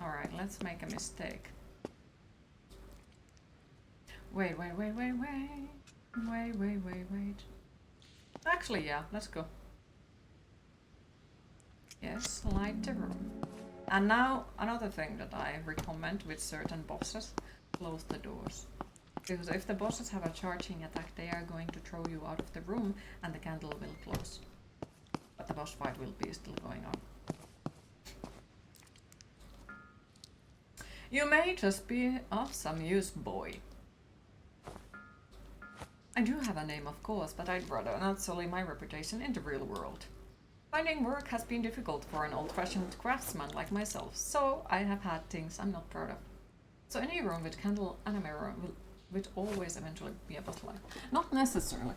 [SPEAKER 2] Alright, let's make a mistake. Wait. Actually, yeah, let's go. Yes, light the room. And now, another thing that I recommend with certain bosses, close the doors. Because if the bosses have a charging attack, they are going to throw you out of the room and the candle will close. But the boss fight will be still going on. You may just be of some use, boy. I do have a name, of course, but I'd rather not sully my reputation in the real world. Finding work has been difficult for an old-fashioned craftsman like myself, so I have had things I'm not proud of. So any room with candle and a mirror will always eventually be a bottleneck. Not necessarily,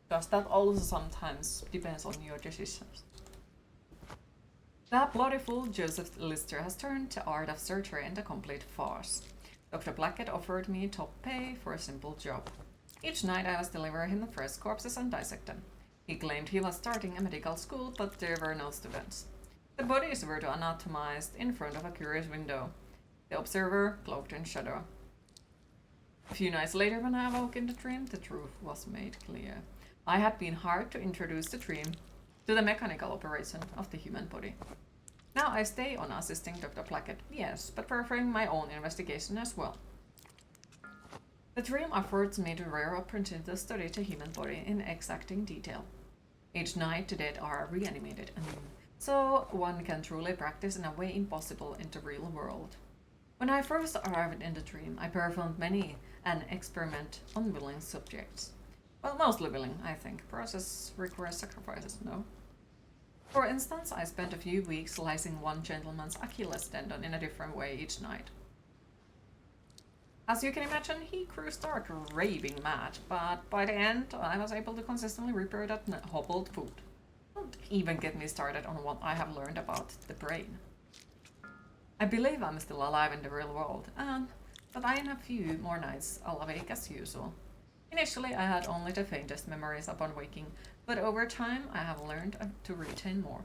[SPEAKER 2] because that also sometimes depends on your decisions. That bloody fool Joseph Lister has turned the art of surgery into a complete farce. Dr. Blackett offered me top pay for a simple job. Each night I was delivering him the fresh corpses and dissect them. He claimed he was starting a medical school, but there were no students. The bodies were anatomized in front of a curious window. The observer cloaked in shadow. A few nights later, when I awoke in the dream, the truth was made clear. I had been hired to introduce the dream to the mechanical operation of the human body. Now I stay on assisting Dr. Blackett, yes, but performing my own investigation as well. The dream affords me to rare opportunity to study the human body in exacting detail. Each night the dead are reanimated anew, so one can truly practice in a way impossible in the real world. When I first arrived in the dream, I performed many an experiment on willing subjects. Well, mostly willing, I think. Process requires sacrifices, no? For instance, I spent a few weeks slicing one gentleman's Achilles tendon in a different way each night. As you can imagine, he grew stark raving mad, but by the end, I was able to consistently repair that hobbled foot. Don't even get me started on what I have learned about the brain. I believe I'm still alive in the real world, but I in a few more nights I'll awake as usual. Initially, I had only the faintest memories upon waking, but over time I have learned to retain more.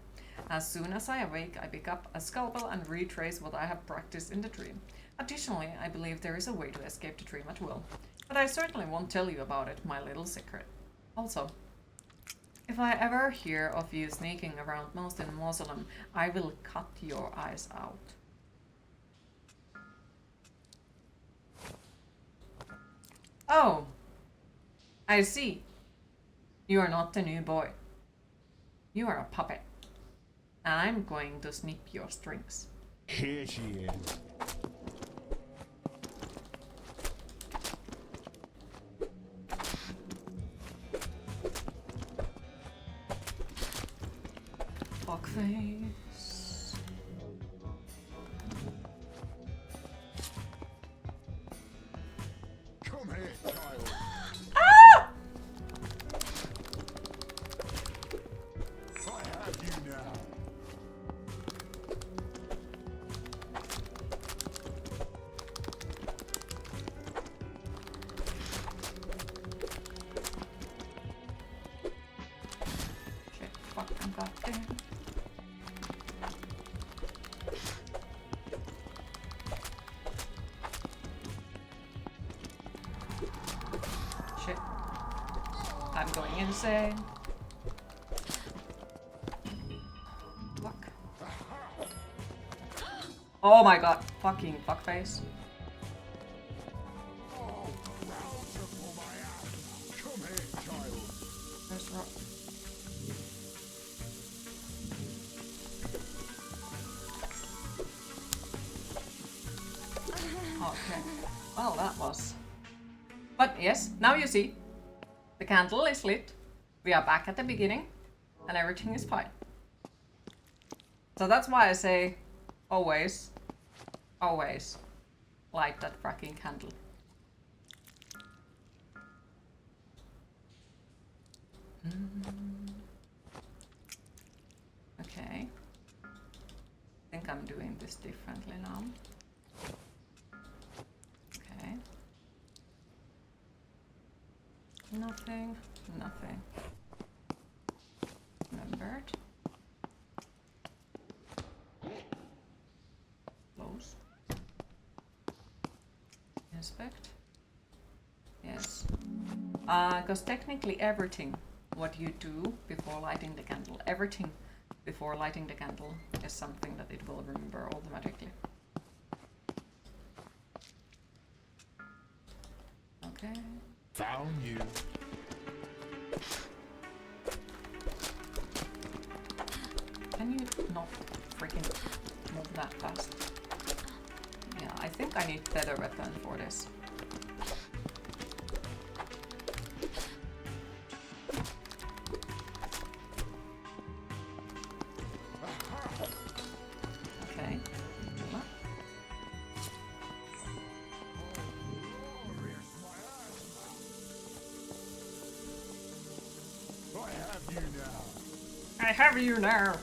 [SPEAKER 2] As soon as I awake, I pick up a scalpel and retrace what I have practiced in the dream. Additionally, I believe there is a way to escape the dream at will, but I certainly won't tell you about it, my little secret. Also, if I ever hear of you sneaking around most in the mausoleum, I will cut your eyes out. Oh, I see. You are not the new boy. You are a puppet. And I'm going to snip your strings.
[SPEAKER 1] Here she is.
[SPEAKER 2] Fuckface.
[SPEAKER 1] Come here, child.
[SPEAKER 2] Ah!
[SPEAKER 1] I have you now.
[SPEAKER 2] Shit, fucking goddamn. Shit. I'm going insane. Fuck. Oh my god, fucking fuckface.
[SPEAKER 1] Oh, bountiful my ass. Come here, child.
[SPEAKER 2] There's rock. Okay. Well, that was. But yes, now you see. The candle is lit. We are back at the beginning. And everything is fine. So that's why I say always, always light that fucking candle. Okay. I think I'm doing this differently now. Okay. Nothing, nothing. Remembered. Close. Inspect. Yes. Because technically everything what you do before lighting the candle, everything before lighting the candle is something that it will remember automatically. Okay.
[SPEAKER 1] Found you.
[SPEAKER 2] Can you not freaking move that fast? Yeah, I think I need better weapon for this. Okay.
[SPEAKER 1] I have you now.
[SPEAKER 2] I have you now!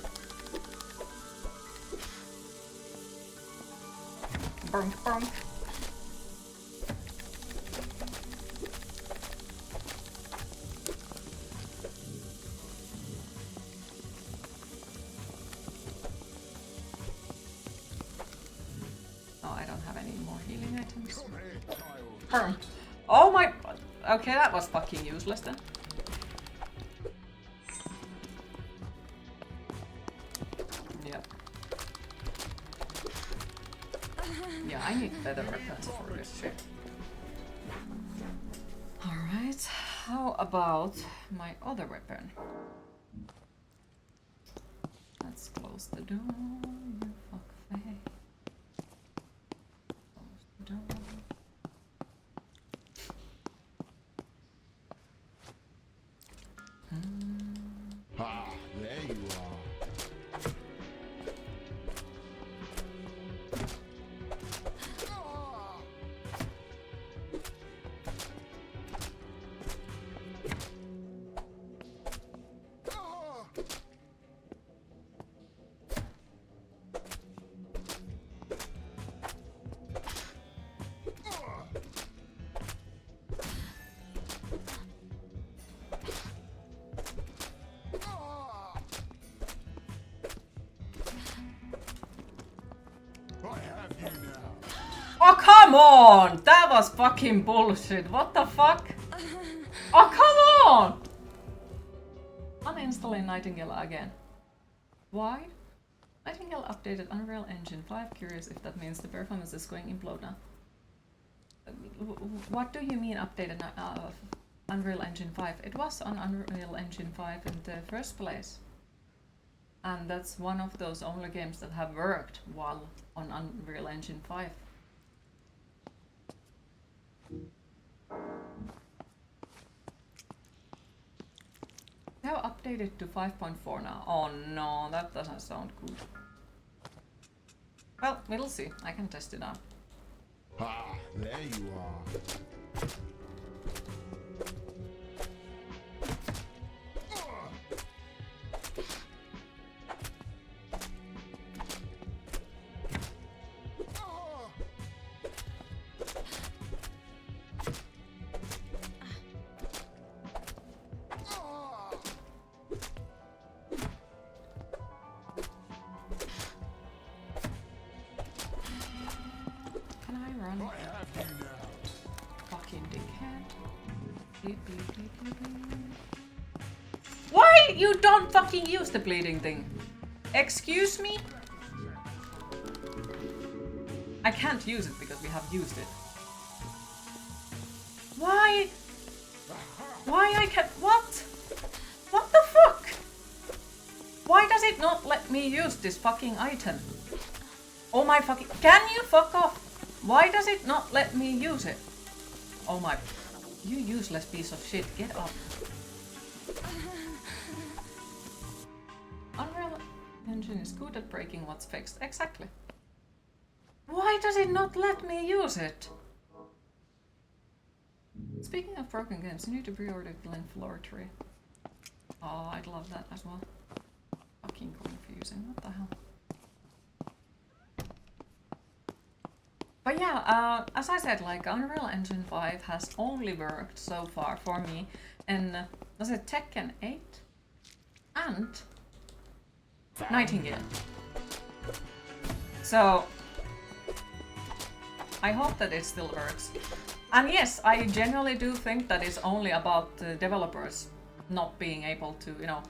[SPEAKER 2] Bonk, bonk. Oh, I don't have any more healing items.
[SPEAKER 1] Come here, child.
[SPEAKER 2] Perm. Oh my... Okay, that was fucking useless then. Yep. Yeah, I need better weapons for this shit. Alright, how about my other weapon? Let's close the door, you fuckface. Close the door.
[SPEAKER 1] Ah, there you are. I have you now.
[SPEAKER 2] Oh, come on! That was fucking bullshit. What the fuck? Oh, come on! Uninstalling Nightingale again. Why? Nightingale updated Unreal Engine 5. Curious if that means the performance is going implode now. What do you mean updated Unreal Engine 5? It was on Unreal Engine 5 in the first place. And that's one of those only games that have worked while on Unreal Engine 5. They have updated to 5.4 now. Oh no, that doesn't sound good. Well, we'll see. I can test it out.
[SPEAKER 1] Ah, there you are.
[SPEAKER 2] Can I run?
[SPEAKER 1] I have you now.
[SPEAKER 2] Fucking dickhead. Bleed, bleed, bleed, bleed, bleed. Why you don't fucking use the bleeding thing? Excuse me? I can't use it because we have used it. Why? Why I can't? What? What the fuck? Why does it not let me use this fucking item? Oh my fucking... Can you fuck off? Why does it not let me use it? Oh my... You useless piece of shit, get up. Unreal Engine is good at breaking what's fixed. Exactly. Why does it not let me use it? Speaking of broken games, you need to pre-order Glen Floor 3. Oh, I'd love that as well. Fucking confusing, what the hell? But yeah, as I said, like Unreal Engine 5 has only worked so far for me in, was it Tekken 8? And Nightingale. So, I hope that it still works. And yes, I generally do think that it's only about the developers not being able to, you know,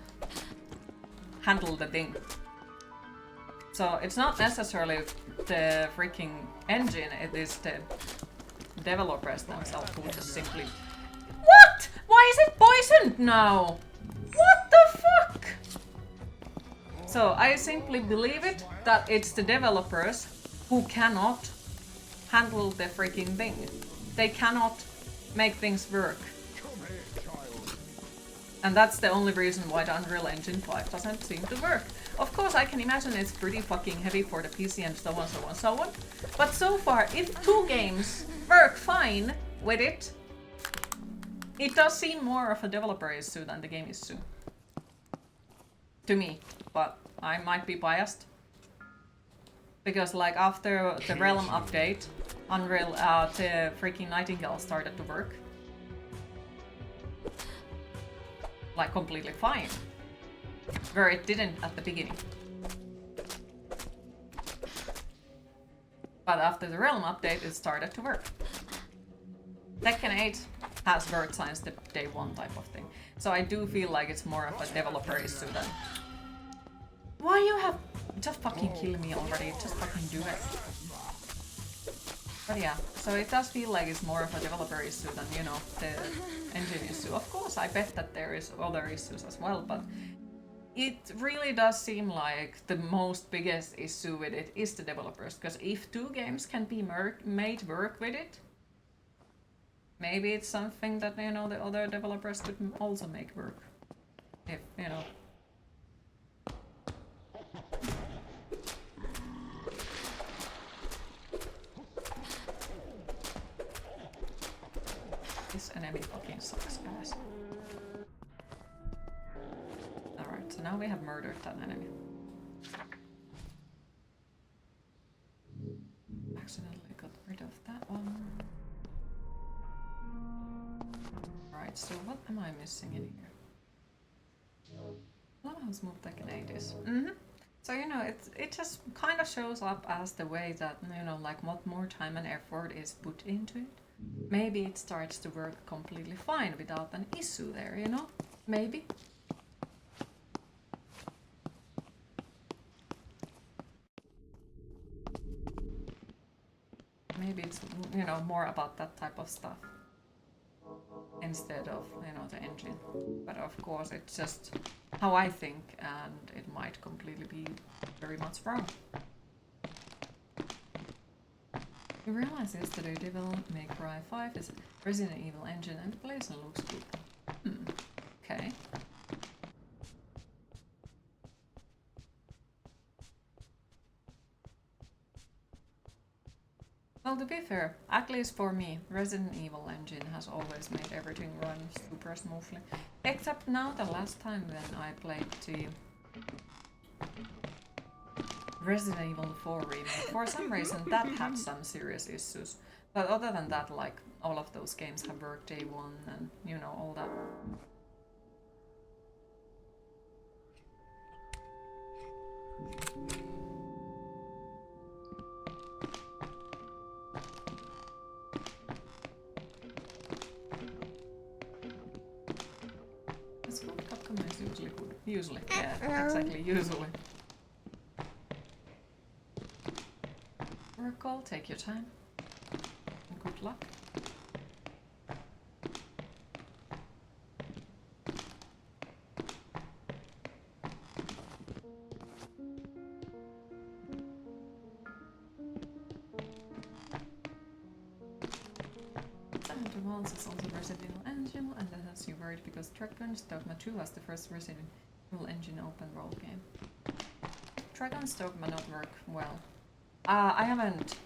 [SPEAKER 2] handle the thing. So it's not necessarily the freaking engine, it is the developers themselves who just simply... What? Why is it poisoned now? What the fuck? So I simply believe it, that it's the developers who cannot handle the freaking thing. They cannot make things work. And that's the only reason why the Unreal Engine 5 doesn't seem to work. Of course, I can imagine it's pretty fucking heavy for the PC and so on, so on, so on. But so far, if 2 games work fine with it, it does seem more of a developer issue than the game issue. To me, but I might be biased. Because like after the Realm update, Unreal, the freaking Nightingale started to work. Like completely fine. Where it didn't at the beginning. But after the Realm update, it started to work. Tekken 8 has worked since the day 1 type of thing. So I do feel like it's more of a developer issue than... Why you have... Just fucking kill me already, just fucking do it. But yeah, so it does feel like it's more of a developer issue than, you know, the engine issue. Of course, I bet that there is other issues as well, but it really does seem like the most biggest issue with it is the developers. Because if 2 games can be made work with it, maybe it's something that, you know, the other developers could also make work. If, you know. This enemy fucking sucks, guys. Alright, so now we have murdered that enemy. Accidentally got rid of that one. Right, so what am I missing in here? Clubhouse moved like an 80s. So, you know, it just kind of shows up as the way that, you know, like what more time and effort is put into it. Maybe it starts to work completely fine without an issue there, you know? Maybe. Maybe it's, you know, more about that type of stuff instead of, you know, the engine. But of course, it's just how I think, and it might completely be very much wrong. You realized yesterday Devil May Cry 5 is a Resident Evil engine and it plays and looks good. Okay. Well, to be fair, at least for me, Resident Evil engine has always made everything run super smoothly. Except now the last time when I played the Resident Evil 4 remake, for some reason that had some serious issues. But other than that, like, all of those games have worked day 1 and, you know, all that. That's what Capcom is usually good. Usually, yeah, exactly, usually. Recall, take your time. And good luck. Is also Resident Evil engine, and that has you worried because Dragon's Dogma 2 was the first Resident Evil engine open world game. Dragon's Dogma not work well. I haven't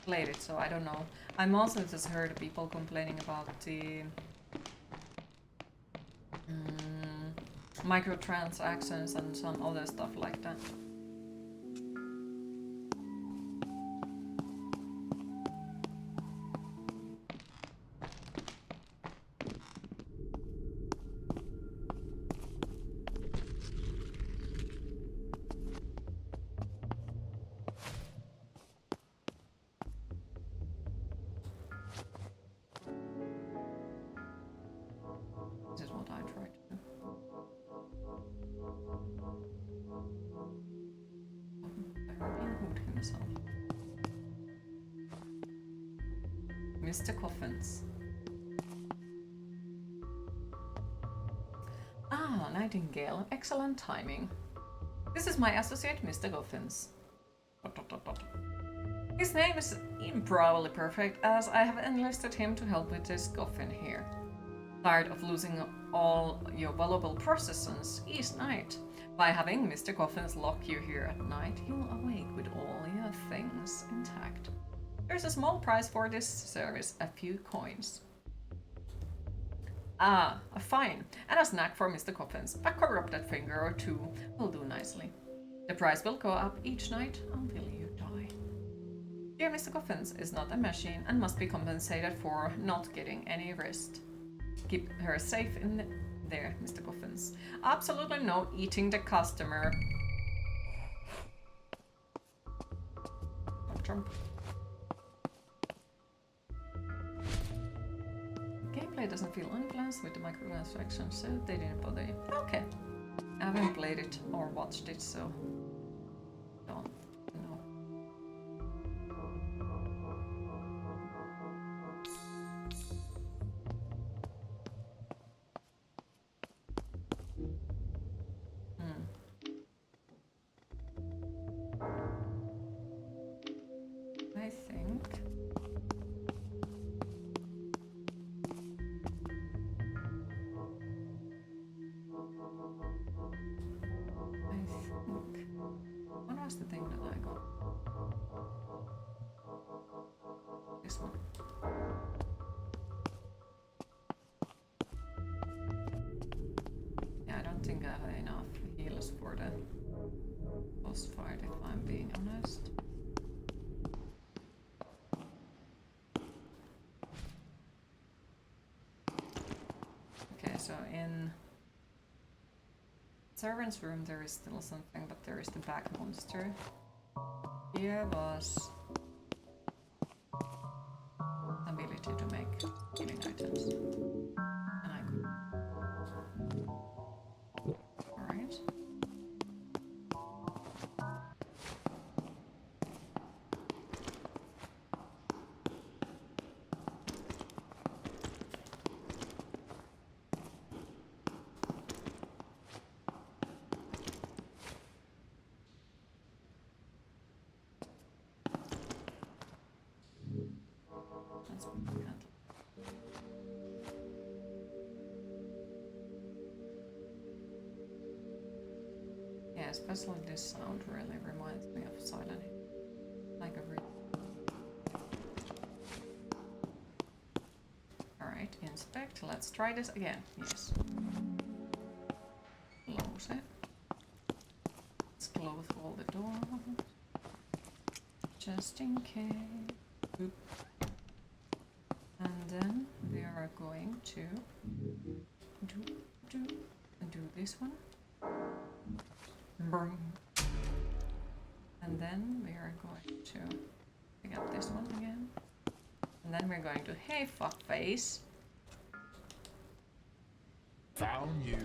[SPEAKER 2] played it, so I don't know. I'm also just heard people complaining about the microtransactions and some other stuff like that. This is what I try to do. Mr. Coffins. Ah, Nightingale. Excellent timing. This is my associate, Mr. Coffins. Dot, dot, dot, dot. His name is improbably perfect, as I have enlisted him to help with this coffin here. Tired of losing all your valuable possessions each night? By having Mr. Coffins lock you here at night, you'll awake with all your things intact. There's a small price for this service, a few coins. Ah, a fine, and a snack for Mr. Coffins. A corrupted finger or two will do nicely. The price will go up each night until you die. Dear Mr. Coffins is not a machine and must be compensated for not getting any rest. Keep her safe in there, Mr. Coffins. Absolutely no eating the customer. Jump. Gameplay doesn't feel unbalanced with the microtransactions, so they didn't bother you. Okay. I haven't played it or watched it, so don't know. I think what was the thing that I got? This one. Yeah, I don't think I have enough heals for the boss fight, if I'm being honest. Okay, so in servant's room there is still something, but there is the back monster. Here was ability to make healing items. And I could. Alright. That's bad. Yeah, especially this sound really reminds me of Silent Hill. Like a real. Alright, inspect. Let's try this again. Yes. Close it. Let's close all the doors. Just in case. Oop. And then we are going to do this one. Boom. And then we are going to pick up this one again. And then we're going to, hey fuckface.
[SPEAKER 1] Found you.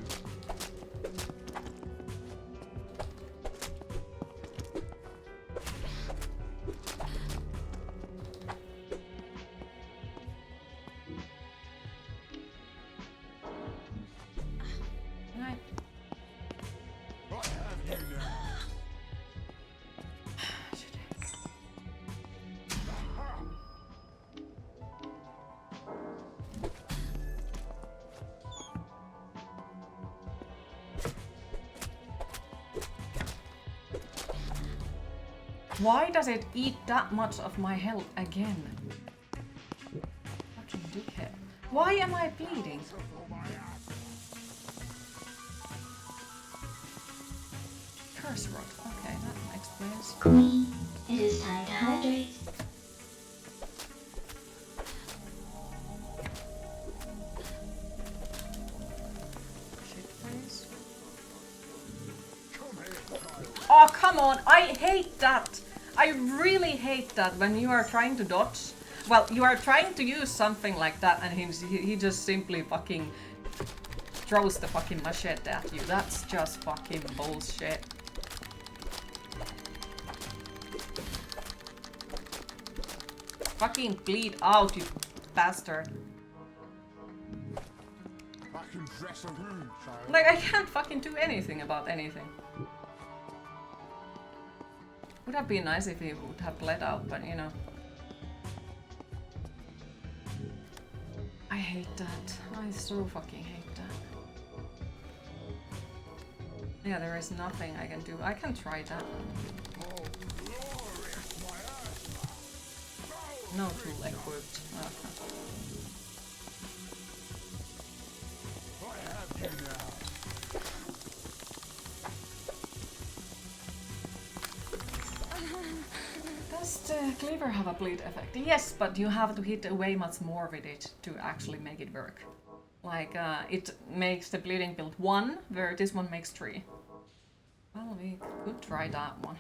[SPEAKER 2] Right.
[SPEAKER 1] I have you now.
[SPEAKER 2] Why does it eat that much of my health again? Fucking dickhead. Why am I bleeding? Curse rod. Okay, that explains.
[SPEAKER 5] Queen, it is time to hydrate.
[SPEAKER 2] Shit face. Oh, come on! I hate that! I really hate that when you are trying to dodge. Well, you are trying to use something like that and he just simply fucking throws the fucking machete at you. That's just fucking bullshit. Fucking bleed out, you bastard.
[SPEAKER 1] I can dress a wound, child.
[SPEAKER 2] Like, I can't fucking do anything about anything. Would have been nice if he would have bled out, but you know. I hate that. I so fucking hate that. Yeah, there is nothing I can do. I can try that. No tool equipped.
[SPEAKER 1] I have you now.
[SPEAKER 2] Does the cleaver have a bleed effect? Yes, but you have to hit way much more with it to actually make it work. Like, it makes the bleeding build 1, where this one makes 3. Well, we could try that one.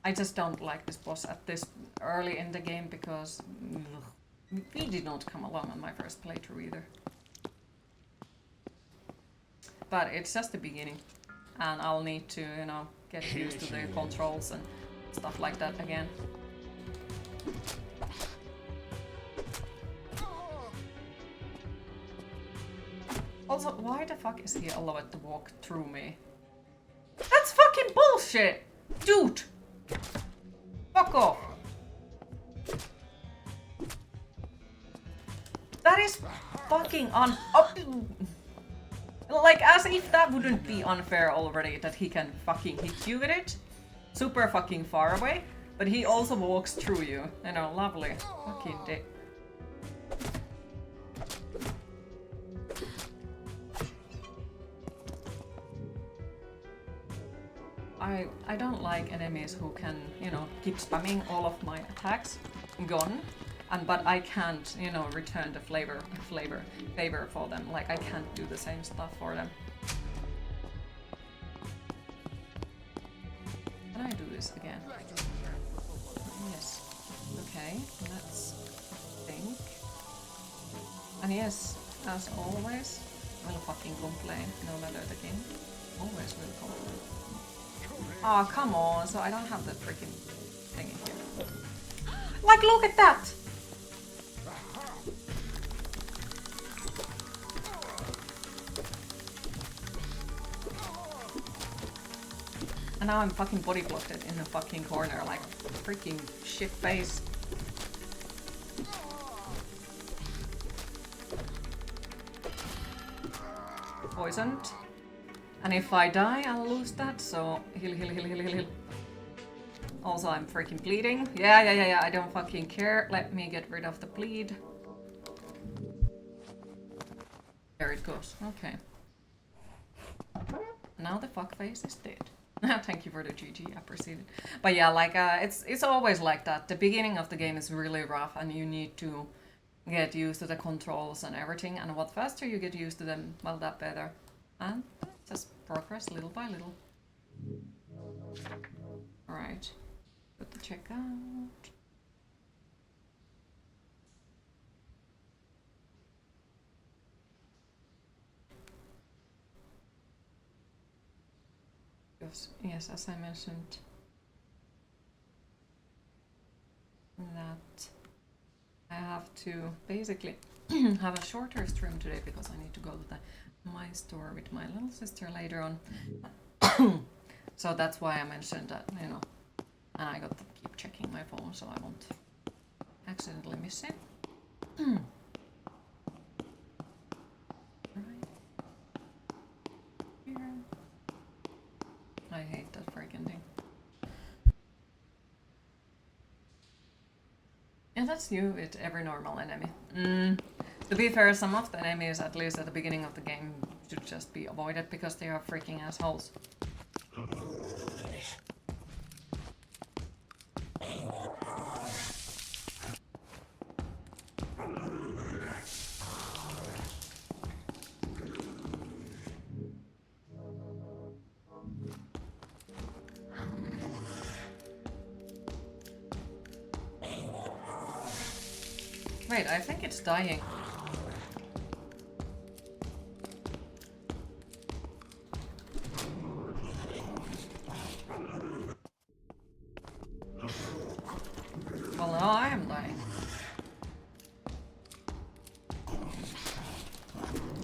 [SPEAKER 2] I just don't like this boss at this early in the game because we did not come along on my first playthrough either. But it's just the beginning, and I'll need to, you know, get used to the controls and stuff like that again. Also, why the fuck is he allowed to walk through me? That's fucking bullshit! Dude! Fuck off! That is fucking like, as if that wouldn't be unfair already, that he can fucking hit you with it. Super fucking far away. But he also walks through you. You know, lovely. Fucking dick. I don't like enemies who can, you know, keep spamming all of my attacks gone, but I can't, you know, return the favor for them. Like, I can't do the same stuff for them. Can I do this again? Yes. Okay, let's think. And yes, as always, will fucking complain, no matter the game. Always will complain. Oh, come on, so I don't have the freaking thing in here. Like, look at that! And now I'm fucking body blocked in the fucking corner, like freaking shit face. Poisoned. And if I die, I'll lose that, so heal. Also, I'm freaking bleeding. Yeah, I don't fucking care. Let me get rid of the bleed. There it goes. Okay. Now the fuckface is dead. Thank you for the GG, appreciate it. But yeah, like, it's always like that. The beginning of the game is really rough and you need to get used to the controls and everything. And what faster you get used to them, well, that better. And just progress little by little. Alright. Put the check out. Yes, as I mentioned, that I have to basically have a shorter stream today because I need to go to my store with my little sister later on. So that's why I mentioned that, you know, and I got to keep checking my phone so I won't accidentally miss it. Right here. I hate that freaking thing. And that's new with every normal enemy. To be fair, some of the enemies, at least at the beginning of the game, should just be avoided because they are freaking assholes. Wait, I think it's dying. Well, now I am dying.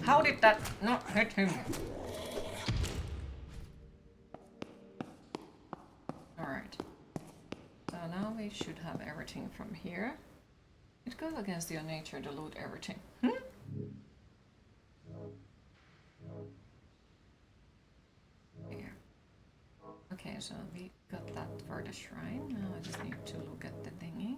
[SPEAKER 2] How did that not hit him? Alright. So now we should have everything from here. It goes against your nature to loot everything. Here. Okay, so we got that for the shrine. Now I just need to look at the thingy.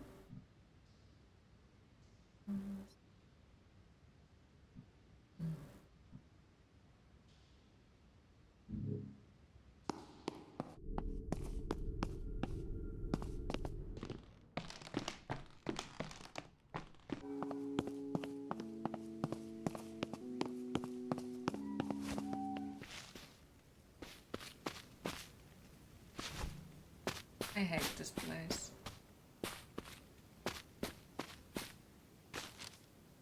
[SPEAKER 2] I hate this place.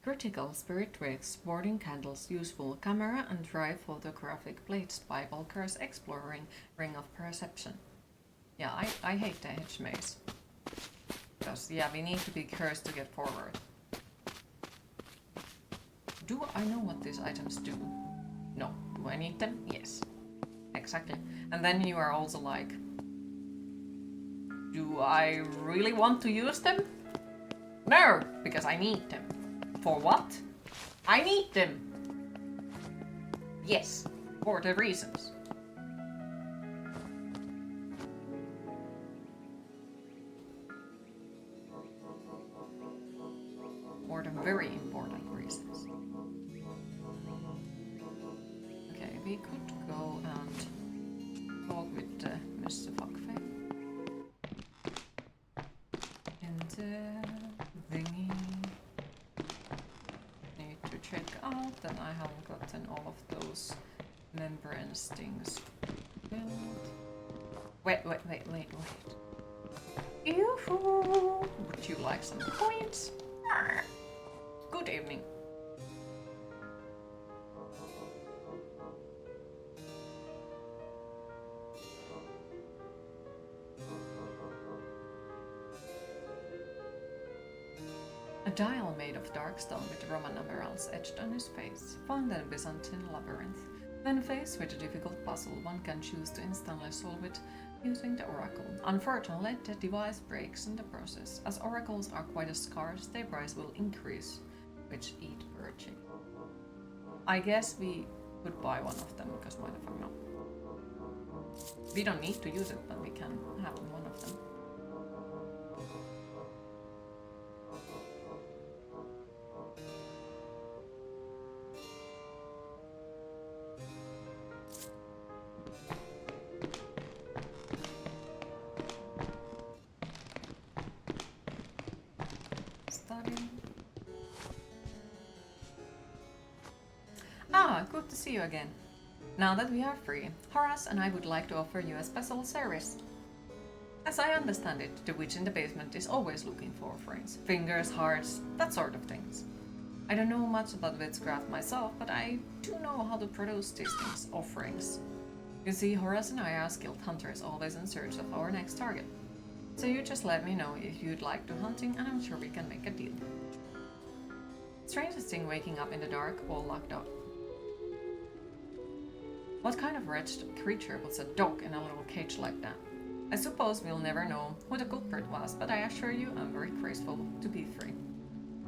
[SPEAKER 2] Critical spirit twigs, warding candles, useful camera and dry photographic plates, Bible curse, exploring, ring of perception. Yeah, I hate the hedge maze. Because, yeah, we need to be cursed to get forward. Do I know what these items do? No. Do I need them? Yes. Exactly. And then you are also like, do I really want to use them? No, because I need them. For what? I need them. Yes, for the reasons. For the very important reasons. Okay, we could go and talk with Mr. Fuckface. And thingy. Need to check out that I haven't gotten all of those membranes things built. Wait. Yoo-hoo! Would you like some coins? Good evening. A dial made of dark stone with Roman numerals etched on his face, found in a Byzantine labyrinth. When faced with a difficult puzzle, one can choose to instantly solve it using the oracle. Unfortunately, the device breaks in the process. As oracles are quite scarce, their price will increase with each purchase. I guess we could buy one of them, because why the fuck not? We don't need to use it, but we can have one of them. Good to see you again. Now that we are free, Horace and I would like to offer you a special service. As I understand it, the witch in the basement is always looking for offerings. Fingers, hearts, that sort of things. I don't know much about witchcraft myself, but I do know how to produce these things, offerings. You see, Horace and I are skilled hunters, always in search of our next target. So you just let me know if you'd like to hunting, and I'm sure we can make a deal. Strangest thing waking up in the dark, all locked up. What kind of wretched creature puts a dog in a little cage like that? I suppose we'll never know who the culprit was, but I assure you I'm very grateful to be free.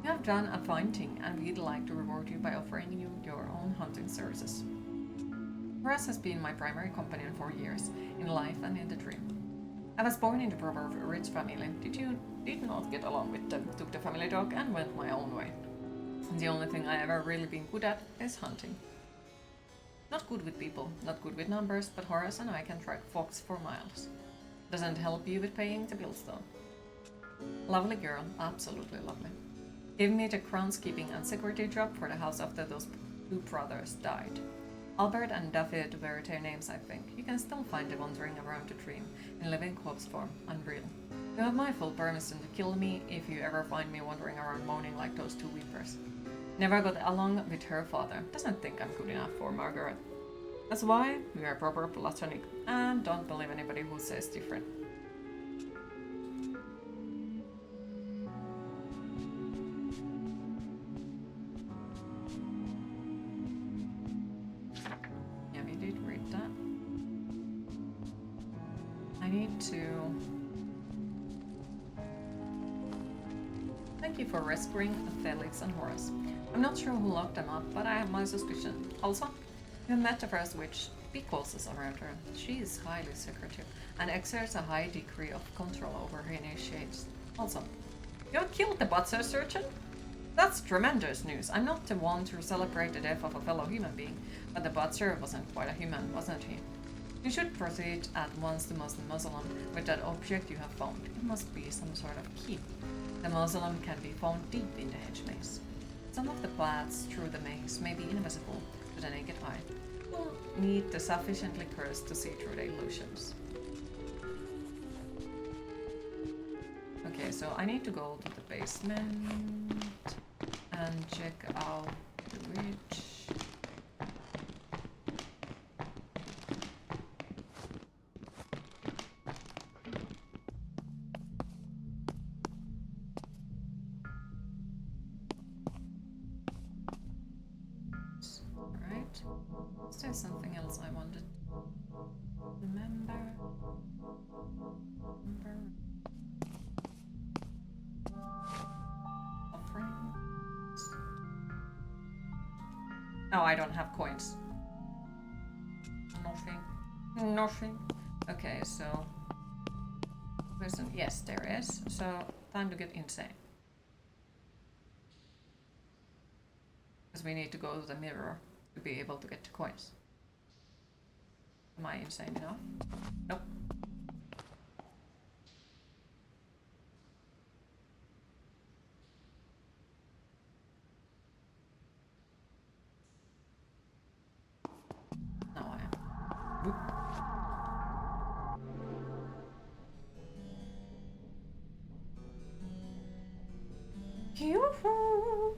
[SPEAKER 2] You have done a fine thing, and we'd like to reward you by offering you your own hunting services. Horace has been my primary companion for years, in life and in the dream. I was born in the proper rich family. Did not get along with them, took the family dog and went my own way. The only thing I ever really been good at is hunting. Not good with people, not good with numbers, but Horace and I can track fox for miles. Doesn't help you with paying the bills though. Lovely girl, absolutely lovely. Gave me the groundskeeping and security job for the house after those two brothers died. Albert and David were their names, I think. You can still find them wandering around the dream, in living corpse form, unreal. You have my full permission to kill me if you ever find me wandering around moaning like those two weepers. Never got along with her father. Doesn't think I'm good enough for Margaret. That's why we are proper platonic, and don't believe anybody who says different. need to... Thank you for rescuing Felix and Horace. I'm not sure who locked them up, but I have my suspicion. Also, you have met the first witch. Be cautious around her. She is highly secretive and exerts a high degree of control over her initiates. Also, you have killed the butcher surgeon? That's tremendous news. I'm not the one to celebrate the death of a fellow human being, but the butcher wasn't quite a human, wasn't he? You should proceed at once to the mausoleum with that object you have found. It must be some sort of key. The mausoleum can be found deep in the hedge maze. Some of the paths through the maze may be invisible to the naked eye. You'll need the sufficiently cursed to see through the illusions. Okay, so I need to go to the basement and check out the witch. Alright. Is there something else I wanted to remember? Offerings. Oh, I don't have coins. Nothing. Nothing. Okay, so... Listen, yes, there is. So, time to get insane. Because we need to go to the mirror to be able to get the coins. Am I insane enough? Nope. No, I am. Whoop. Yoo-hoo!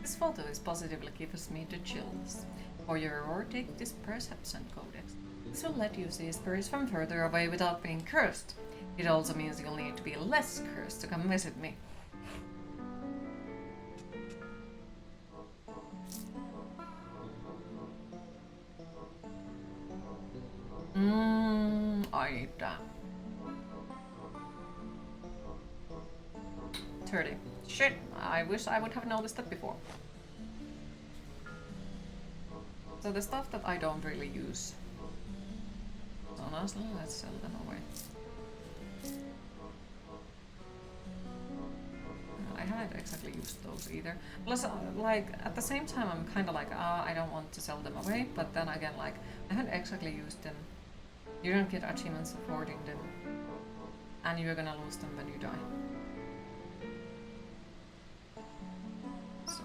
[SPEAKER 2] This photo is positively gives me the chills. For your reward, take this perception codex. This will let you see spirits from further away without being cursed. It also means you'll need to be less cursed to come visit me. I need that. 30. Shit, I wish I would have noticed that before. So the stuff that I don't really use. So honestly, let's sell them away. I haven't exactly used those either. Plus, like, at the same time, I'm kind of like, I don't want to sell them away. But then again, like, I haven't exactly used them. You don't get achievements for hoarding them. And you're gonna lose them when you die. So...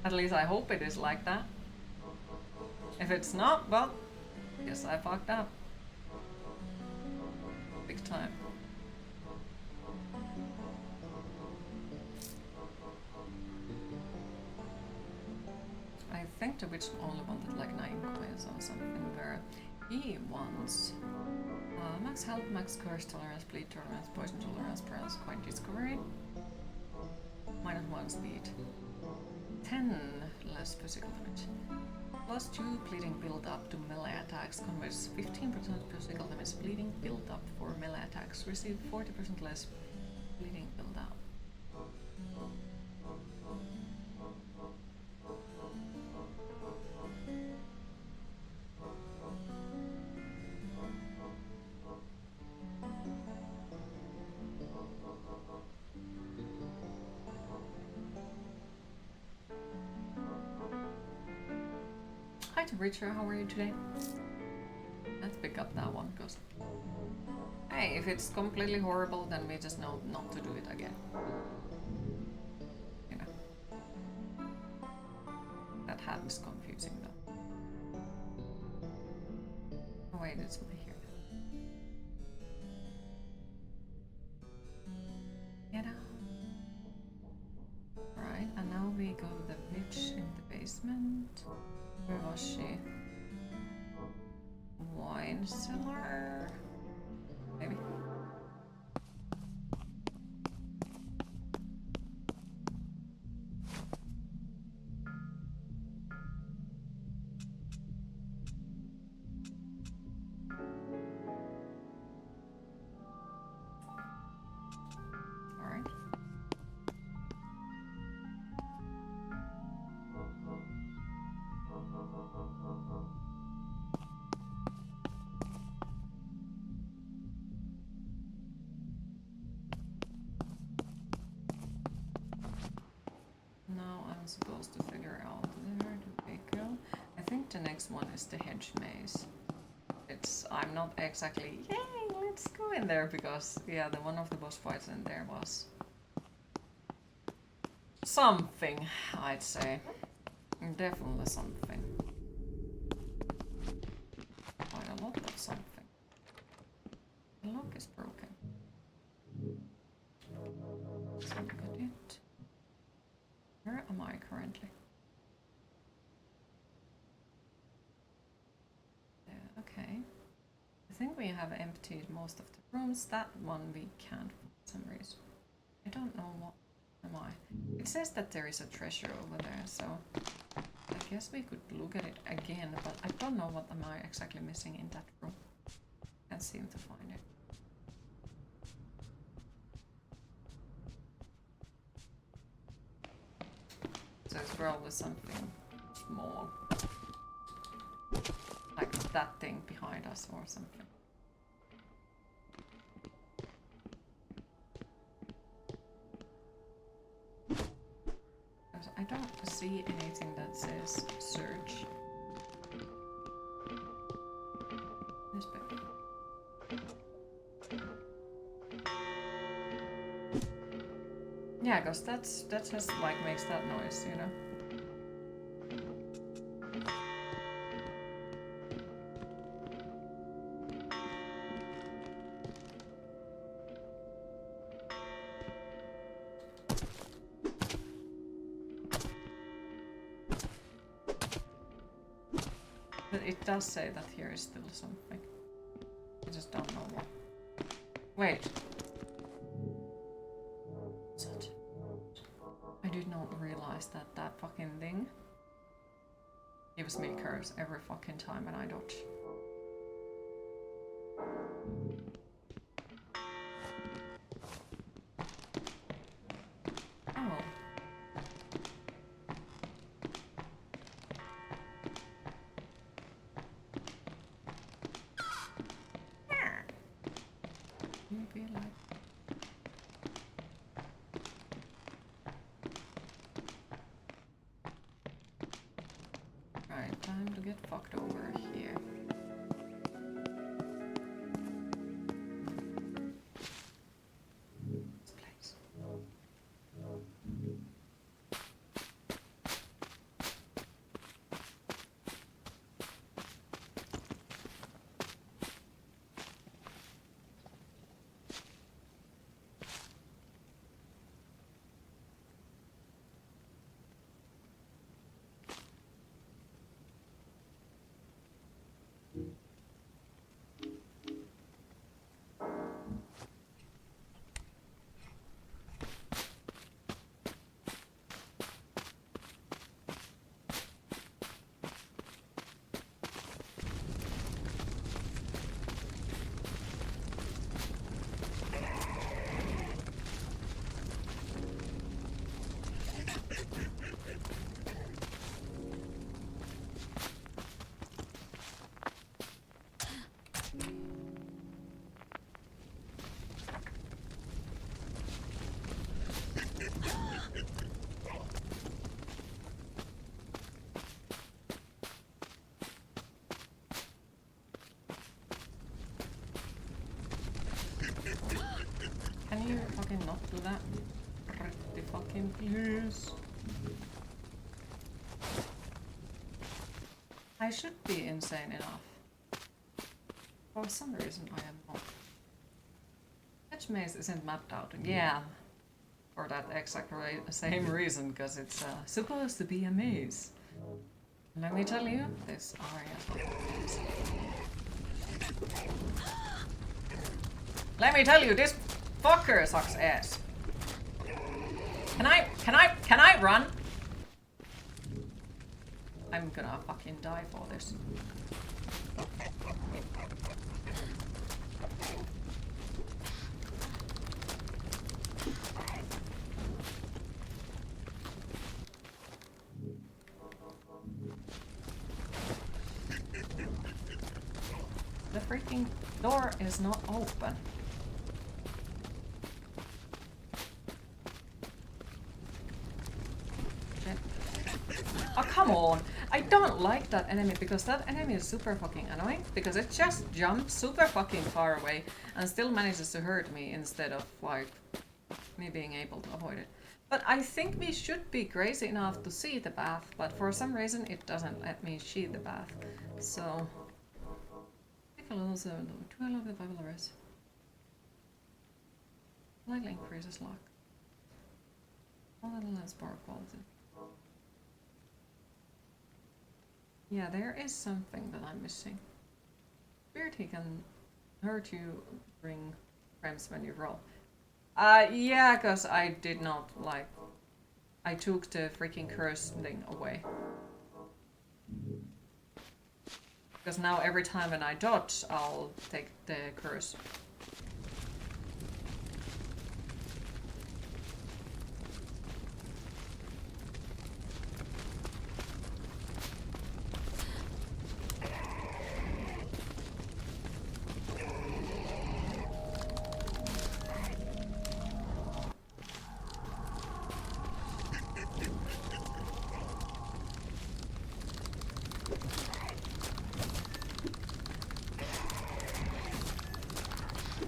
[SPEAKER 2] At least I hope it is like that. If it's not, well, guess I fucked up. Big time. I think the witch only wanted like 9 coins or something where he wants max health, max curse tolerance, bleed tolerance, poison tolerance, paralysis, coin discovery. -1 speed. 10 less physical damage. +2 bleeding build up to melee attacks converts 15% physical damage. Bleeding build up for melee attacks. Receive 40% less bleeding build up. Hi to Richard, how are you today? Let's pick up that one, because... Hey, if it's completely horrible, then we just know not to do it again. You know. That hat is confusing though. Oh wait, it's my here. Get out. Right, and now we go to the witch in the basement. Where was she? Wine cellar? Maybe. Alright. Now I'm supposed to figure out where do they go. I think the next one is the hedge maze. I'm not exactly yay, let's go in there because yeah, the one of the boss fights in there was something, I'd say. Definitely something. Quite a lot of something. The lock is broken. So got it. Where am I currently? Yeah, okay. I think we have emptied most of the rooms. That one we can't for some reason. I don't know what am I. It says that there is a treasure over there, so I guess we could look at it again, but I don't know what am I exactly missing in that room. Can't seem to find it. So it's probably something small. Like that thing behind us or something. I don't see anything that says search. This bit. Yeah, because that just like makes that noise, you know. But it does say that here is still something. I just don't know what. Wait. Such. I did not realize that that fucking thing gives me curves every fucking time when I dodge. Oh. Maybe like. Right, time to get fucked over here. This place. Can you fucking not do that? Pretty fucking please. I should be insane enough. For some reason I am not. Hedge maze isn't mapped out. Yeah. For that exact same reason, because it's supposed to be a maze. Let me tell you, this area. Let me tell you, this fucker sucks ass. Can I run? I'm gonna fucking die for this. The freaking door is not open. Shit. Oh, come on! I don't like that enemy because that enemy is super fucking annoying because it just jumps super fucking far away and still manages to hurt me instead of like me being able to avoid it. But I think we should be crazy enough to see the path, but for some reason it doesn't let me see the path. So take a little zone. 12 of the Bible verse. Slightly increases luck. A little less power quality. Yeah, there is something that I'm missing. Weird, he can hurt you during frames when you roll. Yeah, because I did not, like... I took the freaking curse thing away. Because now every time when I dodge, I'll take the curse.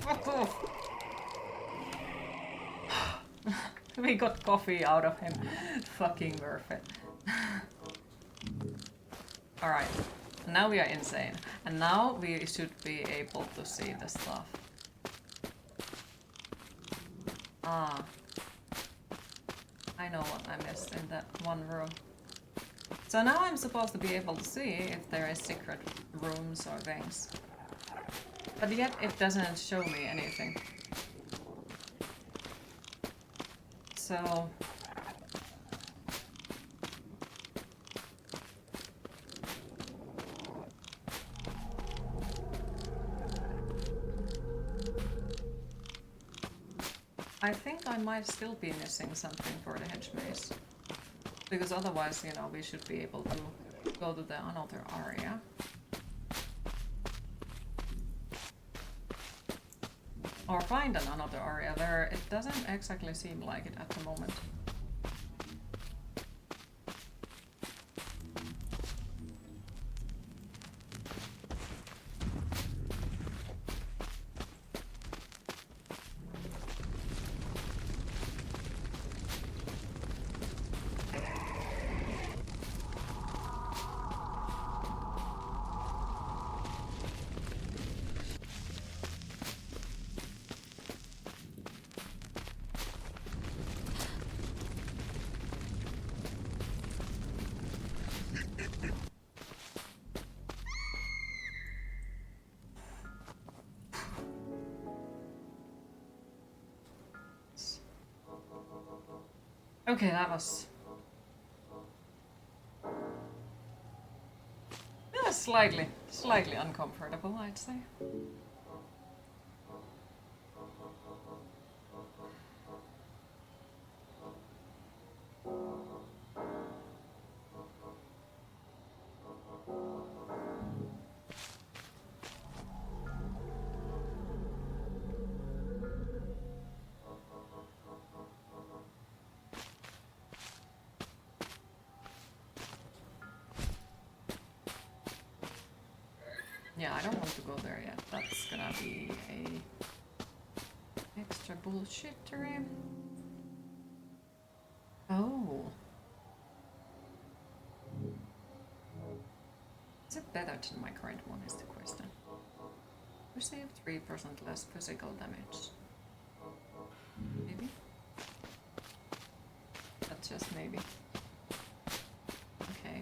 [SPEAKER 2] Fuck off! We got coffee out of him. Fucking worth it. Alright, now we are insane. And now we should be able to see the stuff. Ah. I know what I missed in that one room. So now I'm supposed to be able to see if there is secret rooms or things. But yet it doesn't show me anything. So... I think I might still be missing something for the hedge maze. Because otherwise, you know, we should be able to go to the another area. Or find another area there. It doesn't exactly seem like it at the moment. Okay, that was... Yeah, slightly uncomfortable, I'd say. Yeah, I don't want to go there yet. That's gonna be a extra bullshittery. Oh. Is it better than my current one is the question. Receive 3% less physical damage. Maybe? That's just maybe. Okay.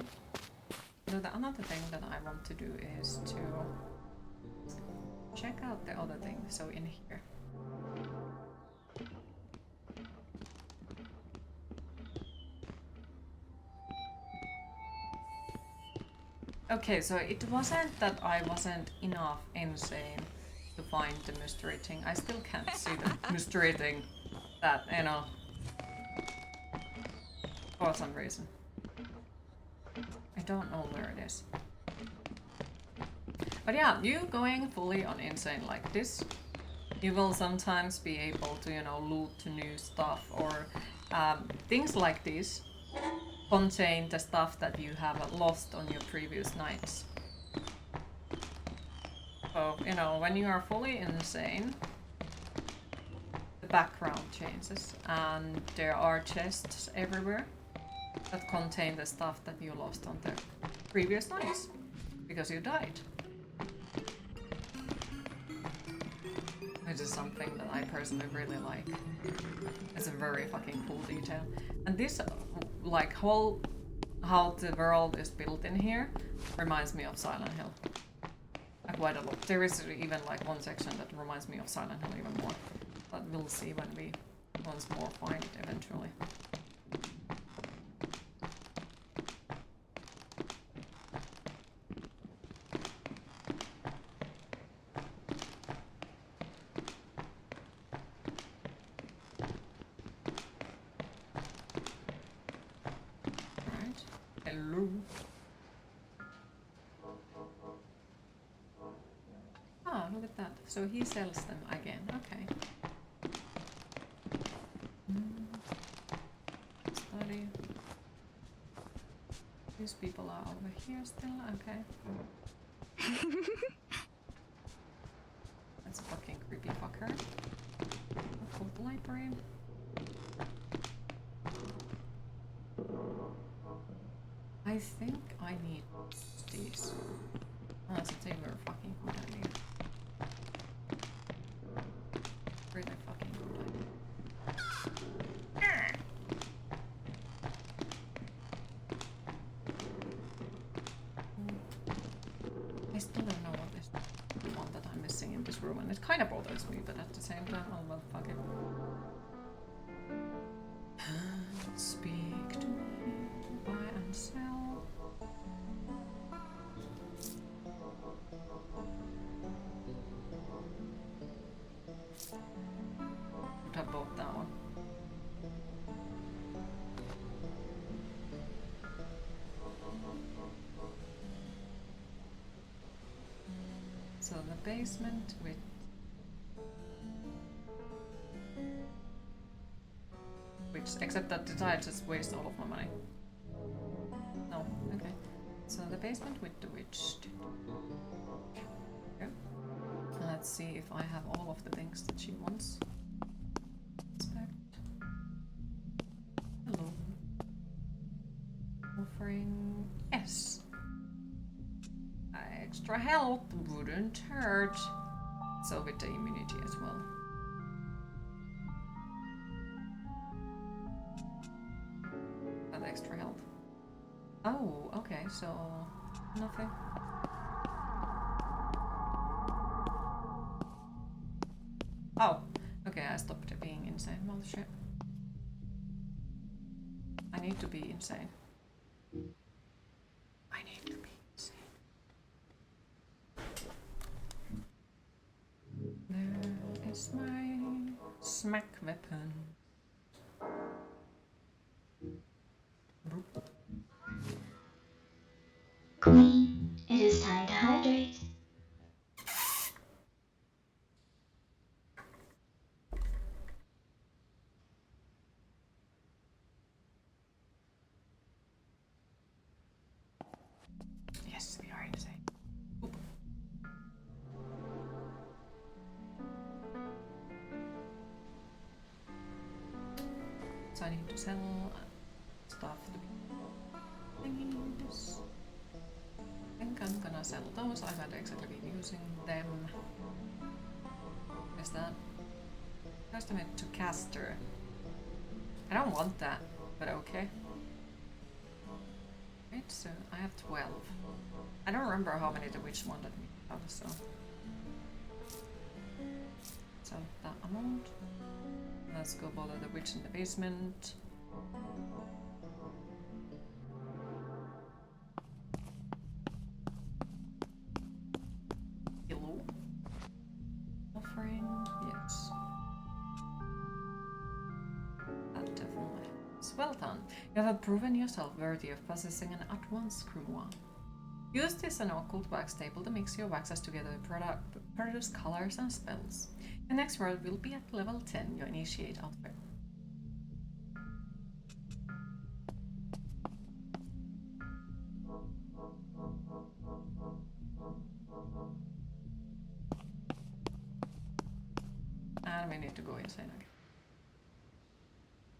[SPEAKER 2] so the another thing that I want to do is to check out the other thing. So in here. Okay, so it wasn't that I wasn't enough insane to find the mystery thing. I still can't see the mystery thing that, you know, for some reason. I don't know where it is. But yeah, you going fully on insane like this, you will sometimes be able to, you know, loot new stuff or things like this contain the stuff that you have lost on your previous nights. So, you know, when you are fully insane, the background changes and there are chests everywhere that contain the stuff that you lost on the previous nights because you died. Which is something that I personally really like. It's a very fucking cool detail. And this, like, whole, how the world is built in here reminds me of Silent Hill. Quite a lot. There is even like one section that reminds me of Silent Hill even more. But we'll see when we once more find it eventually. Hello. Ah, look at that. So he sells them again. Okay. Study. These people are over here still. Okay. That's a fucking creepy fucker. Occult library. I think I need these. Unless they were a fucking good idea. Really fucking good idea. I still don't know what is the one that I'm missing in this room, and it kind of bothers me, but at the same time, oh well, fuck it. Speak to me, buy and sell. Would have bought that one. So the basement with except that did I just waste all of my money? No, okay. So the basement with the witch. Okay. Let's see if I have all of the things that she wants. Inspect. Hello. Offering yes. Extra help wouldn't hurt. So with the immunity as well. Extra health. Oh, okay, so nothing. Oh, okay, I stopped being insane. Well, shit. I need to be insane. I need to be insane. There is my smack weapon.
[SPEAKER 5] Queen, it is time to hydrate.
[SPEAKER 2] Yes, we are insane. Oop. So I need to sell stuff to things. I think I'm gonna sell those. I haven't exactly been using them. Is that testament to caster? I don't want that, but okay. Right, so I have 12. I don't remember how many the witch wanted me to have, so. So that amount. Let's go bother the witch in the basement. Hello? Offering? Yes. That definitely is. Well done. You have proven yourself worthy of possessing an at-once grimoire. Use this and occult wax table to mix your waxes together to produce colors and spells. Your next word will be at level 10, your initiate outfit. And we need to go insane again.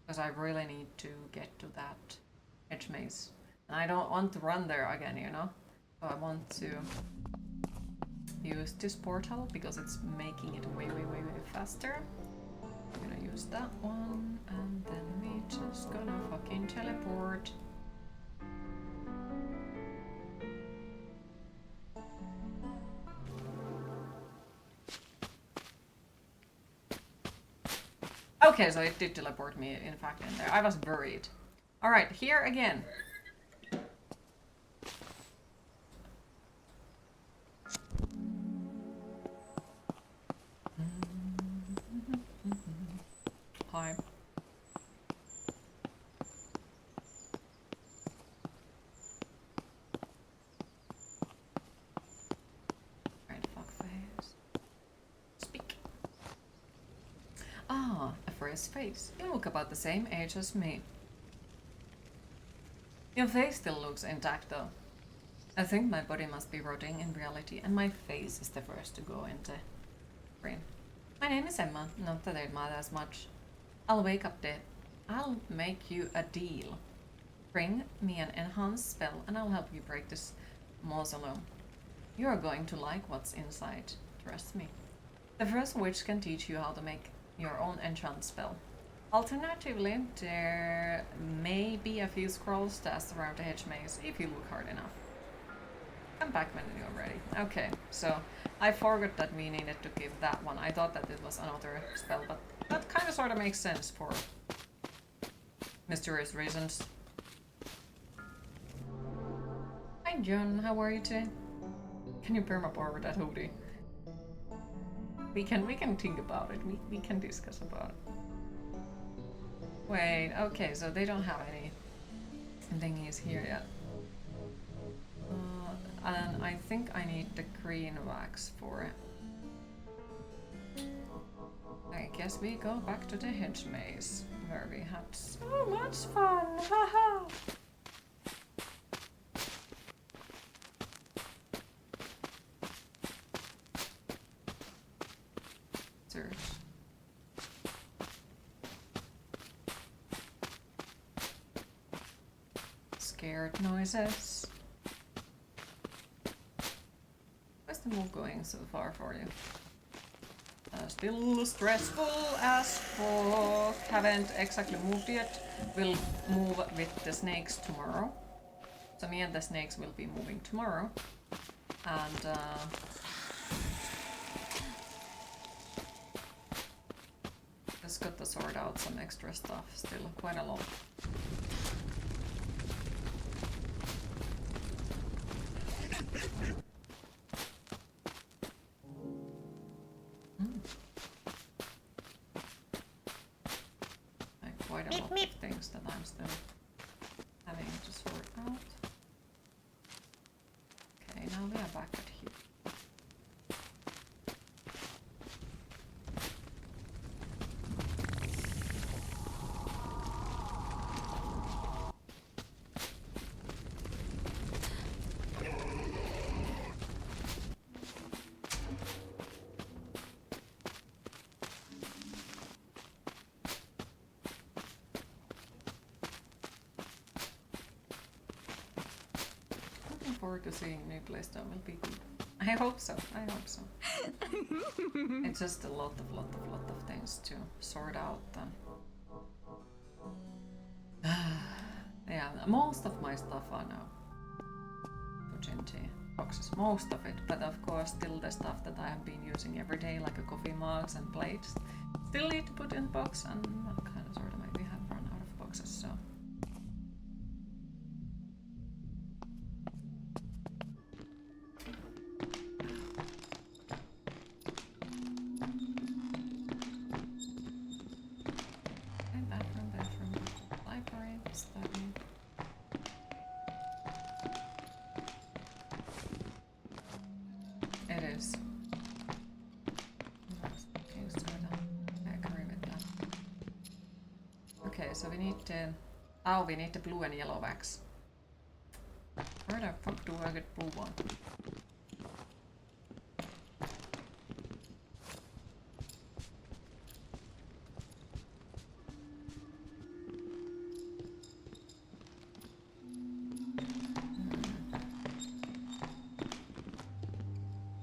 [SPEAKER 2] Because I really need to get to that edge maze. And I don't want to run there again, you know? So I want to use this portal because it's making it way faster. I'm gonna use that one and then we just gonna fucking teleport. Okay, so it did teleport me in fact in there. I was buried. Alright, here again. Hi. Right, fuckface. Speak. Ah, a fresh face. You look about the same age as me. Your face still looks intact though. I think my body must be rotting in reality and my face is the first to go into brain. My name is Emma, not that it matters much. I'll wake up dead. I'll make you a deal. Bring me an enhanced spell and I'll help you break this mausoleum. You are going to like what's inside, trust me. The first witch can teach you how to make your own enchant spell. Alternatively, there may be a few scrolls stashed around the hedge maze if you look hard enough. Come back when you're ready. Okay, so I forgot that we needed to give that one. I thought that it was another spell, but that kind of sort of makes sense for mysterious reasons. Hi John, how are you today? Can you permapower that hoodie? We can think about it. We can discuss about it. Wait, okay, so they don't have any thingies here yet. And I think I need the green wax for it. I guess we go back to the hedge maze, where we had so much fun! Haha! Search. Scared noises. Where's the move going so far for you? Still stressful as fuck. Haven't exactly moved yet. We'll move with the snakes tomorrow. So me and the snakes will be moving tomorrow. And just got to sort out some extra stuff. Still quite a lot. Quite a lot of things that I'm still having to sort out. Okay, now we are back at here. Forward to seeing new playstyle will be good. I hope so. I hope so. It's just a lot of things to sort out. Yeah, most of my stuff I know. put into boxes, most of it, but of course still the stuff that I have been using every day, like a coffee mugs and plates, still need to put in box, and kind of sort of maybe have run out of boxes, so. Bathroom, library, study. It is. I agree with that. Okay, so we need we need the blue and yellow wax. Where the fuck do I get blue one?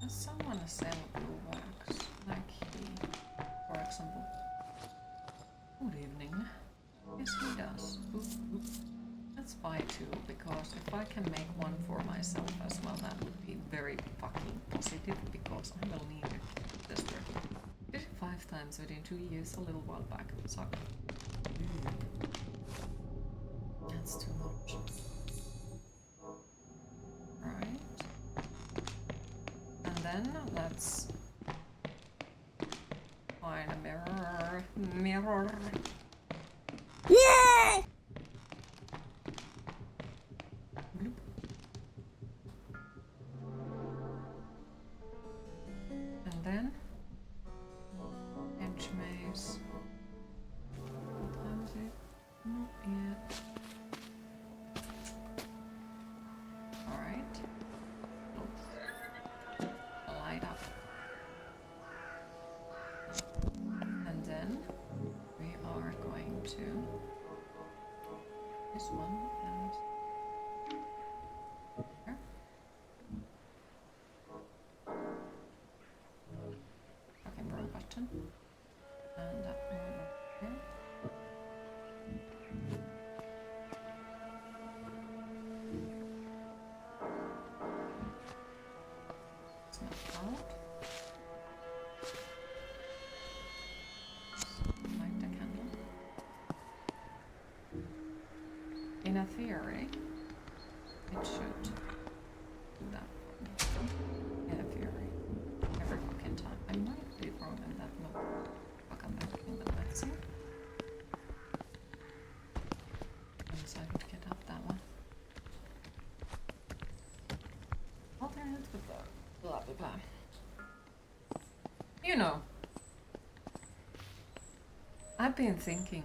[SPEAKER 2] Does someone sell blue wax? Like he, for example. Good evening. Yes, he does. Ooh. Let's buy two, because if I can make one for myself as well, that would be very fucking positive, because I will need it this year. Did it 5 times within 2 years a little while back. Suck. That's too much. Right. And then let's find a mirror. Mirror. Yeah! And then edge maze. What time is it? Not yet. Alright. Light up. And then we are going to this one and here. Fucking wrong button. And that one over here. It's not out. Light the candle. In a theory, it should do that. In a theory. Every fucking time. I might be wrong in that note. Fuck, I'm not looking, but let's see. Unless I would get up that one. Alternate with the blah blah blah. You know, I've been thinking.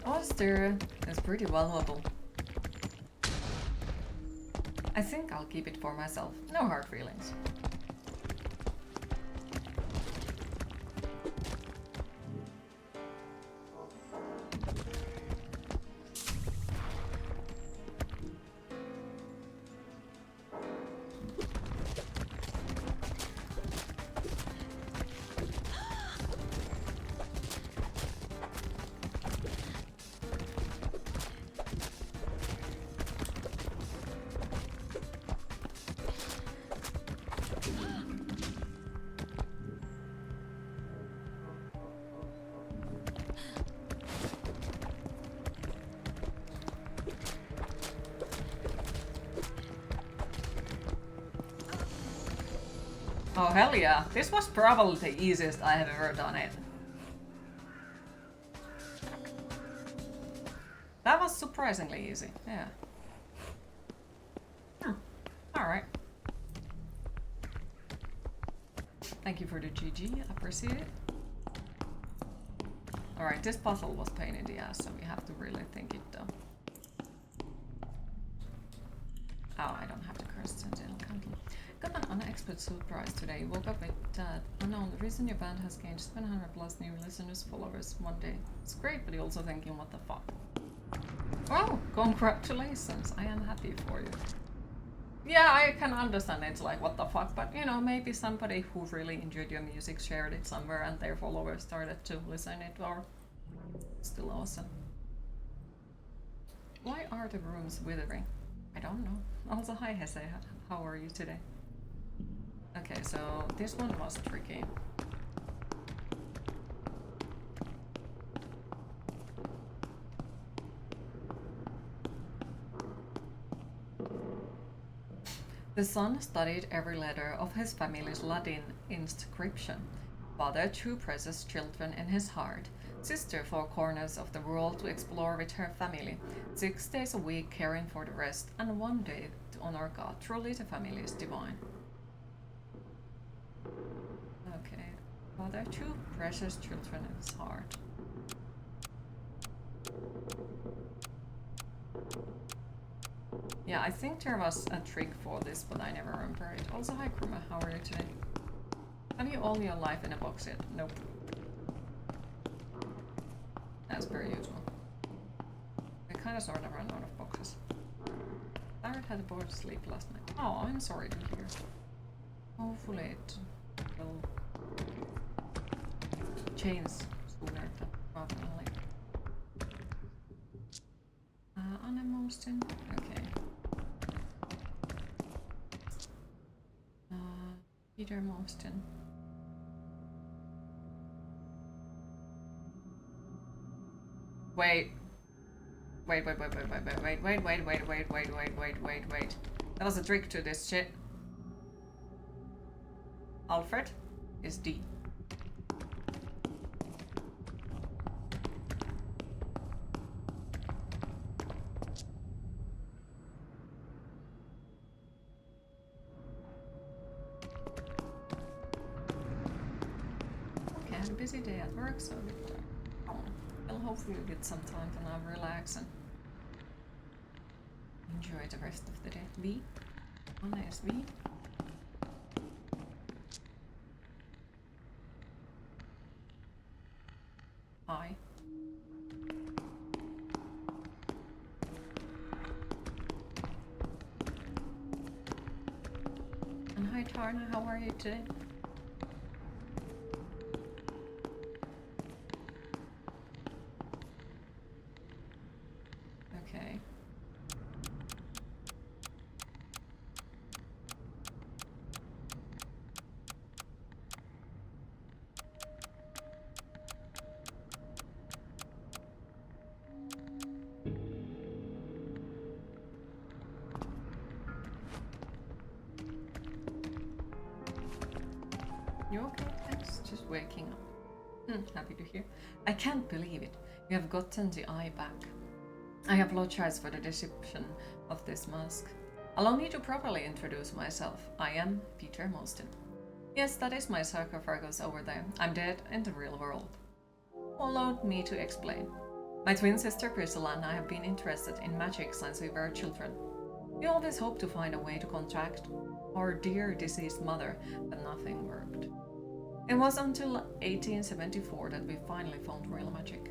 [SPEAKER 2] Oyster is pretty valuable. I think I'll keep it for myself. No hard feelings. Oh hell yeah, this was probably the easiest I have ever done it. That was surprisingly easy, yeah. Alright. Thank you for the GG, appreciate it. Alright, this puzzle was pain in the ass, so we have to really think it though. Oh, I don't have to curse Sentinel Candle. Got an unexpected surprise today. Woke up with that. Oh no, the reason your band has gained 700 plus new listeners, followers one day. It's great, but you're also thinking, what the fuck? Oh, congratulations. I am happy for you. Yeah, I can understand it's like, what the fuck, but you know, maybe somebody who really enjoyed your music shared it somewhere and their followers started to listen it, or still awesome. Why are the rooms withering? I don't know. Also, hi Hesse, how are you today? Okay, so this one was tricky. The son studied every letter of his family's Latin inscription. Father, two precious children in his heart. Sister, four corners of the world to explore with her family. 6 days a week caring for the rest, and 1 day to honor God. Truly the family is divine. Okay. Father, two precious children in his heart. Yeah, I think there was a trick for this, but I never remember it. Also, hi Kruma, how are you today? Have you all your life in a box yet? Nope. As per usual. I kinda sorta ran out of boxes. Barrett had a poor sleep last night. Oh, I'm sorry to hear. Hopefully it will change sooner rather than later. Anna Mostin. Okay. Peter Mostin. Wait. Wait. That was a trick to this shit. Alfred is D. Okay, I had a busy day at work, so I'll hopefully get some time to now relax and enjoy the rest of the day. V? Anna is V. I. And hi Tarna, how are you today? Okay. You okay? Thanks. Just waking up. Happy to hear. I can't believe it. You have gotten the eye back. I apologize for the deception of this mask. Allow me to properly introduce myself. I am Peter Mostin. Yes, that is my sarcophagus over there. I'm dead in the real world. Allow me to explain. My twin sister Priscilla and I have been interested in magic since we were children. We always hoped to find a way to contact our dear deceased mother, but nothing worked. It was until 1874 that we finally found real magic.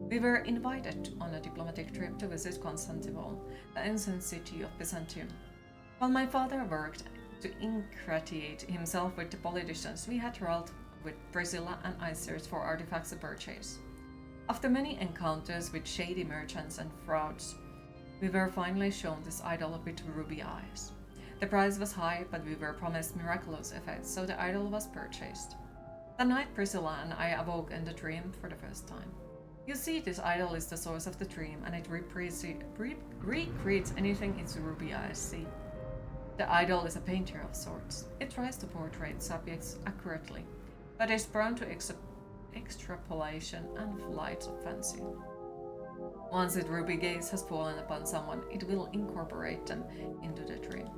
[SPEAKER 2] We were invited on a diplomatic trip to visit Constantinople, the ancient city of Byzantium. While my father worked to ingratiate himself with the politicians, we had traveled with Priscilla and I searched for artifacts to purchase. After many encounters with shady merchants and frauds, we were finally shown this idol with ruby eyes. The price was high, but we were promised miraculous effects, so the idol was purchased. That night, Priscilla and I awoke in the dream for the first time. You see, this idol is the source of the dream, and it recreates anything its ruby eyes see. The idol is a painter of sorts. It tries to portray subjects accurately, but is prone to extrapolation and flights of fancy. Once its ruby gaze has fallen upon someone, it will incorporate them into the dream.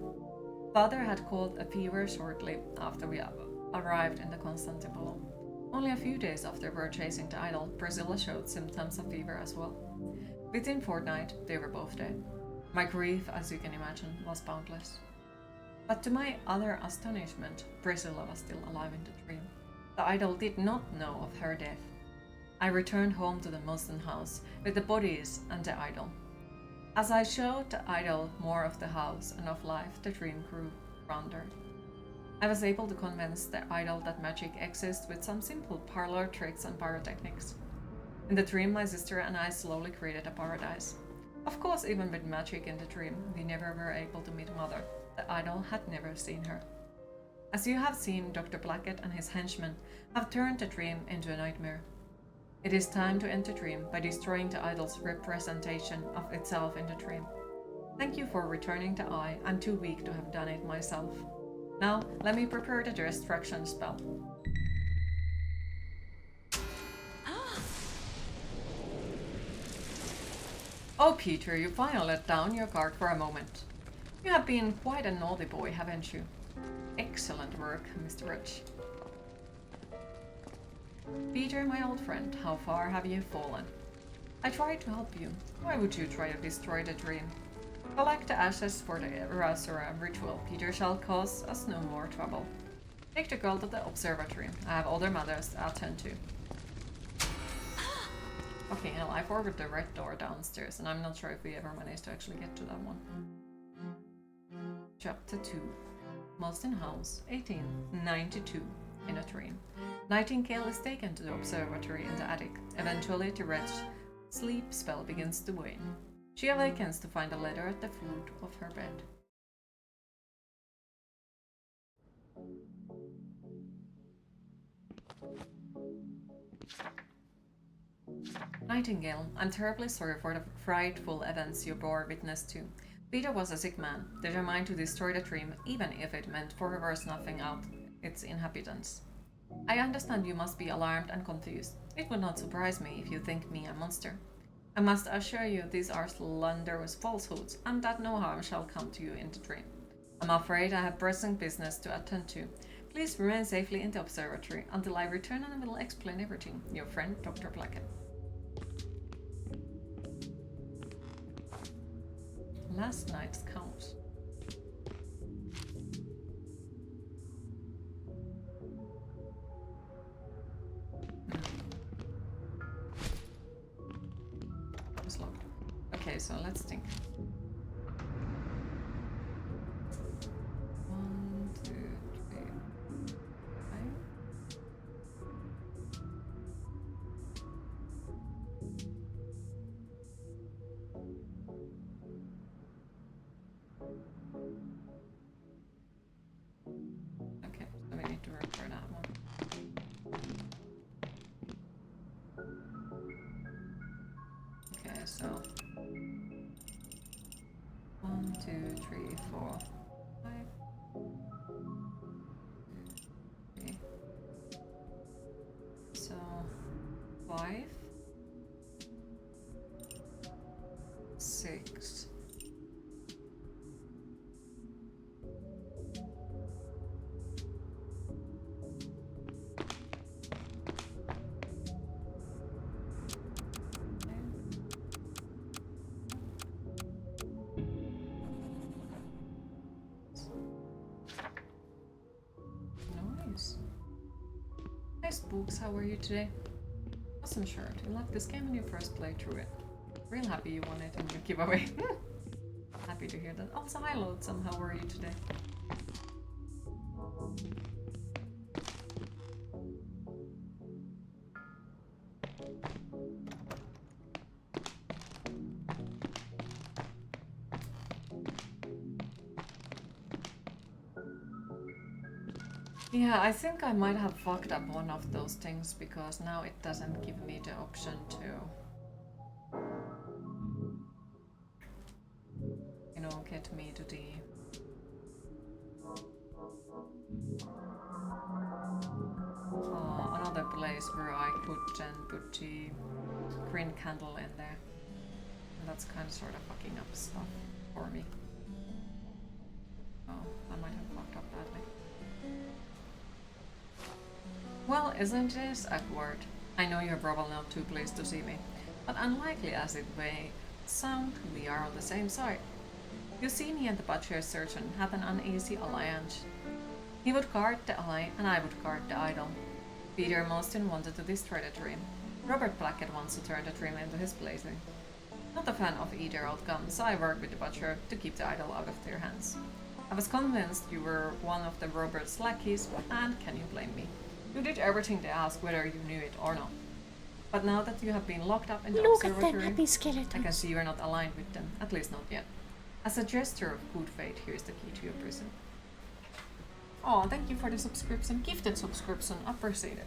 [SPEAKER 2] Father had caught a fever shortly after we arrived in the Constantinople. Only a few days after purchasing the idol, Priscilla showed symptoms of fever as well. Within a fortnight, they were both dead. My grief, as you can imagine, was boundless. But to my utter astonishment, Priscilla was still alive in the dream. The idol did not know of her death. I returned home to the Mostin house with the bodies and the idol. As I showed the idol more of the house and of life, the dream grew rounder. I was able to convince the idol that magic exists with some simple parlor tricks and pyrotechnics. In the dream, my sister and I slowly created a paradise. Of course, even with magic in the dream, we never were able to meet Mother. The idol had never seen her. As you have seen, Dr. Blackett and his henchmen have turned the dream into a nightmare. It is time to end the dream by destroying the idol's representation of itself in the dream. Thank you for returning the eye. I'm too weak to have done it myself. Now, let me prepare the destruction spell. Oh, Peter, you finally let down your guard for a moment. You have been quite a naughty boy, haven't you? Excellent work, Mr. Rich. Peter, my old friend, how far have you fallen? I tried to help you. Why would you try to destroy the dream? Collect the ashes for the Erasura ritual. Peter shall cause us no more trouble. Take the girl to the observatory. I have other matters to attend to. Okay, now I forgot the red door downstairs, and I'm not sure if we ever managed to actually get to that one. Chapter 2. Mostyn House, 1892. In a dream. Nightingale is taken to the observatory in the attic. Eventually, the wretched sleep spell begins to wane. She awakens to find a letter at the foot of her bed. Nightingale, I'm terribly sorry for the frightful events you bore witness to. Peter was a sick man, determined to destroy the dream, even if it meant for reverse snuffing out its inhabitants. I understand you must be alarmed and confused. It would not surprise me if you think me a monster. I must assure you these are slanderous falsehoods, and that no harm shall come to you in the dream. I'm afraid I have pressing business to attend to. Please remain safely in the observatory until I return and I will explain everything. Your friend, Dr. Blackett. Last night's count. That was locked. Okay, so let's think. 1, 2, 3, 5. Okay, so we need to refer that one. Okay, so 1, 2, 3, 4, 5. 2, 3. So 5, 6. Nice. Hi Spooks, how are you today? Awesome shirt. You loved this game when you first played through it. Real happy you won it in your giveaway. Happy to hear that. Also, hi Loadsome, how are you today? Yeah, I think I might have fucked up one of those things because now it doesn't give me the option to, you know, get me to the another place where I could then put the green candle in there. And that's kind of sort of fucking up stuff for me. Oh, I might have fucked up badly. Well, isn't this awkward? I know you're probably not too pleased to see me, but unlikely as it may sound, we are on the same side. You see, me and the butcher surgeon had an uneasy alliance. He would guard the eye, and I would guard the idol. Peter Mostyn wanted to destroy the dream. Robert Blackett wants to turn the dream into his blazing. Not a fan of either outcome, so I worked with the butcher to keep the idol out of their hands. I was convinced you were one of the Robert's lackeys, and can you blame me? You did everything they asked, whether you knew it or not. But now that you have been locked up in the
[SPEAKER 7] Look at them
[SPEAKER 2] observatory,
[SPEAKER 7] happy
[SPEAKER 2] I
[SPEAKER 7] skeletons.
[SPEAKER 2] can see you are not aligned with them, at least not yet. As a gesture of good faith, here is the key to your prison. Oh, thank you for the subscription. Gifted subscription. Appreciate it.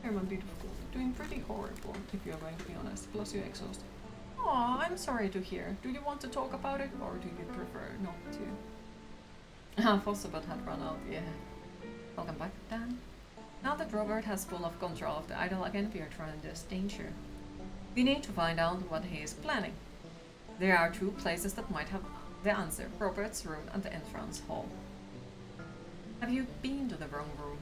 [SPEAKER 2] Here, my beautiful. Doing pretty horrible, if you're going to be honest. Plus, you're exhausted. Oh, I'm sorry to hear. Do you want to talk about it, or do you prefer not to? Ah, Fossabot had run out, yeah. Welcome back, Dan. Now that Robert has full of control of the idol again, we are trying this danger. We need to find out what he is planning. There are 2 places that might have the answer. Robert's room and the entrance hall. Have you been to the wrong room?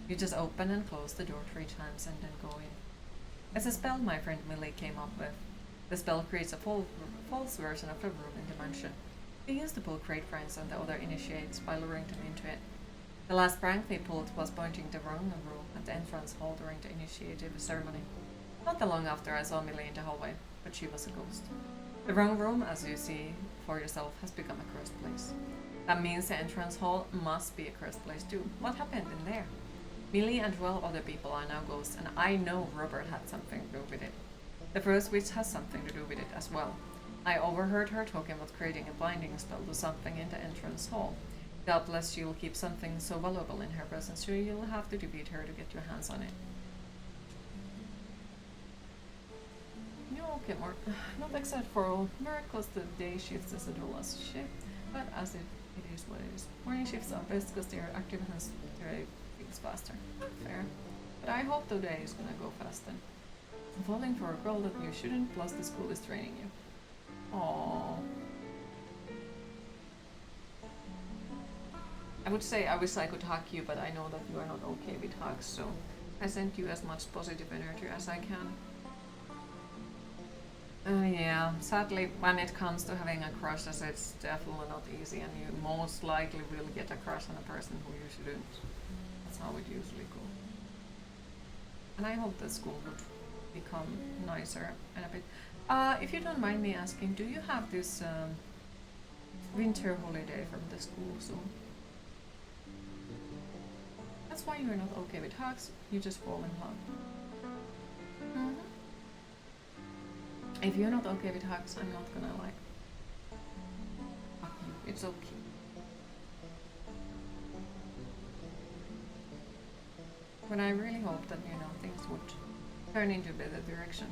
[SPEAKER 2] You just open and close the door 3 times and then go in. It's a spell my friend Millie came up with. The spell creates a false version of the room in the mansion. We used to pull great pranks on the other initiates by luring them into it. The last prank they pulled was pointing the wrong room at the entrance hall during the initiative ceremony. Not that long after I saw Millie in the hallway, but she was a ghost. The wrong room, as you see for yourself, has become a cursed place. That means the entrance hall must be a cursed place too. What happened in there? Millie and 12 other people are now ghosts, and I know Robert had something to do with it. The first witch has something to do with it as well. I overheard her talking about creating a binding spell to something in the entrance hall. Doubtless she'll keep something so valuable in her presence, so you'll have to defeat her to get your hands on it. No, okay, more. Not except for all miracles, the day shifts as a dull as ship, but as it is what it is. Morning shifts are best because they are active and they things faster. Fair. But I hope the day is gonna go fast then. Falling for a girl that you shouldn't, plus the school is training you. Aww. I would say I wish I could hug you, but I know that you are not okay with hugs, so I sent you as much positive energy as I can. Yeah, sadly, when it comes to having a crush, it's definitely not easy, and you most likely will get a crush on a person who you shouldn't. That's how it usually goes. And I hope the school would become nicer and a bit. If you don't mind me asking, do you have this winter holiday from the school soon? That's why you're not okay with hugs, you just fall in love. Mm-hmm. If you're not okay with hugs, I'm not gonna like hug you. It's okay. But I really hope that, you know, things would turn into a better direction.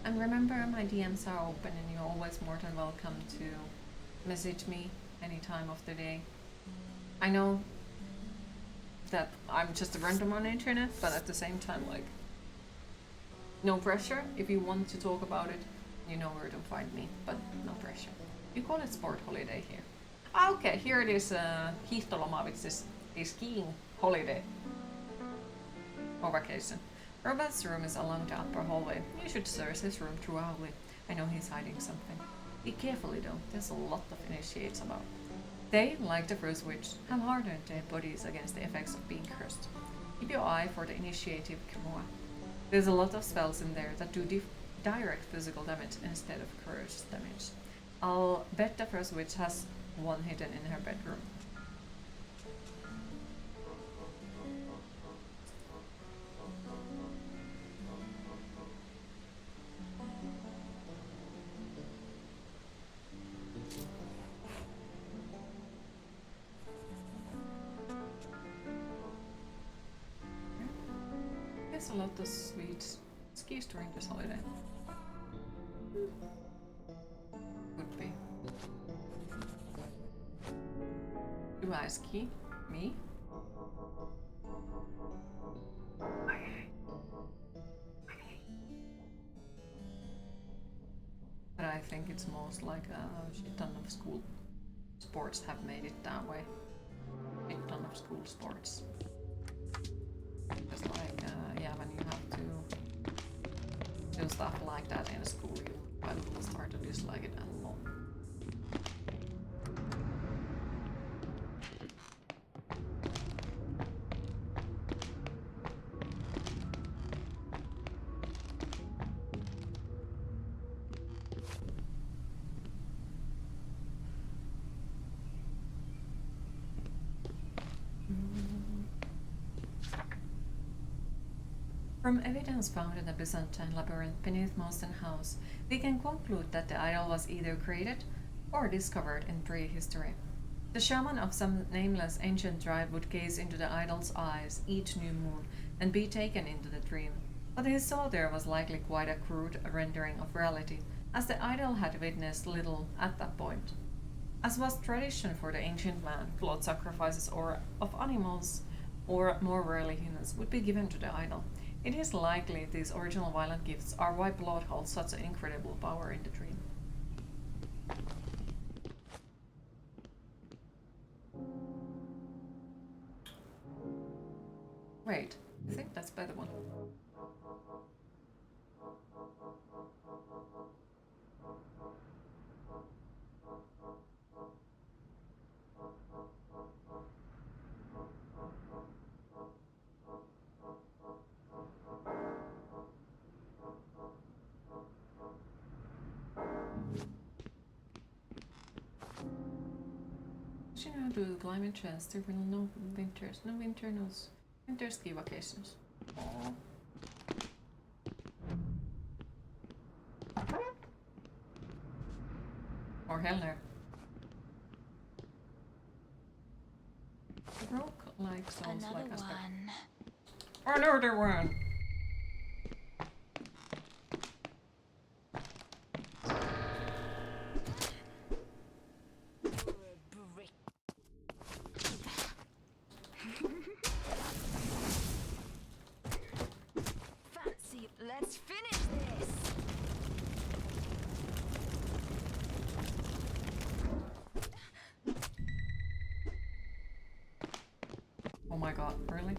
[SPEAKER 2] And remember, my DMs are open and you're always more than welcome to message me any time of the day. I know that I'm just a random on the internet, but at the same time, like, no pressure. If you want to talk about it, you know where to find me, but no pressure. You call it sport holiday here. Okay, here it is, hiihtoloma, which is a skiing holiday or vacation. Robert's room is along the upper hallway. You should search his room thoroughly. I know he's hiding something. Be carefully though, there's a lot of initiates about. They, like the first witch, have hardened their bodies against the effects of being cursed. Keep your eye for the initiative Kimura. There's a lot of spells in there that do direct physical damage instead of curse damage. I'll bet the first witch has one hidden in her bedroom. There's a lot of sweet skis during this holiday. Could be. Do I ski? Me? But I think it's most like a shit ton of school sports have made it that way. Shit ton of school sports. Just like, yeah, when you have to do stuff like that in school, you will start to dislike it a lot. From evidence found in the Byzantine labyrinth beneath Moston House, we can conclude that the idol was either created or discovered in prehistory. The shaman of some nameless ancient tribe would gaze into the idol's eyes each new moon and be taken into the dream. What he saw there was likely quite a crude rendering of reality, as the idol had witnessed little at that point. As was tradition for the ancient man, blood sacrifices of animals, or more rarely humans, would be given to the idol. It is likely these original violent gifts are why blood holds such an incredible power in the dream. Wait, I think that's better one. You know, do climate change, there will no winters, no winter ski vacations. Aww. Or hell no. Rogue-like sounds
[SPEAKER 4] Another
[SPEAKER 2] like aspect.
[SPEAKER 4] one.
[SPEAKER 2] Another one!
[SPEAKER 4] Fancy, let's finish this.
[SPEAKER 2] Oh my god, really?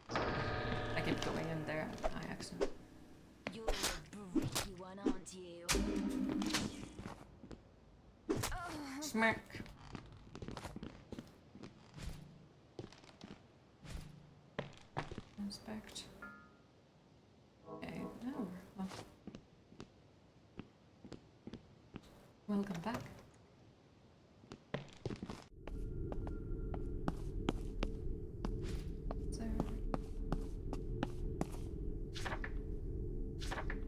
[SPEAKER 2] I keep going in there, I accident.
[SPEAKER 4] You're a bricky one, aren't you?
[SPEAKER 2] Smack! Inspect. Okay, now we're off. Welcome back. So,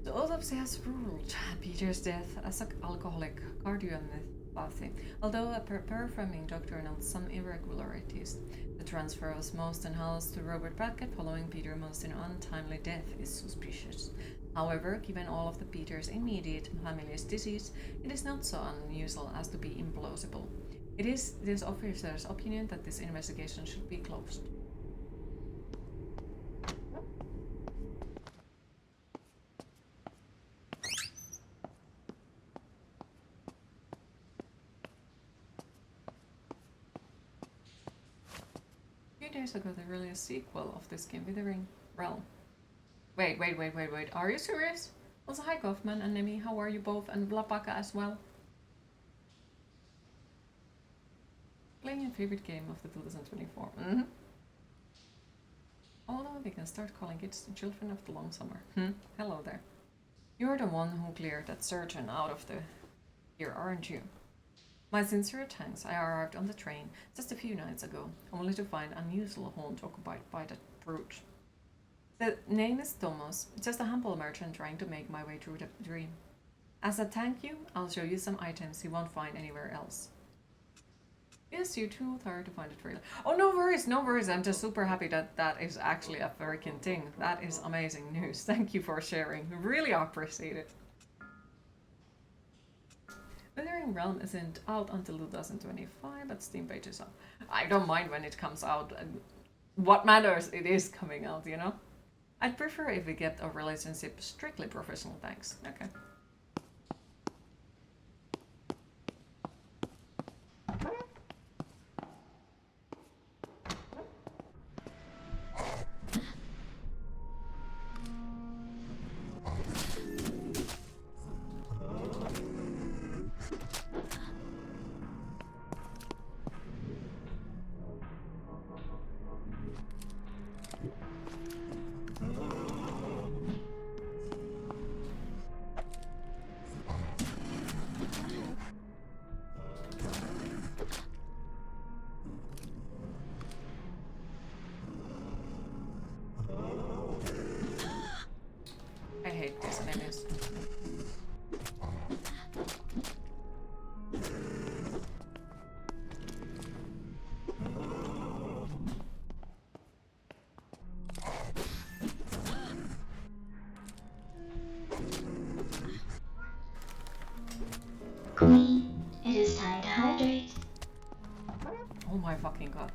[SPEAKER 2] the autopsy has ruled Peter's death as an alcoholic cardiomyopathy, although a performing doctor notes some irregularities. The transfer of Mostyn House to Robert Brackett following Peter Mostyn's untimely death is suspicious. However, given all of the Peter's immediate family's disease, it is not so unusual as to be implausible. It is this officer's opinion that this investigation should be closed. Days ago they released a sequel of this game, Withering Realm. Wait, are you serious? Also, hi Kaufman and Nemi, how are you both? And Blapaka as well. Playing your favorite game of the 2024. Although we can start calling it Children of the Long Summer. Hello there. You're the one who cleared that surgeon out of the here, aren't you? My sincere thanks. I arrived on the train just a few nights ago, only to find an unusual haunt occupied by that brute. The name is Thomas, just a humble merchant trying to make my way through the dream. As a thank you, I'll show you some items you won't find anywhere else. Yes, you're too tired to find a trailer. Oh, no worries. I'm just super happy that that is actually a freaking thing. That is amazing news. Thank you for sharing. Really appreciate it. Withering Realm isn't out until 2025, but Steam page is up. I don't mind when it comes out. What matters, it is coming out, you know? I'd prefer if we kept our relationship strictly professional, thanks. Okay. Yes.
[SPEAKER 5] Queen, it is time to hydrate.
[SPEAKER 2] Oh my fucking god.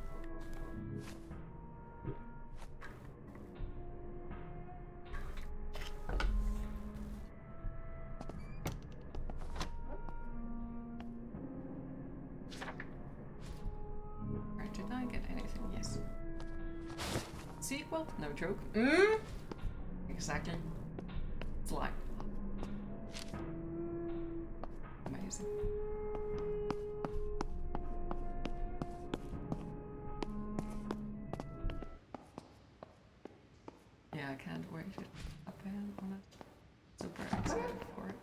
[SPEAKER 2] Where did I get anything? Yes. Sequel? No joke. Exactly. It's like amazing. Yeah, I can't wait it up and on it. Super excited for it.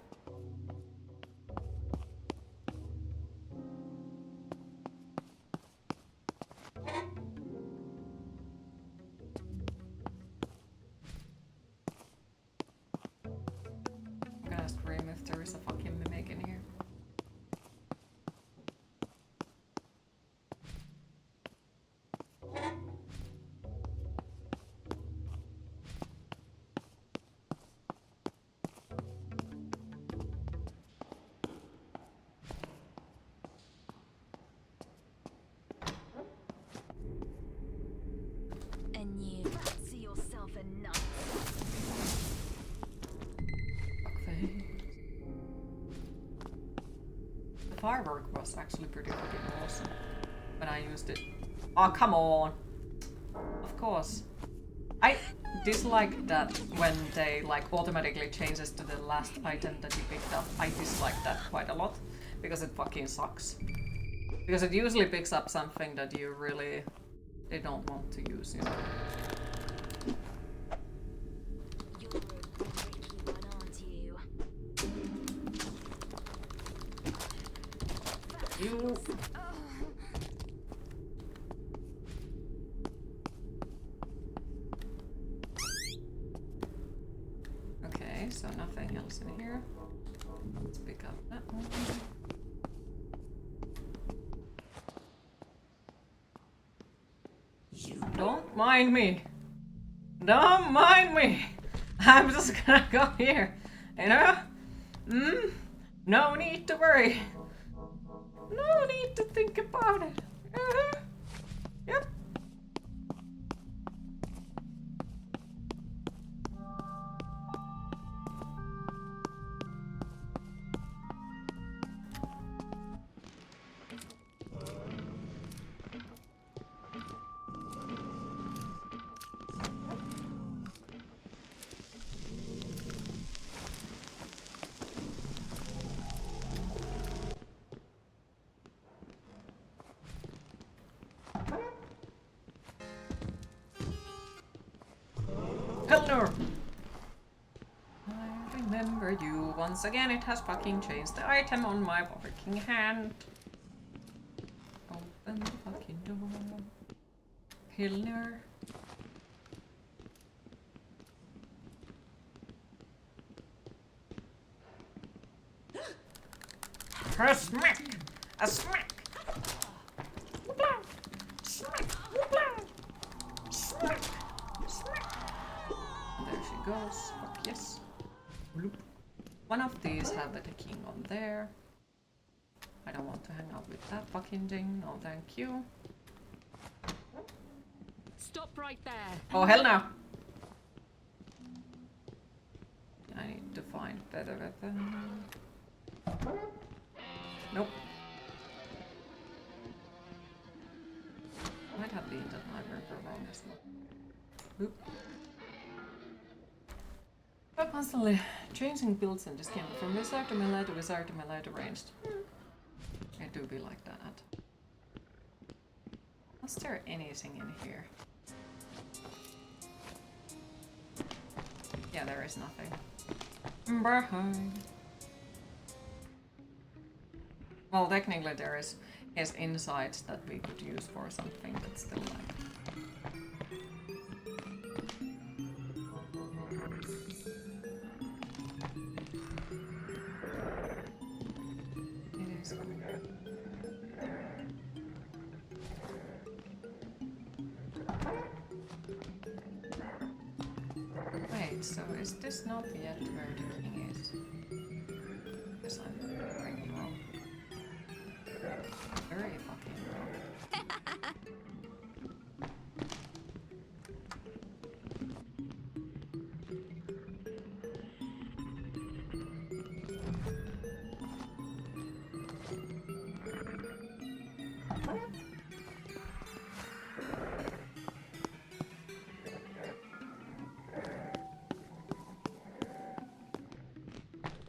[SPEAKER 2] I'm gonna scream if there is a fucking mimic in here.
[SPEAKER 4] And you fancy yourself a nut.
[SPEAKER 2] Fuckface. The firework was actually pretty fucking awesome when I used it. Oh, come on! Of course. I dislike that when they like automatically changes to the last item that you picked up. I dislike that quite a lot because it fucking sucks. Because it usually picks up something that you really they don't want to use, you know.
[SPEAKER 4] You're a bricky one, aren't you?
[SPEAKER 2] You Okay, so nothing else in here. Let's pick up that one. Don't mind me. Don't mind me. I'm just gonna go here. You know? No need to worry. No need to think about it. Yep. Hello. I remember you. Once again, it has fucking changed the item on my fucking hand. Open the fucking door. Hilner. A smack! A smack! Smack! Smack! Smack! There she goes. Fuck yes. Bloop. One of these have the king on there. I don't want to hang out with that fucking thing. No, thank you.
[SPEAKER 4] Stop right there.
[SPEAKER 2] Oh, hell no! I need to find better weapon. Nope. Might have been that I remember wrong as well. Oop. I'm constantly changing builds in this game from wizard to melee to wizard to melee to ranged. I do be like that. Was there anything in here? Yeah, there is nothing. Behind. Well, technically there is insights that we could use for something, but still like. Wait, so is this not yet where the king is? Because I'm very wrong. Very fucking wrong.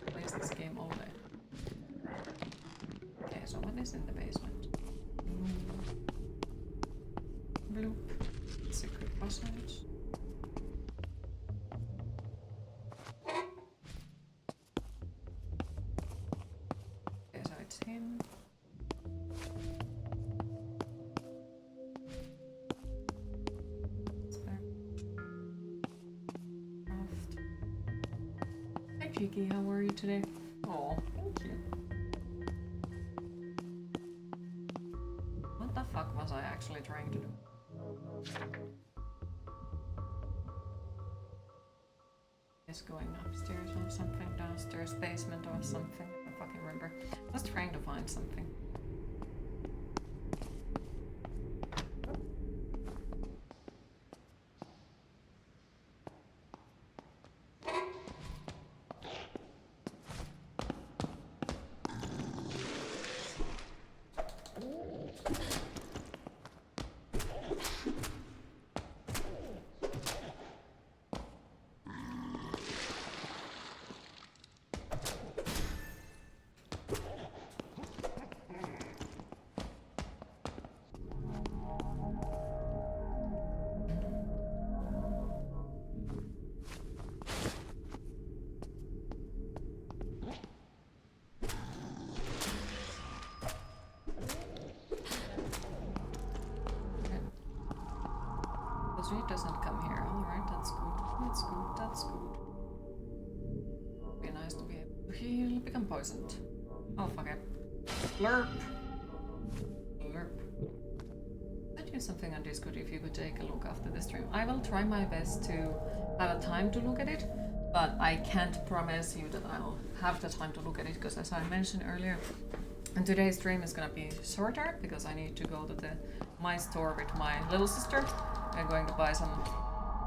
[SPEAKER 2] Plays this game all day. Okay, so what is in the basement? Bloop. Secret passage. Okay, so it's him. It's there. Craft. Hi Cheeky, how are you today? Oh, thank you. What the fuck was I actually trying to do? Is going upstairs or something, downstairs basement or something. I don't fucking remember. I was trying to find something. Because he doesn't come here. Alright, that's good. That's good. That's good. Be nice to be able to heal, become poisoned. Oh, fuck it. Blurp! Blurp. I'd do something on Discord if you could take a look after the stream. I will try my best to have a time to look at it, but I can't promise you that I'll have the time to look at it because, as I mentioned earlier, and today's stream is gonna be shorter because I need to go to my store with my little sister. I'm going to buy some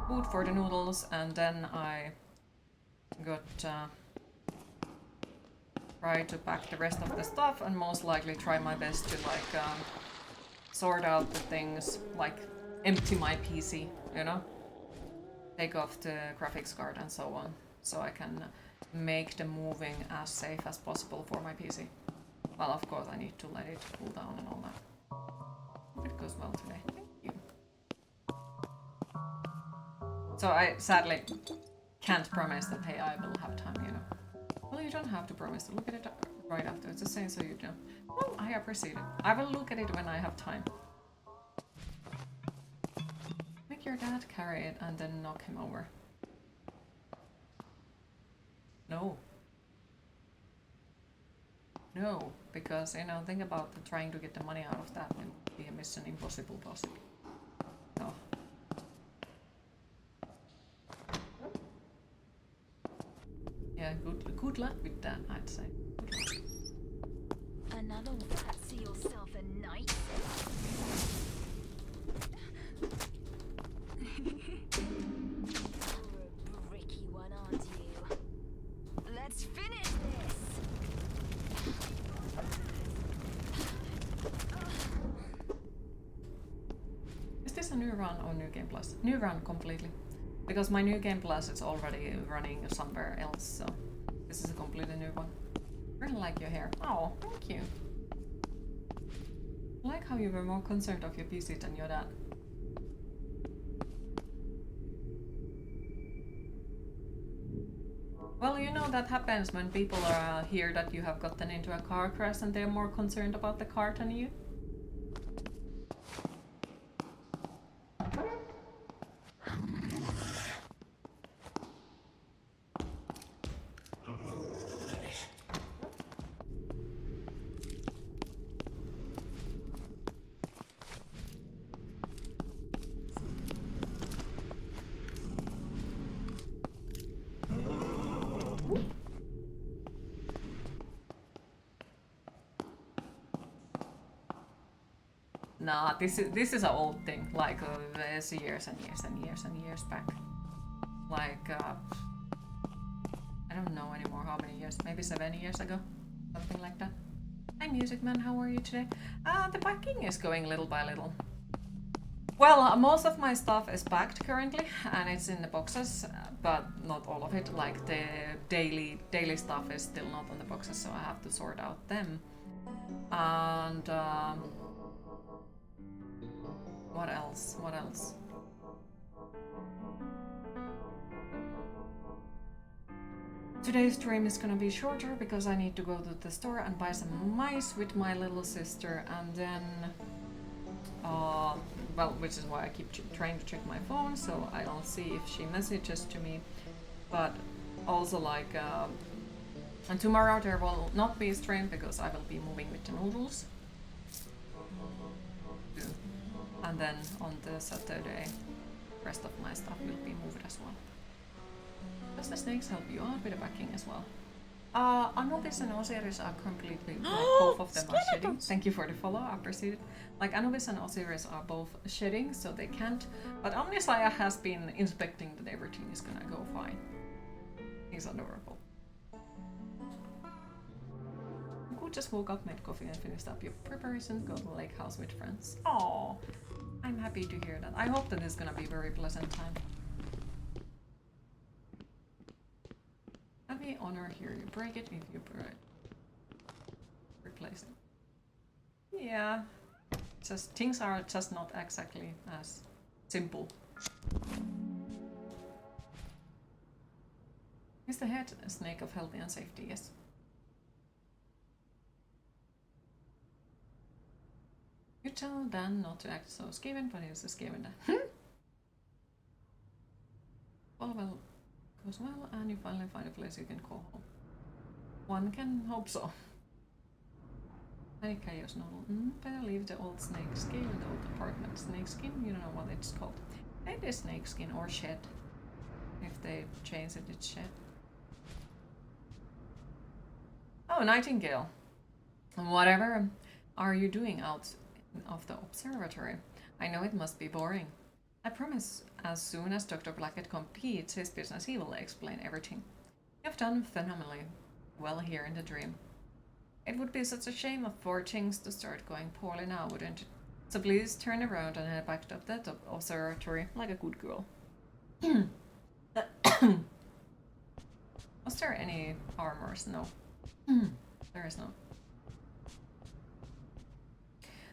[SPEAKER 2] food for the noodles, and then I got try to pack the rest of the stuff and most likely try my best to sort out the things, like empty my PC, you know? Take off the graphics card and so on, so I can make the moving as safe as possible for my PC. Well, of course, I need to let it cool down and all that. Hope it goes well today. Thank you. So I sadly can't promise that, hey, I will have time, you know. Well, you don't have to promise to look at it right after. It's the same, so you don't. Well, I appreciate it. I will look at it when I have time. Make your dad carry it and then knock him over. No. No, because, you know, think about trying to get the money out of that. It would be a mission impossible possible. No. Yeah, good luck with that, I'd say.
[SPEAKER 4] Another one. Fancy yourself a knight? You're a bricky one, aren't you? Let's finish this!
[SPEAKER 2] Is this a new run or new game plus? New run completely. Because my new game plus is already running somewhere else, so this is a completely new one. I really like your hair. Oh, thank you. I like how you were more concerned of your PC than your dad. Well, you know that happens when people hear that you have gotten into a car crash and they're more concerned about the car than you. Nah, this is an old thing. Like there's years and years and years and years back. Like I don't know anymore how many years. Maybe 7 years ago, something like that. Hi, Music Man. How are you today? The packing is going little by little. Well, most of my stuff is packed currently, and it's in the boxes, but not all of it. Like the daily stuff is still not on the boxes, so I have to sort out them. And what else? What else? Today's stream is gonna be shorter because I need to go to the store and buy some mice with my little sister, and then well, which is why I keep trying to check my phone so I'll see if she messages to me. But also like and tomorrow there will not be a stream because I will be moving with the noodles. And then on the Saturday, rest of my stuff will be moved as well. Does the snakes help you out with the packing as well? Anubis and Osiris are completely, like, both of them are shedding. Thank you for the follow, I appreciate it. Like, Anubis and Osiris are both shedding, so they can't. But Omnislayer has been inspecting that everything is gonna go fine. He's adorable. Who just woke up, made coffee, and finished up your preparation, go to the lake house with friends. Oh, I'm happy to hear that. I hope that it's gonna be a very pleasant time. Let me honor here. You break it if you replace it. Yeah, just things are just not exactly as simple. Is the head a snake of health and safety? Yes. You tell Dan not to act so scaven, but he's a scaven Dan. Well, goes well, and you finally find a place you can call home. One can hope so. Any chaos novel. Better leave the old snake skin in the old apartment. Snake skin? You don't know what it's called. Maybe snake skin or shed. If they change it, it's shed. Oh, Nightingale. Whatever are you doing out of the observatory? I know it must be boring. I promise, as soon as Dr. Blackett completes his business, he will explain everything. You've done phenomenally well here in the dream. It would be such a shame for things to start going poorly now, wouldn't it? So please turn around and head back up that observatory like a good girl. Was there any armors? No. There is not.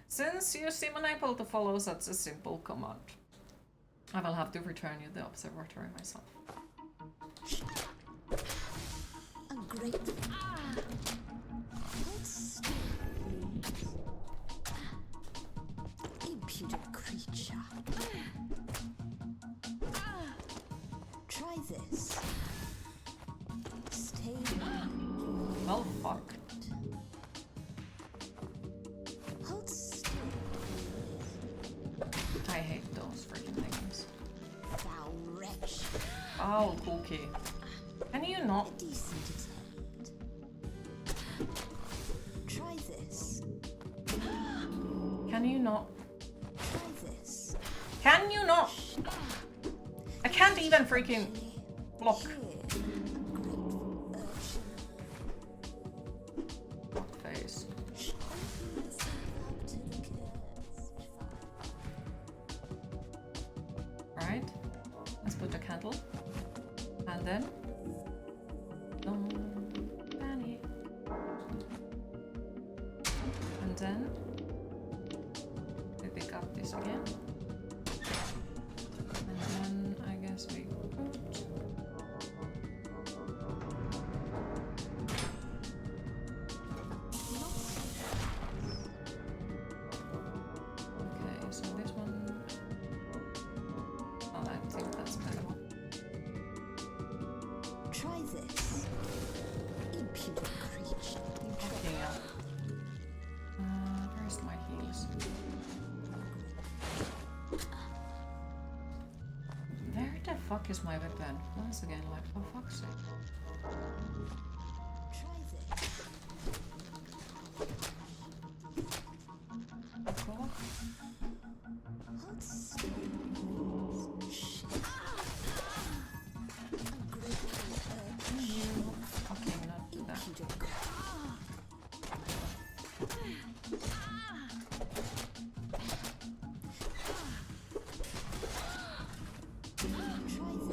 [SPEAKER 2] Since you seem unable to follow such a simple command, I will have to return you the observatory myself.
[SPEAKER 4] A great. Impudent creature. Try this. Stay.
[SPEAKER 2] Well, fuck.
[SPEAKER 4] Hold still.
[SPEAKER 2] I hate those freaking things.
[SPEAKER 4] Thou wretch.
[SPEAKER 2] Oh, cookie. Can you not?
[SPEAKER 4] A decent attempt. Try this.
[SPEAKER 2] Can you not?
[SPEAKER 4] Try this.
[SPEAKER 2] Can you not? I can't even freaking block.
[SPEAKER 4] Here, grateful urchin.
[SPEAKER 2] Block face. Alright. Let's put a candle. And then. Fanny. And then. We pick up this again. And then I guess we put. Okay, so this one. Oh, I think that's better.
[SPEAKER 4] Try this. Impudent creature.
[SPEAKER 2] Okay, yeah. Where's my heels? Where the fuck is my weapon? Once again, like, for fuck's sake.
[SPEAKER 4] Try this.
[SPEAKER 2] Cool.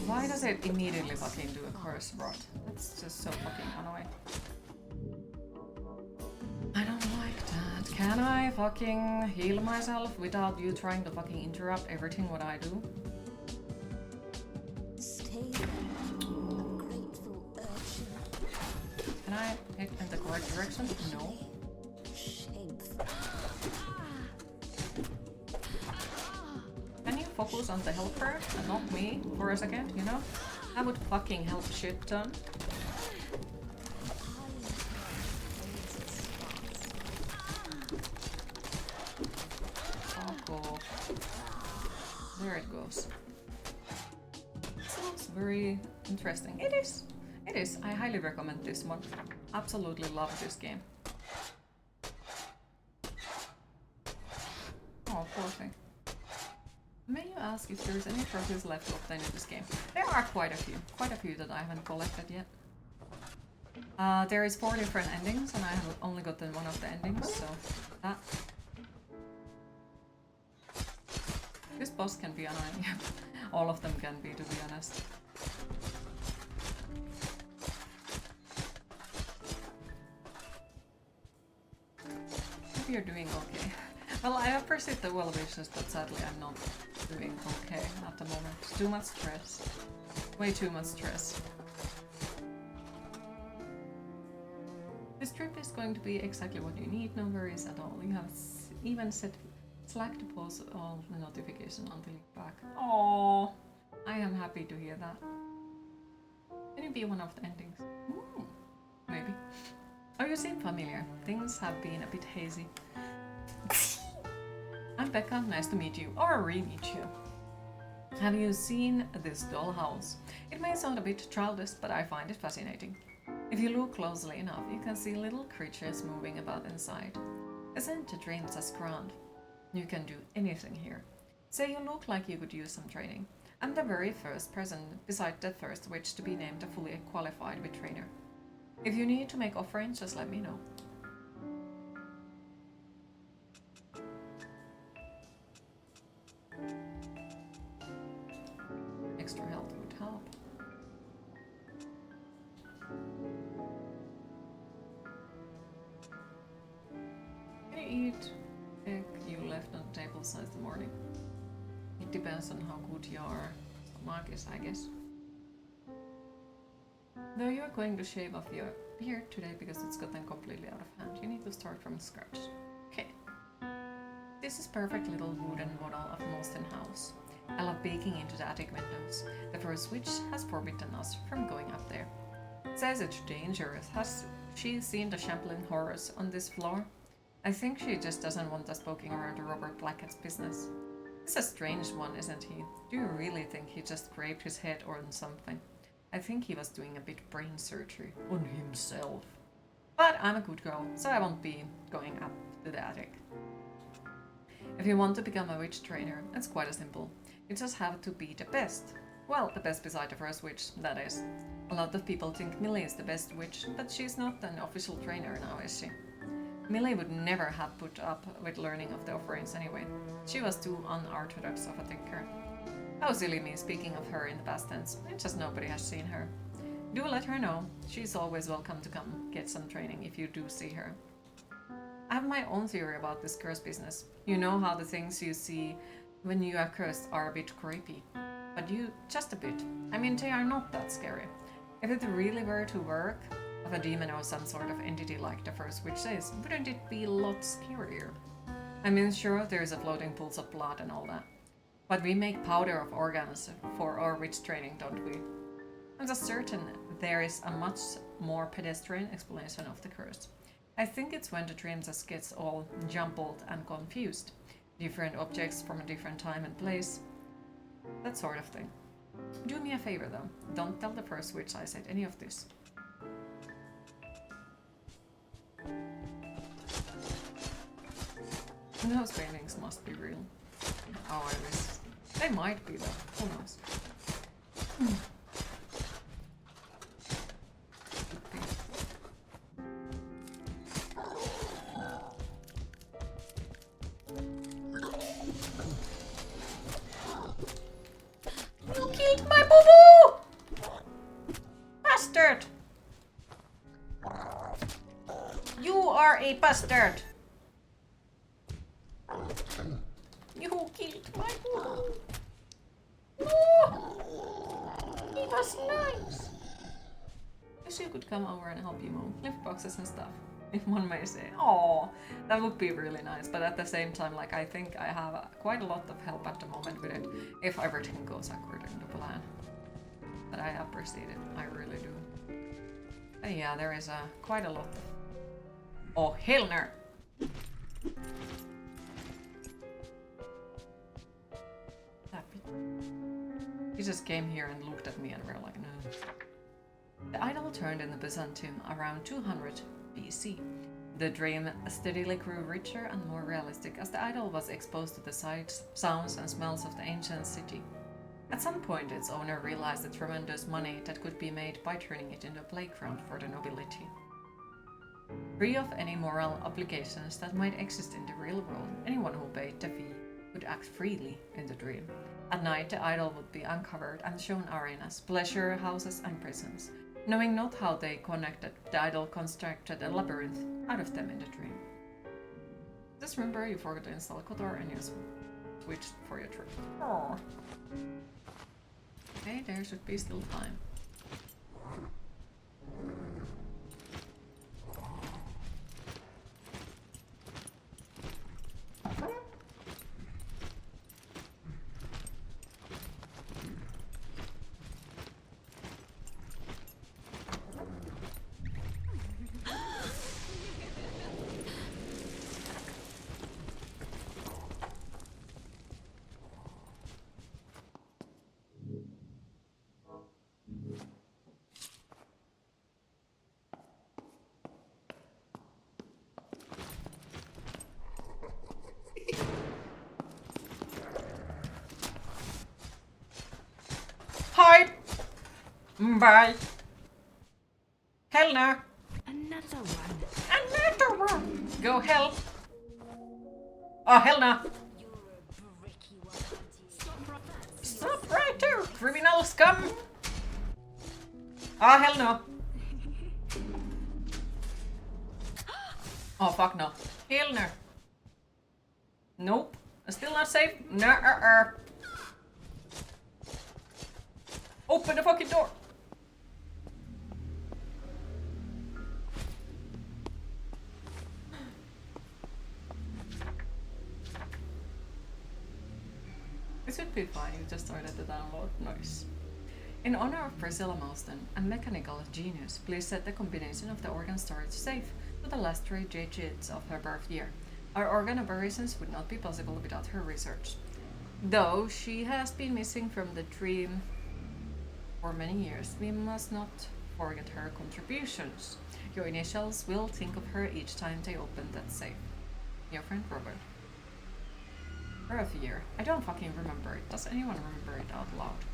[SPEAKER 2] Why does it immediately fucking do a curse rot? That's just so fucking annoying. I don't like that. Can I fucking heal myself without you trying to fucking interrupt everything what I do?
[SPEAKER 4] Stay grateful urchin.
[SPEAKER 2] Can I hit in the correct direction? No.
[SPEAKER 4] Shameful.
[SPEAKER 2] Can you focus on the helper and not me for a second, you know? That would fucking help shit ton. Fuck off. There it goes. Sounds very interesting. It is. It is. I highly recommend this one. Absolutely love this game. Oh, poor thing. May you ask if there's any trophies left to obtain in this game? There are quite a few that I haven't collected yet. There is 4 different endings and I have only gotten one of the endings, so that. This boss can be annoying. All of them can be, to be honest. Hope you're doing okay. Well, I appreciate the well wishes, but sadly I'm not doing okay at the moment. Too much stress. Way too much stress. This trip is going to be exactly what you need, no worries at all. You have even set Slack to pause all the notifications until you're back. Oh, I am happy to hear that. Can you be one of the endings? Maybe. Oh, you seem familiar. Things have been a bit hazy. I'm Becca, nice to meet you, or re-meet you. Have you seen this dollhouse? It may sound a bit childish, but I find it fascinating. If you look closely enough, you can see little creatures moving about inside. Isn't the dreams as grand? You can do anything here. Say you look like you could use some training. I'm the very first person, beside the first witch, to be named a fully qualified witch trainer. If you need to make offerings, just let me know. Extra health would help. Can you eat egg you left on the table since the morning? It depends on how good your stomach is, I guess. Though you're going to shave off your beard today because it's gotten completely out of hand, you need to start from scratch. Okay. This is perfect little wooden model of Molsten House. I love peeking into the attic windows. The first witch has forbidden us from going up there. Says it's dangerous. Has she seen the shambling horrors on this floor? I think she just doesn't want us poking around to Robert Blackett's business. It's a strange one, isn't he? Do you really think he just scraped his head or on something? I think he was doing a bit brain surgery on himself. But I'm a good girl, so I won't be going up to the attic. If you want to become a witch trainer, it's quite simple. You just have to be the best. Well, the best beside the first witch, that is. A lot of people think Millie is the best witch, but she's not an official trainer now, is she? Millie would never have put up with learning of the offerings anyway. She was too unorthodox of a thinker. How silly me speaking of her in the past tense, it's just nobody has seen her. Do let her know. She's always welcome to come get some training if you do see her. I have my own theory about this curse business. You know how the things you see when you are cursed are a bit creepy. But just a bit. I mean, they are not that scary. If it really were to work, of a demon or some sort of entity like the first witch says, wouldn't it be a lot scarier? I mean, sure, there's a floating pools of blood and all that. But we make powder of organs for our witch training, don't we? I'm just certain there is a much more pedestrian explanation of the curse. I think it's when the dream just gets all jumbled and confused. Different objects from a different time and place. That sort of thing. Do me a favor though. Don't tell the first witch I said any of this. Those paintings must be real. Oh, I wish. They might be though. Who knows? You killed my boo-boo! bloody bastard! You killed my wolf! No! He was nice! Wish you could come over and help you move lift boxes and stuff. If one may say. Oh, that would be really nice, but at the same time, like, I think I have quite a lot of help at the moment with it, if everything goes according to plan. But I appreciate it, I really do. But yeah, there is quite a lot of... Oh, hell no! He just came here and looked at me and we're like, no. The idol turned in the Byzantium around 200 BC. The dream steadily grew richer and more realistic as the idol was exposed to the sights, sounds and smells of the ancient city. At some point its owner realized the tremendous money that could be made by turning it into a playground for the nobility. Free of any moral obligations that might exist in the real world, anyone who paid the fee could act freely in the dream. At night the idol would be uncovered and shown arenas, pleasure houses and prisons. Knowing not how they connected, the idol constructed a labyrinth out of them in the dream. Just remember you forgot to install Kotor and you switched for your trip. Aww. Okay, there should be still time. Hi! Bye! Hell no!
[SPEAKER 4] Another one.
[SPEAKER 2] Another one! Go hell! Oh hell no!
[SPEAKER 4] You're a bricky one, aren't you?
[SPEAKER 2] Stop right there, criminal scum! Oh hell no! Oh fuck no. Hell no. Nope. Still not safe? No. Open the fucking door! This would be fine, you just started the download. Nice. In honor of Priscilla Marston, a mechanical genius, please set the combination of the organ storage safe to the last 3 digits of her birth year. Our organ operations would not be possible without her research. Though she has been missing from the dream for many years, we must not forget her contributions. Your initials will think of her each time they open that safe. Your friend Robert. Birth year. I don't fucking remember it. Does anyone remember it out loud?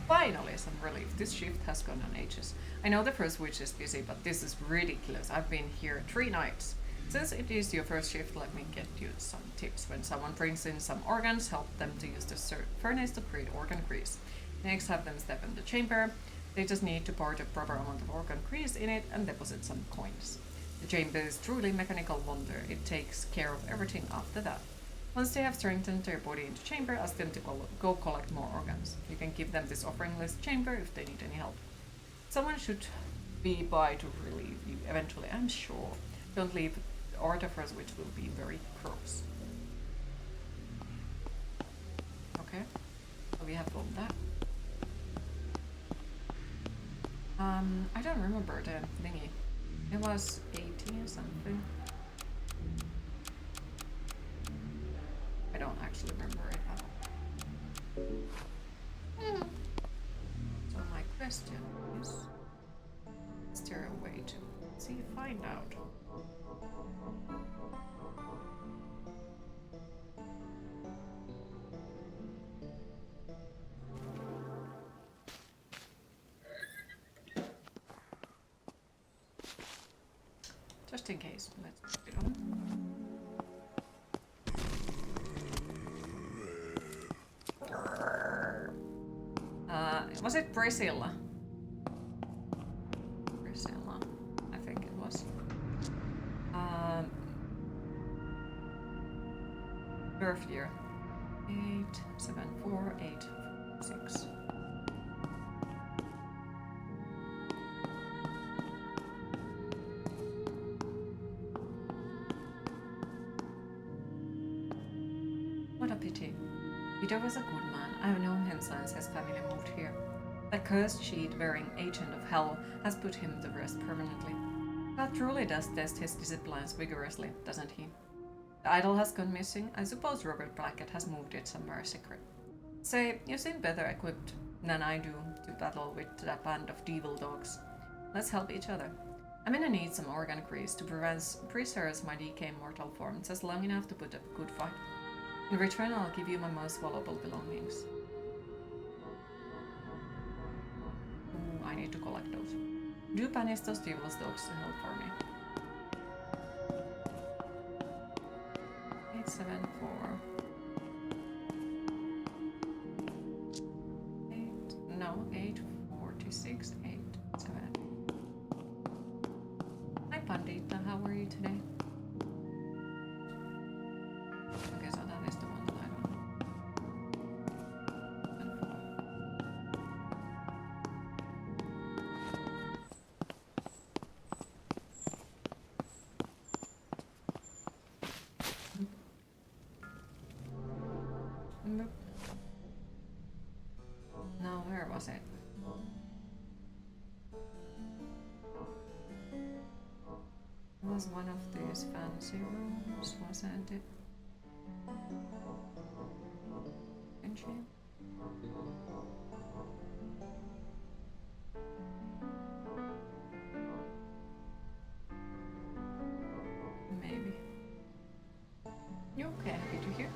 [SPEAKER 2] Finally, some relief. This shift has gone on ages. I know the first witch is busy, but this is ridiculous. I've been here 3 nights. Since it is your first shift, let me get you some tips. When someone brings in some organs, help them to use the furnace to create organ grease. Next, have them step in the chamber. They just need to pour the proper amount of organ grease in it and deposit some coins. The chamber is truly mechanical wonder. It takes care of everything after that. Once they have strengthened their body into chamber, ask them to go collect more organs. You can give them this offering list chamber if they need any help. Someone should be by to relieve you eventually, I'm sure. Don't leave the artifice, which will be very gross. Okay, so we have done that. I don't remember the thingy. It was 18 something. I don't actually remember it at all. So my question is there a way to find out? Just in case, let's put it on. Was it Priscilla? here. 8, 7, 4, 8, 6. What a pity. Peter was a good man. I have known him since his family moved here. That cursed sheet-wearing agent of hell has put him to rest permanently. God truly does test his disciplines vigorously, doesn't he? The idol has gone missing. I suppose Robert Blackett has moved it somewhere secret. Say, you seem better equipped than I do to battle with that band of devil dogs. Let's help each other. I'm gonna need some organ grease to preserve my decaying mortal form just long enough to put up a good fight. In return, I'll give you my most valuable belongings. Ooh, I need to collect those. Do banish those devil's dogs to help for me. 8, 7, 4. 8. No, 8, 46, 8, 7. Hi, Pandita. How are you today? Okay, so that is the one that I don't know. Nope. No, where was it? It was one of these fancy rooms, wasn't it? Engine? Maybe. You okay? Happy to hear?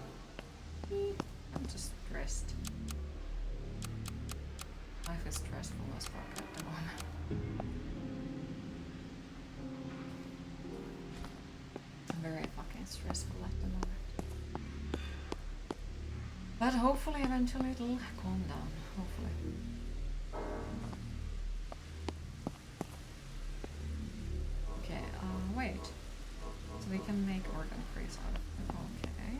[SPEAKER 2] I'm just stressed. Life is stressful as fuck at the moment. Very fucking stressful at the moment. But hopefully eventually it'll calm down. Hopefully. Okay, wait. So we can make organ freeze out of it. Okay.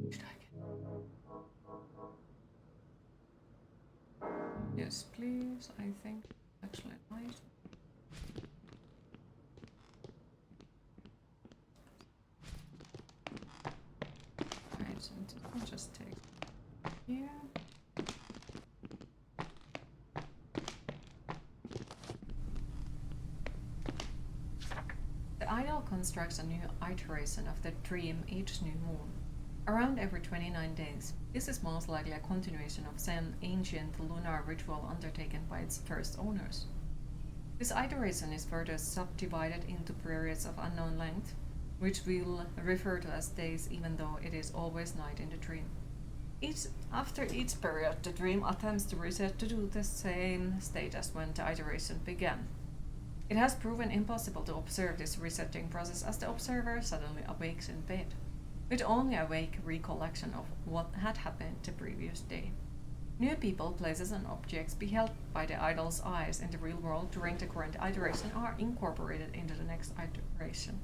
[SPEAKER 2] Should I get... Yes, please. I think actually nice. Right, so I'll just take here. The idol constructs a new iteration of the dream each new moon, around every 29 days. This is most likely a continuation of some ancient lunar ritual undertaken by its first owners. This iteration is further subdivided into periods of unknown length, which we'll refer to as days even though it is always night in the dream. After each period, the dream attempts to reset to do the same state as when the iteration began. It has proven impossible to observe this resetting process as the observer suddenly awakes in bed, with only a vague recollection of what had happened the previous day. New people, places, and objects beheld by the idol's eyes in the real world during the current iteration are incorporated into the next iteration.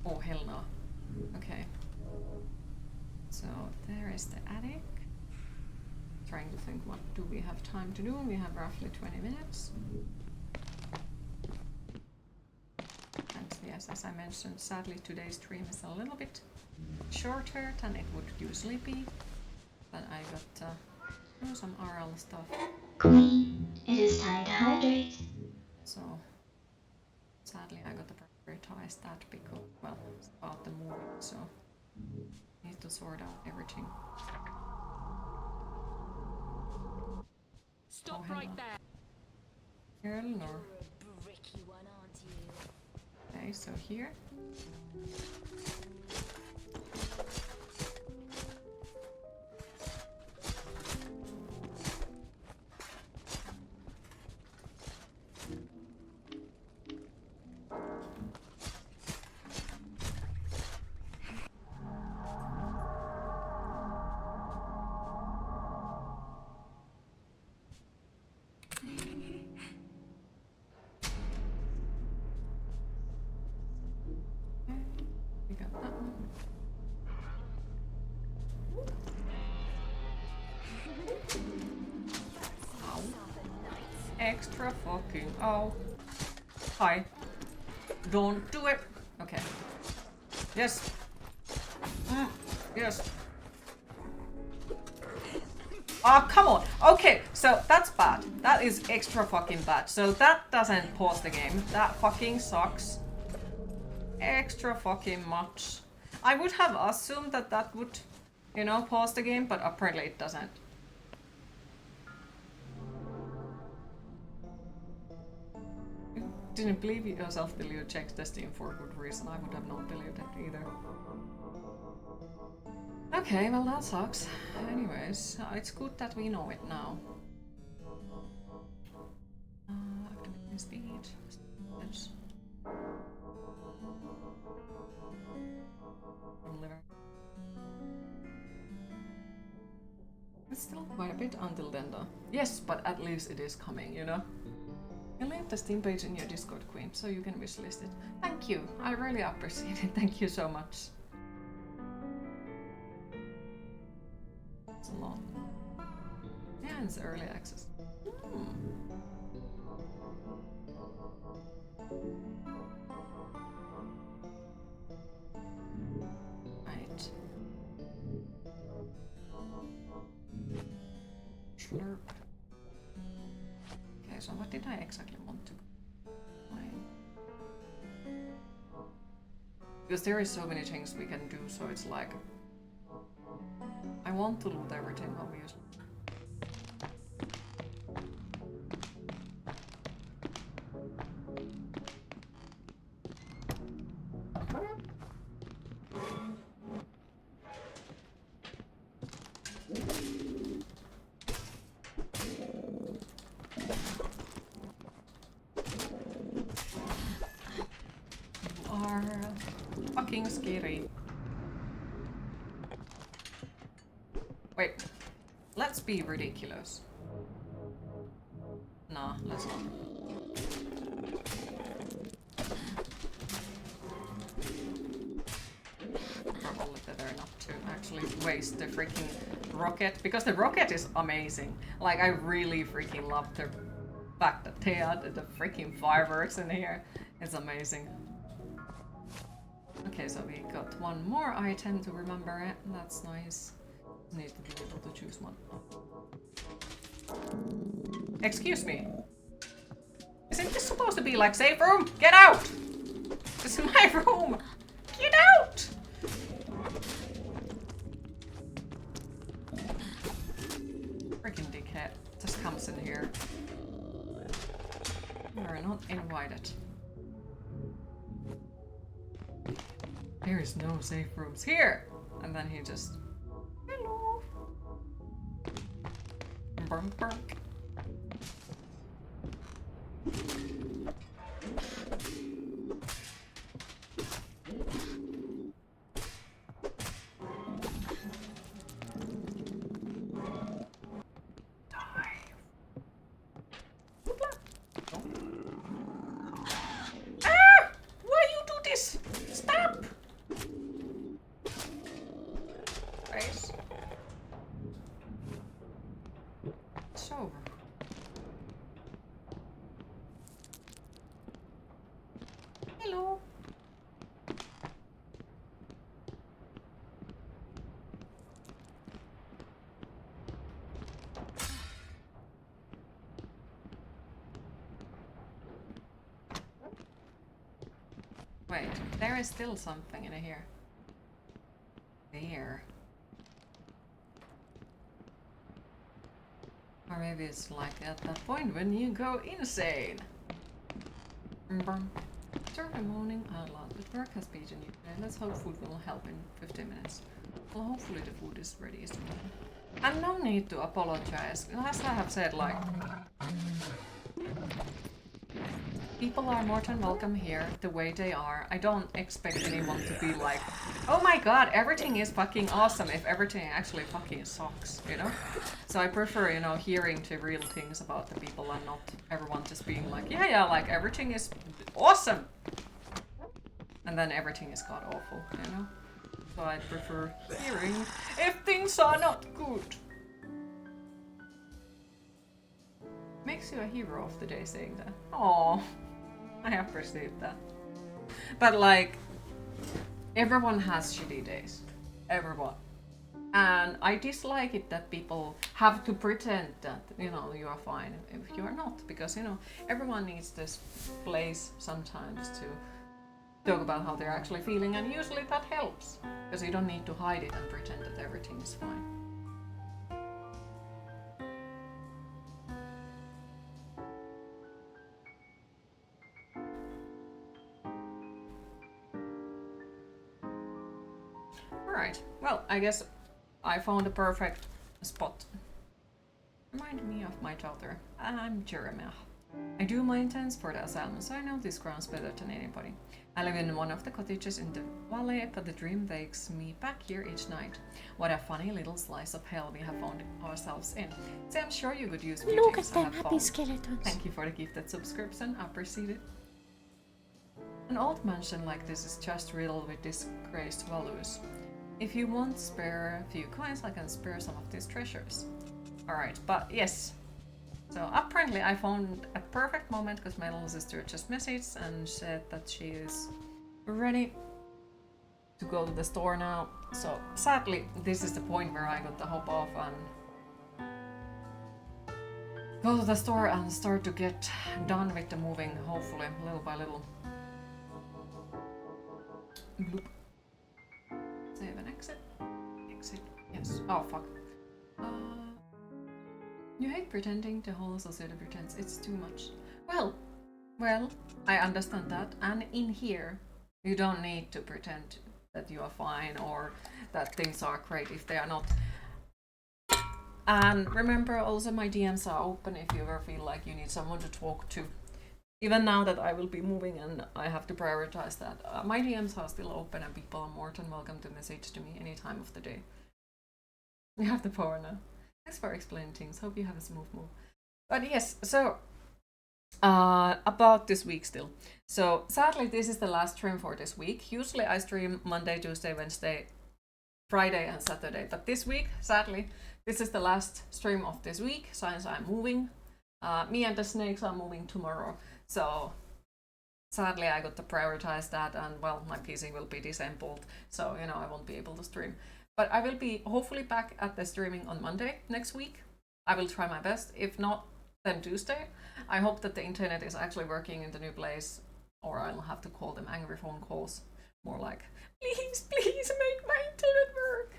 [SPEAKER 2] Oh, hell no. Okay. So there is the attic. Trying to think, what do we have time to do? We have roughly 20 minutes. And yes, as I mentioned, sadly today's stream is a little bit shorter than it would usually be. But I got some RL stuff.
[SPEAKER 5] Queen, it is time to hydrate.
[SPEAKER 2] So sadly I got to prioritize that because, well, it's about the movie, so I need to sort out everything.
[SPEAKER 4] Stop
[SPEAKER 2] Oh,
[SPEAKER 4] right
[SPEAKER 2] hello.
[SPEAKER 4] there.
[SPEAKER 2] Eleanor.
[SPEAKER 4] You're a bricky one, aren't you?
[SPEAKER 2] Okay, so here. got that one. Ow. Extra fucking. Oh. Hi. Don't do it. Okay. Yes. Yes. Oh, come on. Okay, so that's bad. That is extra fucking bad. So that doesn't pause the game. That fucking sucks. Extra fucking much. I would have assumed that that would, you know, pause the game, but apparently it doesn't. You didn't believe yourself till you checked the Steam for good reason. I would have not believed it either. Okay, well that sucks. Anyways, it's good that we know it now. Activating speed. Yes. It's still quite a bit until then though. Yes, but at least it is coming, you know? You link the Steam page in your Discord, Queen, so you can wishlist it. Thank you, I really appreciate it. Thank you so much. It's a lot. Yeah, it's early access. Right. Slurp. Okay, so what did I exactly want to find? Because there is so many things we can do, so it's like I want to loot everything, obviously. Are fucking scary. Wait, let's be ridiculous. Nah, let's not. Probably better not to actually waste the freaking rocket, because the rocket is amazing. Like, I really freaking love the fact that they added the freaking fireworks in here. It's amazing. Okay, so we got one more item to remember it. That's nice. Need to be able to choose one. Excuse me. Isn't this supposed to be like safe room? Get out! This is my room! Get out! Freaking dickhead. Just comes in here. You're not invited. There is no safe rooms here! And then he just... Hello! Burk, burk. Wait, there is still something in here. There. Or maybe it's like at that point when you go insane. Thursday morning, outloud. The work has beaten you today. Let's hope food will help in 15 minutes. Well, hopefully the food is ready soon. And no need to apologize. As I have said, like... People are more than welcome here, the way they are. I don't expect anyone to be like, oh my god, everything is fucking awesome if everything actually fucking sucks, you know? So I prefer, you know, hearing the real things about the people and not everyone just being like, yeah, like everything is awesome! and then everything is god awful, you know? So I prefer hearing if things are not good. Makes you a hero of the day saying that. Oh, I appreciate that. But like, everyone has shitty days. Everyone. And I dislike it that people have to pretend that, you know, you are fine if you are not. Because, you know, everyone needs this place sometimes to talk about how they're actually feeling. And usually that helps. Because you don't need to hide it and pretend that everything is fine. Alright, well, I guess I found a perfect spot. Remind me of my daughter. I'm Jeremiah. I do my intents for the asylum, so I know these grounds better than anybody. I live in one of the cottages in the valley, but the dream takes me back here each night. What a funny little slice of hell we have found ourselves in. So I'm sure you could use few
[SPEAKER 7] Look
[SPEAKER 2] tips
[SPEAKER 7] at
[SPEAKER 2] I
[SPEAKER 7] them
[SPEAKER 2] have
[SPEAKER 7] happy
[SPEAKER 2] found.
[SPEAKER 7] skeletons.
[SPEAKER 2] Thank you for the gifted subscription, appreciate it. An old mansion like this is just riddled with disgraced values. If you want spare a few coins, I can spare some of these treasures. Alright, but yes. So apparently I found a perfect moment because my little sister just messaged and said that she is ready to go to the store now. So sadly, this is the point where I got to hop off and go to the store and start to get done with the moving, hopefully, little by little. Bloop. Save and exit. Exit. Yes. Oh, fuck. You hate pretending, the whole society pretends. It's too much. Well, I understand that. And in here, you don't need to pretend that you are fine or that things are great if they are not. And remember, also my DMs are open if you ever feel like you need someone to talk to. Even now that I will be moving and I have to prioritize that, my DMs are still open and people are more than welcome to message to me any time of the day. We have the power now. Thanks for explaining things. Hope you have a smooth move. But yes, so about this week still. So sadly, this is the last stream for this week. Usually I stream Monday, Tuesday, Wednesday, Friday, and Saturday. But this week, sadly, this is the last stream of this week since I'm moving. Me and the snakes are moving tomorrow. So sadly, I got to prioritize that, and well, my PC will be disabled, so you know I won't be able to stream. But I will be hopefully back at the streaming on Monday next week. I will try my best. If not, then Tuesday. I hope that the internet is actually working in the new place, or I'll have to call them angry phone calls. More like, please, please make my internet work.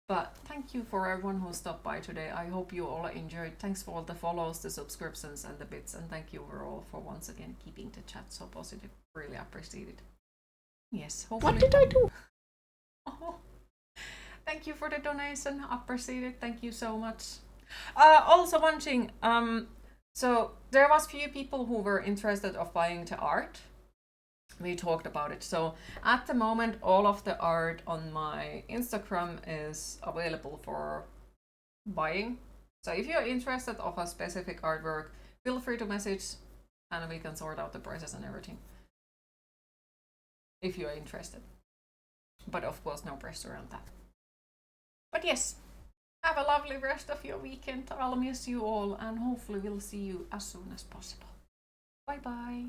[SPEAKER 2] But thank you for everyone who stopped by today. I hope you all enjoyed. Thanks for all the follows, the subscriptions, and the bits. And thank you overall for once again keeping the chat so positive. Really appreciate it. Yes, hopefully.
[SPEAKER 7] What did I do?
[SPEAKER 2] Oh. Thank you for the donation, appreciate it, thank you so much. Also one thing, so there was few people who were interested of buying the art. We talked about it. So at the moment, all of the art on my Instagram is available for buying. So if you're interested of a specific artwork, feel free to message and we can sort out the prices and everything. If you're interested. But of course, no pressure on that. But yes, have a lovely rest of your weekend. I'll miss you all and hopefully we'll see you as soon as possible. Bye bye.